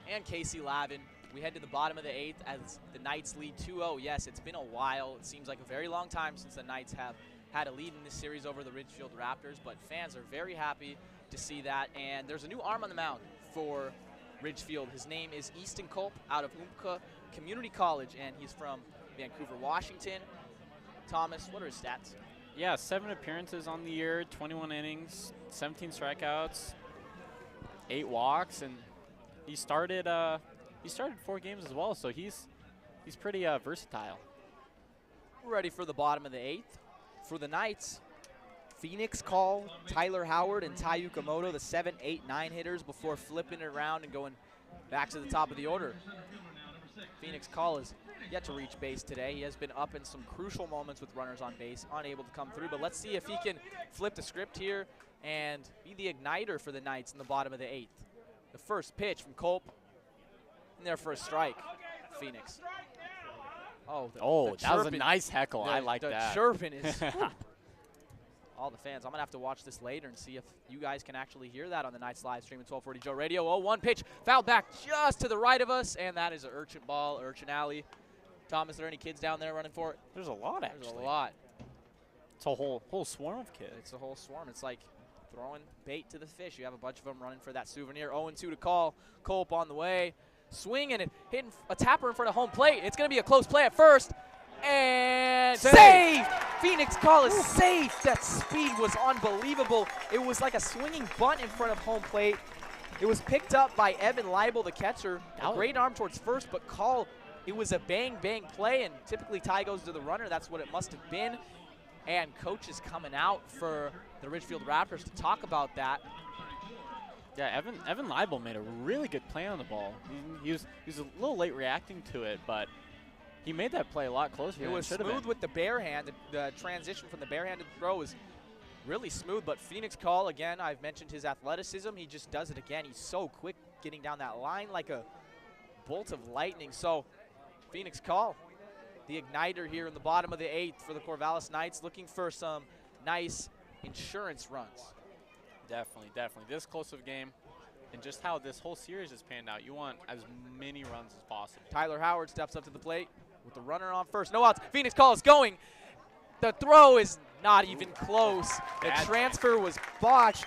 and Casey Lavin. We head to the bottom of the 8th as the Knights lead 2-0. Yes, it's been a while. It seems like a very long time since the Knights have had a lead in this series over the Ridgefield Raptors, but fans are very happy to see that. And there's a new arm on the mound for Ridgefield. His name is Easton Culp out of Umpqua Community College, and he's from Vancouver, Washington. Thomas, what are his stats? Yeah, 7 appearances on the year, 21 innings, 17 strikeouts, 8 walks, and he started 4 games as well, so he's pretty versatile. We're ready for the bottom of the 8th. For the Knights, Phoenix Call, Tyler Howard, and Tai Yukamoto, the 7, 8, 9 hitters, before flipping it around and going back to the top of the order. Phoenix Call is yet to reach base today. He has been up in some crucial moments with runners on base, unable to come through. But let's see if he can flip the script here and be the igniter for the Knights in the bottom of the 8th. The first pitch from Culp, in there for a strike. Phoenix. That was a nice heckle. I like that. The chirping is all the fans. I'm going to have to watch this later and see if you guys can actually hear that on the Knights live stream at 1240 Joe Radio. 0-1 pitch, fouled back just to the right of us, and that is an urchin ball, urchin alley. Tom, is there any kids down there running for it? There's a lot, actually. There's a lot. It's a whole swarm of kids. It's a whole swarm. It's like throwing bait to the fish. You have a bunch of them running for that souvenir. 0-2 to call. Culp on the way. Swinging and hitting a tapper in front of home plate. It's going to be a close play at first. And saved! Phoenix Call is safe. That speed was unbelievable. It was like a swinging bunt in front of home plate. It was picked up by Evan Leibel, the catcher. A great arm towards first, but Call, it was a bang-bang play, and typically Ty goes to the runner. That's what it must have been. And coach is coming out for the Ridgefield Raptors to talk about that. Yeah, Evan Leibel made a really good play on the ball. He was a little late reacting to it, but he made that play a lot closer. It was smooth with the bare hand. The transition from the bare-handed throw was Really smooth, but Phoenix Call, again, I've mentioned his athleticism. He just does it again. He's so quick getting down that line like a bolt of lightning. So Phoenix Call, the igniter here in the bottom of the 8th for the Corvallis Knights, looking for some nice insurance runs. Definitely, definitely. This close of a game and just how this whole series has panned out, you want as many runs as possible. Tyler Howard steps up to the plate with the runner on first. No outs. Phoenix Call is going. The throw is not even close. The transfer was botched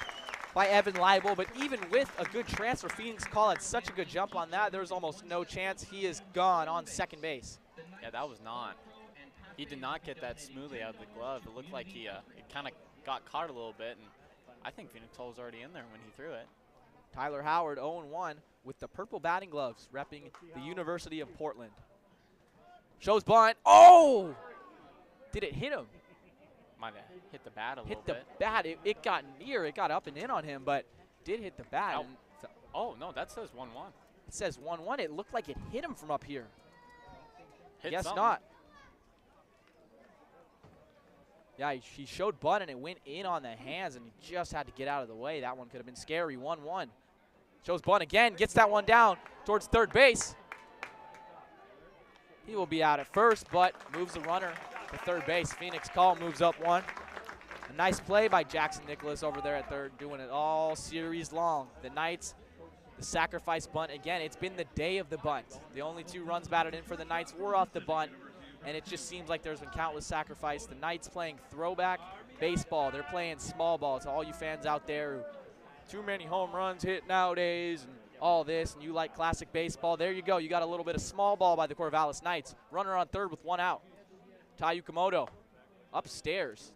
by Evan Leibel, but even with a good transfer, Phoenix Call had such a good jump on that, there's almost no chance. He is gone on second base. Yeah, that was not. He did not get that smoothly out of the glove. It looked like he kind of got caught a little bit, and I think Phoenix Call was already in there when he threw it. Tyler Howard 0-1 with the purple batting gloves, repping the University of Portland. Shows bunt. Oh! Did it hit him? Might have hit the bat a little bit. Hit the bat. It got near. It got up and in on him, but did hit the bat. Oh, no, that says 1-1. It says 1-1. It looked like it hit him from up here. Guess something. not. Yeah, he showed bunt, and it went in on the hands, and he just had to get out of the way. That one could have been scary. 1-1. Shows bunt again. Gets that one down towards third base. He will be out at first, but moves the runner to third base. Phoenix Call moves up one. A nice play by Jackson Nicholas over there at third, doing it all series long. The Knights, the sacrifice bunt. Again, it's been the day of the bunt. The only 2 runs batted in for the Knights were off the bunt, and it just seems like there's been countless sacrifice. The Knights playing throwback baseball. They're playing small ball. To all you fans out there who too many home runs hit nowadays and all this, and you like classic baseball, there you go. You got a little bit of small ball by the Corvallis Knights. Runner on third with 1 out. Tai Yukamoto upstairs.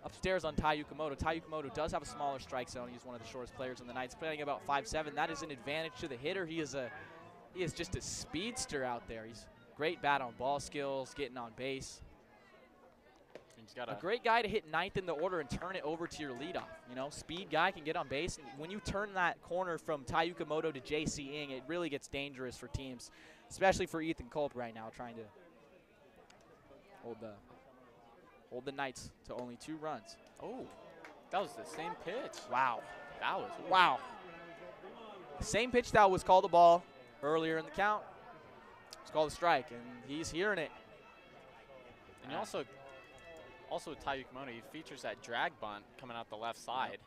Upstairs on Tai Yukamoto. Tai Yukamoto does have a smaller strike zone. He's one of the shortest players in the Knights, playing about 5'7". That is an advantage to the hitter. He is just a speedster out there. He's great bat on ball skills, getting on base. He's got a great guy to hit 9th in the order and turn it over to your leadoff. You know, speed guy can get on base. And when you turn that corner from Tai Yukamoto to J.C. Ng, it really gets dangerous for teams, especially for Ethan Culp right now, trying to hold the Knights to only 2 runs. Oh, that was the same pitch. Wow. That was wow. The same pitch that was called a ball earlier in the count. It's called a strike, and he's hearing it. And also with Tai Yukamoto, he features that drag bunt coming out the left side.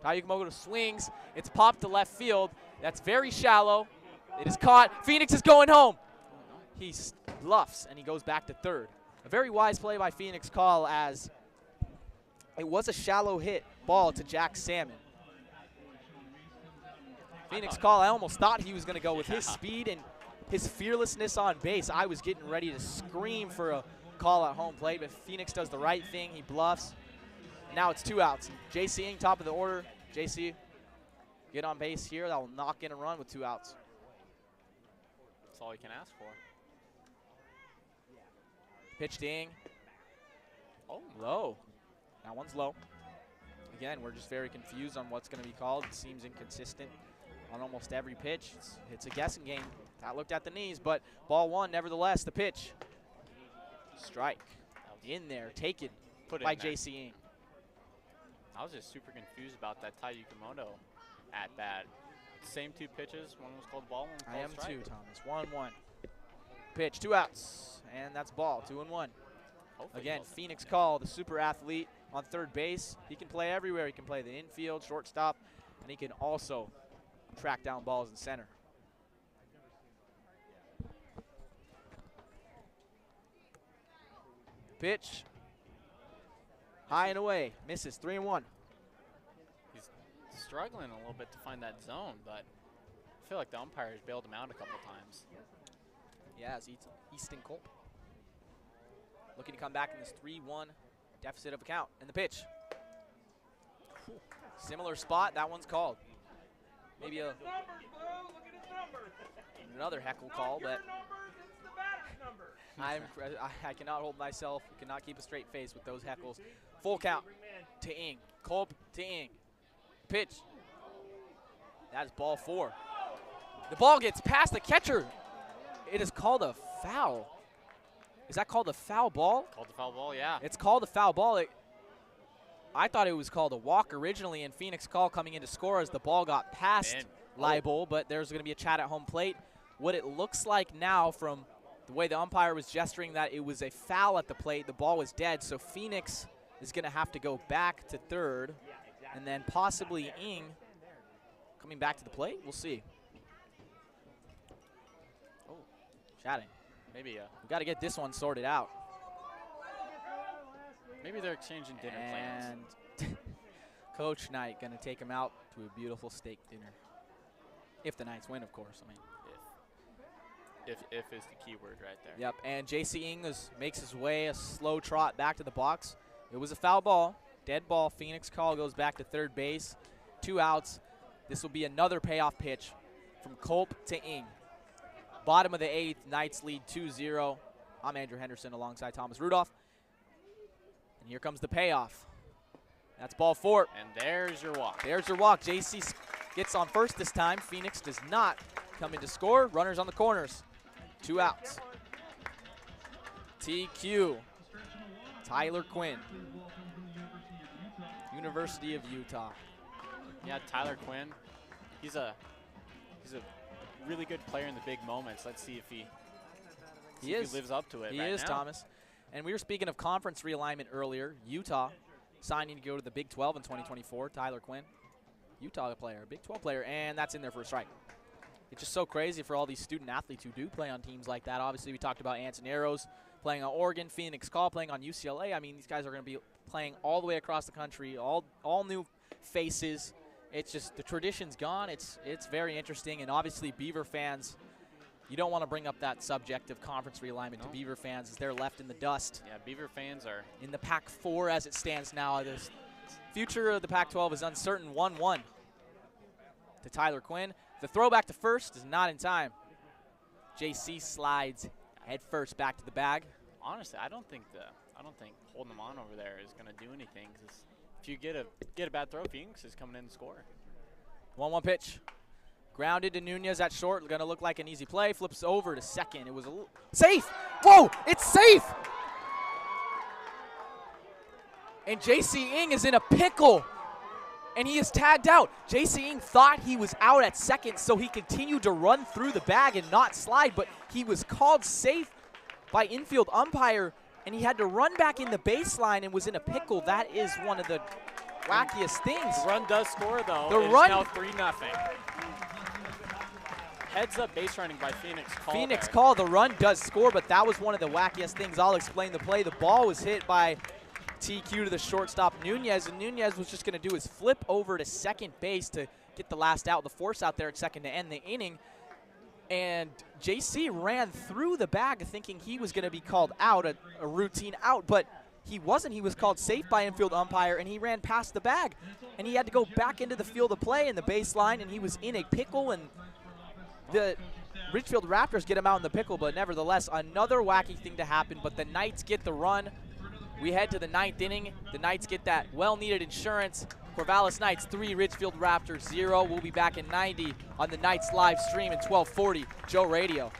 Tai Yukamoto swings. It's popped to left field. That's very shallow. It is caught. Phoenix is going home. He bluffs, and he goes back to third. A very wise play by Phoenix Call, as it was a shallow hit ball to Jack Salmon. Phoenix Call, I almost thought he was going to go with his speed and his fearlessness on base. I was getting ready to scream for a call at home plate, but Phoenix does the right thing. He bluffs. Now it's 2 outs. JC Ng, top of the order. JC, get on base here. That will knock in a run with 2 outs. That's all you can ask for. Pitch to Ng. Oh, low. That one's low. Again, we're just very confused on what's going to be called. It seems inconsistent on almost every pitch. It's a guessing game. That looked at the knees, but ball 1, nevertheless, the pitch. Strike. In there, taken by J.C. Ng. I was just super confused about that Tai Yukamoto at bat. Same 2 pitches. One was called ball, one was called I am strike. too, Thomas. 1-1. Pitch, 2 outs, and that's ball, 2-1. Again, Phoenix Call, the super athlete on third base. He can play everywhere. He can play the infield, shortstop, and he can also track down balls in center. Pitch, high and away, misses, 3-1. He's struggling a little bit to find that zone, but I feel like the umpires bailed him out a couple times. Yeah, it's Easton Culp looking to come back in this 3-1 deficit of a count. And the pitch. Similar spot, that one's called. Maybe another heckle call, but I cannot hold myself, cannot keep a straight face with those heckles. Full count to Ng. Culp to Ng. Pitch. That is ball 4. The ball gets past the catcher. It is called a foul. Is that called a foul ball? Called the foul ball, yeah. It's called a foul ball. I thought it was called a walk originally, and Phoenix call coming in to score as the ball got past Leibel, but there's going to be a chat at home plate. What it looks like now from the way the umpire was gesturing that it was a foul at the plate, the ball was dead, so Phoenix is going to have to go back to third, and then possibly Ng coming back to the plate. We'll see. Oh, chatting. Maybe we got to get this one sorted out. Maybe they're exchanging dinner plans. And Coach Knight going to take him out to a beautiful steak dinner. If the Knights win, of course. I mean, if is the key word right there. Yep, and J.C. Ng makes his way a slow trot back to the box. It was a foul ball, dead ball. Phoenix call goes back to third base. 2 outs. This will be another payoff pitch from Culp to Ng. Bottom of the 8th, Knights lead 2-0. I'm Andrew Henderson alongside Thomas Rudolph. And here comes the payoff. That's ball 4. And there's your walk. There's your walk. J.C. gets on first this time. Phoenix does not come in to score. Runners on the corners. 2 outs. TQ. Tyler Quinn. University of Utah. Yeah, Tyler Quinn. He's a really good player in the big moments. Let's see if he lives up to it. He right is, now. Thomas. And we were speaking of conference realignment earlier. Utah signing to go to the Big 12 in 2024. Tyler Quinn, Utah player, Big 12 player, and that's in there for a strike. It's just so crazy for all these student athletes who do play on teams like that. Obviously, we talked about Antoneros playing on Oregon, Phoenix Call playing on UCLA. I mean, these guys are going to be playing all the way across the country, all new faces. It's just the tradition's gone. It's very interesting, and obviously Beaver fans, you don't want to bring up that subject of conference realignment to Beaver fans as they're left in the dust. Yeah, Beaver fans are in the Pac-4 as it stands now. The future of the Pac-12 is uncertain. 1-1 to Tyler Quinn. The throw back to first is not in time. JC slides head first back to the bag. Honestly, I don't think holding them on over there is going to do anything. 'Cause if you get a bad throw, Phoenix is coming in to score. 1-1 pitch. Grounded to Nunez at short. Going to look like an easy play. Flips over to second. It was a little safe. Whoa, it's safe. And J.C. Ng is in a pickle. And he is tagged out. J.C. Ng thought he was out at second, so he continued to run through the bag and not slide, but he was called safe by infield umpire, and he had to run back in the baseline and was in a pickle. That is one of the wackiest things. The run does score, though. The It's run now 3-0. Heads up base running by Phoenix Call. Phoenix Call, the run does score, but that was one of the wackiest things. I'll explain the play. The ball was hit by TQ to the shortstop Nunez, and Nunez was just going to do his flip over to second base to get the last out, the force out there at second to end the inning. And JC ran through the bag thinking he was going to be called out, a routine out, but he wasn't. He was called safe by infield umpire, and he ran past the bag. And he had to go back into the field of play in the baseline, and he was in a pickle, and the Ridgefield Raptors get him out in the pickle, but nevertheless, another wacky thing to happen, but the Knights get the run. We head to the 9th inning. The Knights get that well-needed insurance. Corvallis Knights 3, Ridgefield Raptors 0. We'll be back in 90 on the Knights live stream in 1240 Joe Radio.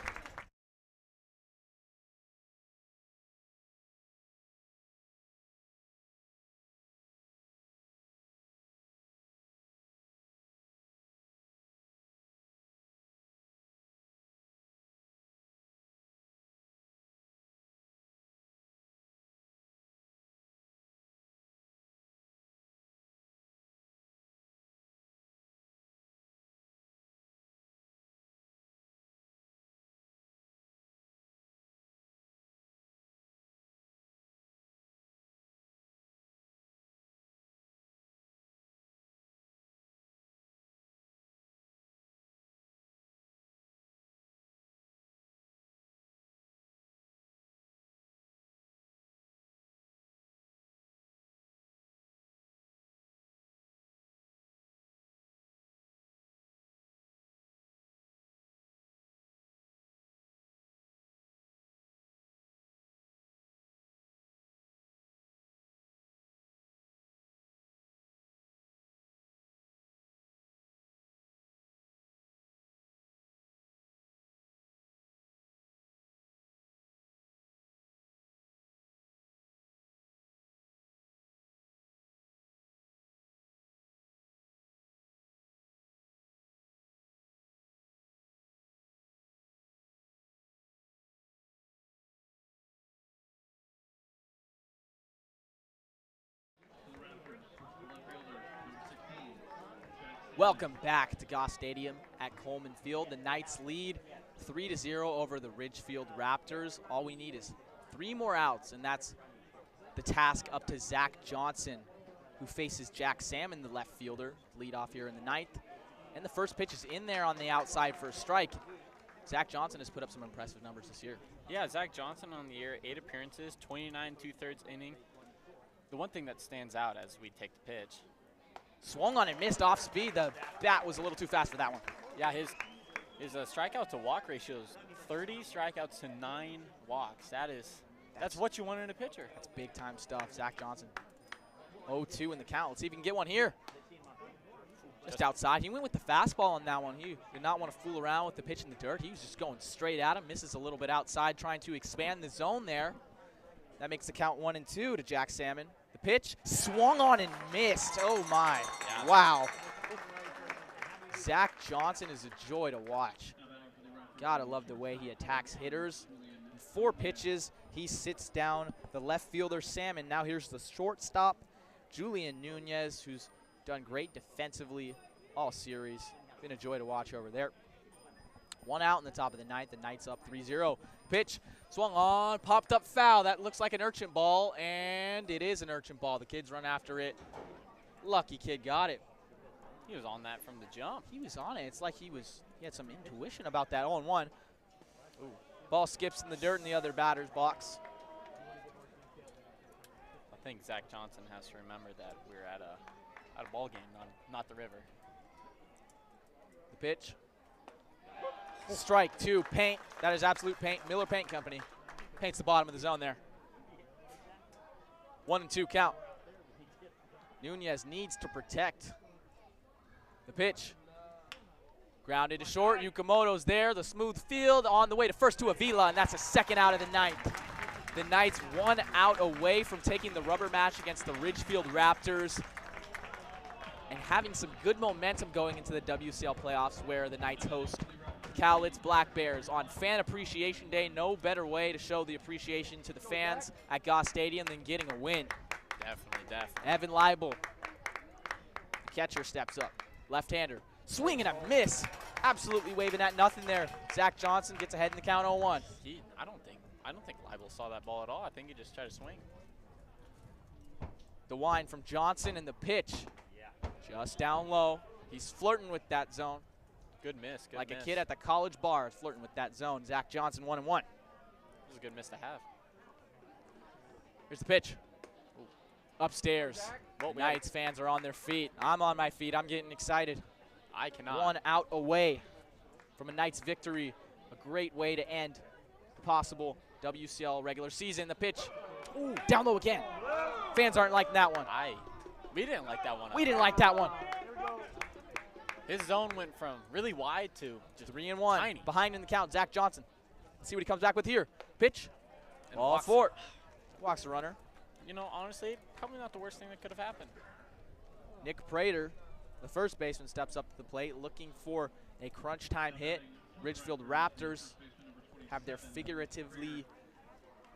Welcome back to Goss Stadium at Coleman Field. The Knights lead 3-0 over the Ridgefield Raptors. All we need is 3 more outs, and that's the task up to Zach Johnson, who faces Jack Salmon, the left fielder, lead off here in the 9th. And the first pitch is in there on the outside for a strike. Zach Johnson has put up some impressive numbers this year. Yeah, Zach Johnson on the year, 8 appearances, 29 2/3 inning. The one thing that stands out as we take the pitch. Swung on and missed off speed. The bat was a little too fast for that one. Yeah, his strikeout to walk ratio is 30 strikeouts to 9 walks. That's what you want in a pitcher. That's big time stuff. Zach Johnson, 0-2 in the count. Let's see if he can get one here. Just outside. He went with the fastball on that one. He did not want to fool around with the pitch in the dirt. He was just going straight at him. Misses a little bit outside, trying to expand the zone there. That makes the count 1-2 to Jack Salmon. The pitch swung on and missed. Oh my! Yeah. Wow. Zach Johnson is a joy to watch. Gotta love the way he attacks hitters. In 4 pitches, he sits down the left fielder Salmon. Now here's the shortstop, Julian Nunez, who's done great defensively all series. Been a joy to watch over there. 1 out in the top of the 9th. The Knights up 3-0. Pitch swung on, popped up foul. That looks like an urchin ball, and it is an urchin ball. The kids run after it. Lucky kid got it. He was on that from the jump. He was on it. It's like he had some intuition about that. 0-1. Ooh. Ball skips in the dirt in the other batter's box. I think Zach Johnson has to remember that we're at a ball game, not the river. The pitch. Strike 2, paint. That is absolute paint. Miller Paint Company paints the bottom of the zone there. 1-2 count. Nunez needs to protect. The pitch. Grounded to short. Yukamoto's there. The smooth field on the way to first to Avila, and that's a 2nd out of the 9th. The Knights 1 out away from taking the rubber match against the Ridgefield Raptors and having some good momentum going into the WCL playoffs, where the Knights host the Cowlitz Black Bears on Fan Appreciation Day. No better way to show the appreciation to the fans at Goss Stadium than getting a win. Definitely. Evan Leibel, the catcher, steps up. Left-hander, swing and a miss. Absolutely waving at nothing there. Zach Johnson gets ahead in the count 0-1. I don't think Leibel saw that ball at all. I think he just tried to swing. The wind from Johnson and the pitch. Just down low. He's flirting with that zone. Good miss. Like a kid at the college bar is flirting with that zone. Zach Johnson 1-1. This is a good miss to have. Here's the pitch. Upstairs. Knights fans are on their feet. I'm on my feet. I'm getting excited. I cannot. 1 out away from a Knights victory. A great way to end the possible WCL regular season. The pitch. Ooh, down low again. Fans aren't liking that one. We didn't like that one. We didn't like that one. His zone went from really wide to just 3-1. tiny. Behind in the count, Zach Johnson. Let's see what he comes back with here. Pitch. And Ball 4. Walks the runner. You know, honestly, probably not the worst thing that could have happened. Nick Prater, the first baseman, steps up to the plate looking for a crunch time hit. Ridgefield Raptors have their figuratively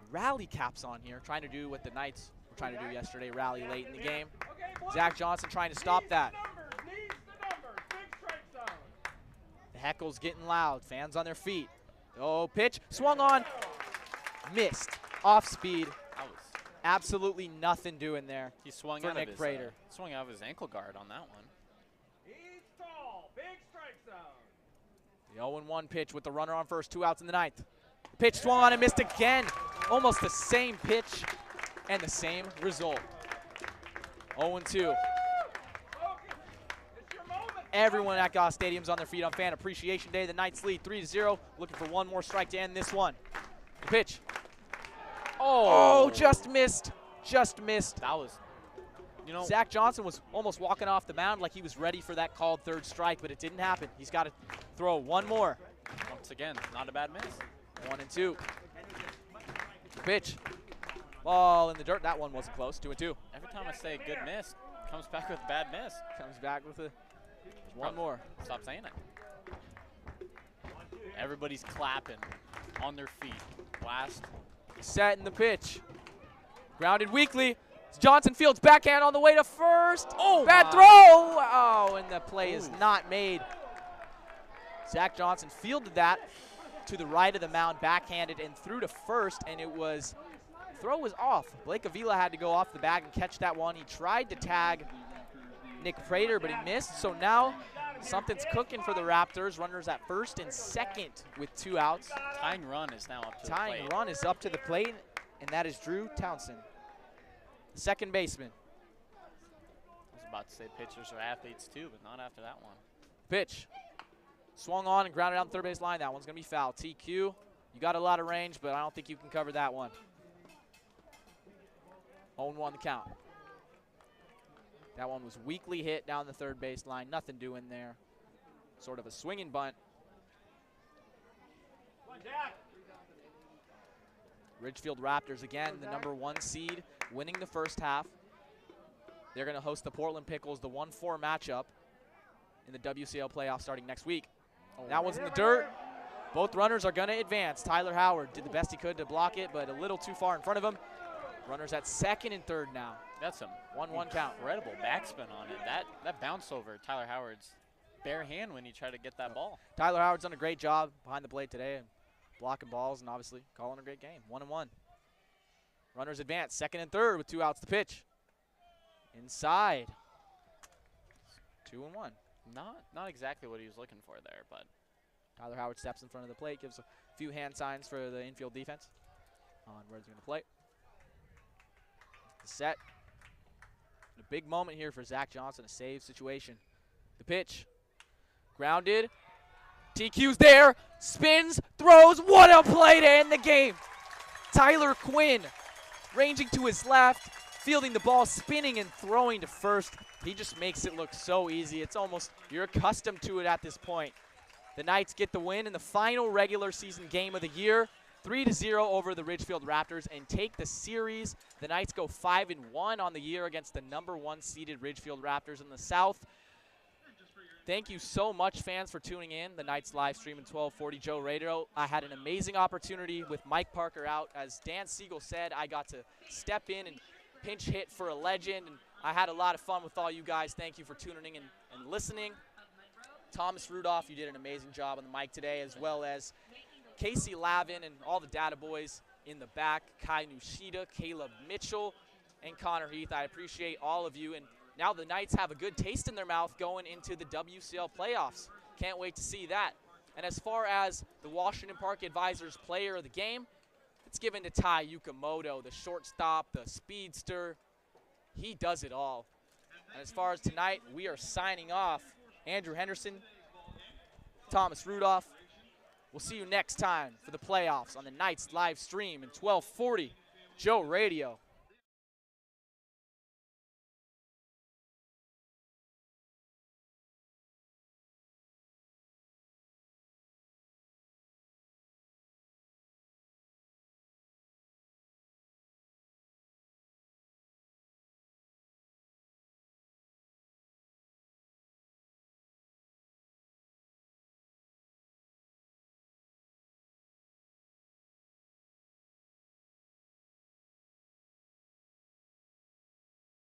rally caps on here, trying to do what the Knights were trying to do yesterday, rally late in the game. Zach Johnson trying to stop that. The heckle's getting loud. Fans on their feet. Oh, pitch. Swung on. Missed. Off speed. Absolutely nothing doing there. He swung for out Nick of his Prater. Swung out of his ankle guard on that one. He's tall. Big strike zone. The 0-1 pitch with the runner on first, 2 outs in the 9th. The pitch swung on and missed again. Almost the same pitch and the same result. 0-2. Everyone at Goss Stadium's on their feet on Fan Appreciation Day. The Knights lead 3-0. Looking for one more strike to end this one. The pitch. Oh, just missed. Just missed. That was, you know. Zach Johnson was almost walking off the mound like he was ready for that called 3rd strike, but it didn't happen. He's got to throw one more. Once again, not a bad miss. 1-2. Pitch. Ball in the dirt. That one wasn't close. 2-2. Every time I say good miss, comes back with a bad miss. Comes back with a one more. Stop saying it. Everybody's clapping on their feet. Last. Set in the pitch. Grounded weakly. Johnson fields backhand on the way to first. Oh, bad throw. Oh, and the play is not made. Zach Johnson fielded that to the right of the mound, backhanded and threw to first, and it was, throw was off. Blake Avila had to go off the bag and catch that one. He tried to tag Nick Prater, but he missed. So now something's cooking for the Raptors. Runners at first and second with 2 outs. Tying run is now up to the plate. Tying run is up to the plate, and that is Drew Townsend, second baseman. I was about to say pitchers are athletes too, but not after that one. Pitch. Swung on and grounded out the third base line. That one's going to be foul. TQ, you got a lot of range, but I don't think you can cover that one. 0-1 the count. That one was weakly hit down the third base line. Nothing doing there. Sort of a swinging bunt. Ridgefield Raptors, again, the #1 seed, winning the first half. They're going to host the Portland Pickles, the 1-4 matchup in the WCL playoffs starting next week. That one's in the dirt. Both runners are going to advance. Tyler Howard did the best he could to block it, but a little too far in front of him. Runners at second and third now. That's some 1-1 count. Incredible backspin on it. That bounced over Tyler Howard's bare hand when he tried to get that ball. Tyler Howard's done a great job behind the plate today and blocking balls and obviously calling a great game. 1-1. Runners advance, second and third with 2 outs to pitch. Inside. 2-1. Not exactly what he was looking for there, but Tyler Howard steps in front of the plate, gives a few hand signs for the infield defense on where he's going to play. The set. A big moment here for Zach Johnson, a save situation. The pitch. Grounded. TQ's there. Spins, throws. What a play to end the game. Tyler Quinn ranging to his left, fielding the ball, spinning and throwing to first. He just makes it look so easy. It's almost, you're accustomed to it at this point. The Knights get the win in the final regular season game of the year, 3-0 over the Ridgefield Raptors, and take the series. The Knights go 5-1 on the year against the #1 seeded Ridgefield Raptors in the South. Thank you so much, fans, for tuning in. The Knights live stream in 1240 Joe Radio. I had an amazing opportunity with Mike Parker out. As Dan Siegel said, I got to step in and pinch hit for a legend, and I had a lot of fun with all you guys. Thank you for tuning in and listening. Thomas Rudolph, you did an amazing job on the mic today, as well as Casey Lavin and all the data boys in the back, Kai Nushida, Caleb Mitchell, and Connor Heath. I appreciate all of you. And now the Knights have a good taste in their mouth going into the WCL playoffs. Can't wait to see that. And as far as the Washington Park Advisors player of the game, it's given to Tai Yukamoto, the shortstop, the speedster. He does it all. And as far as tonight, we are signing off. Andrew Henderson, Thomas Rudolph. We'll see you next time for the playoffs on the Knights live stream in 1240 Joe Radio.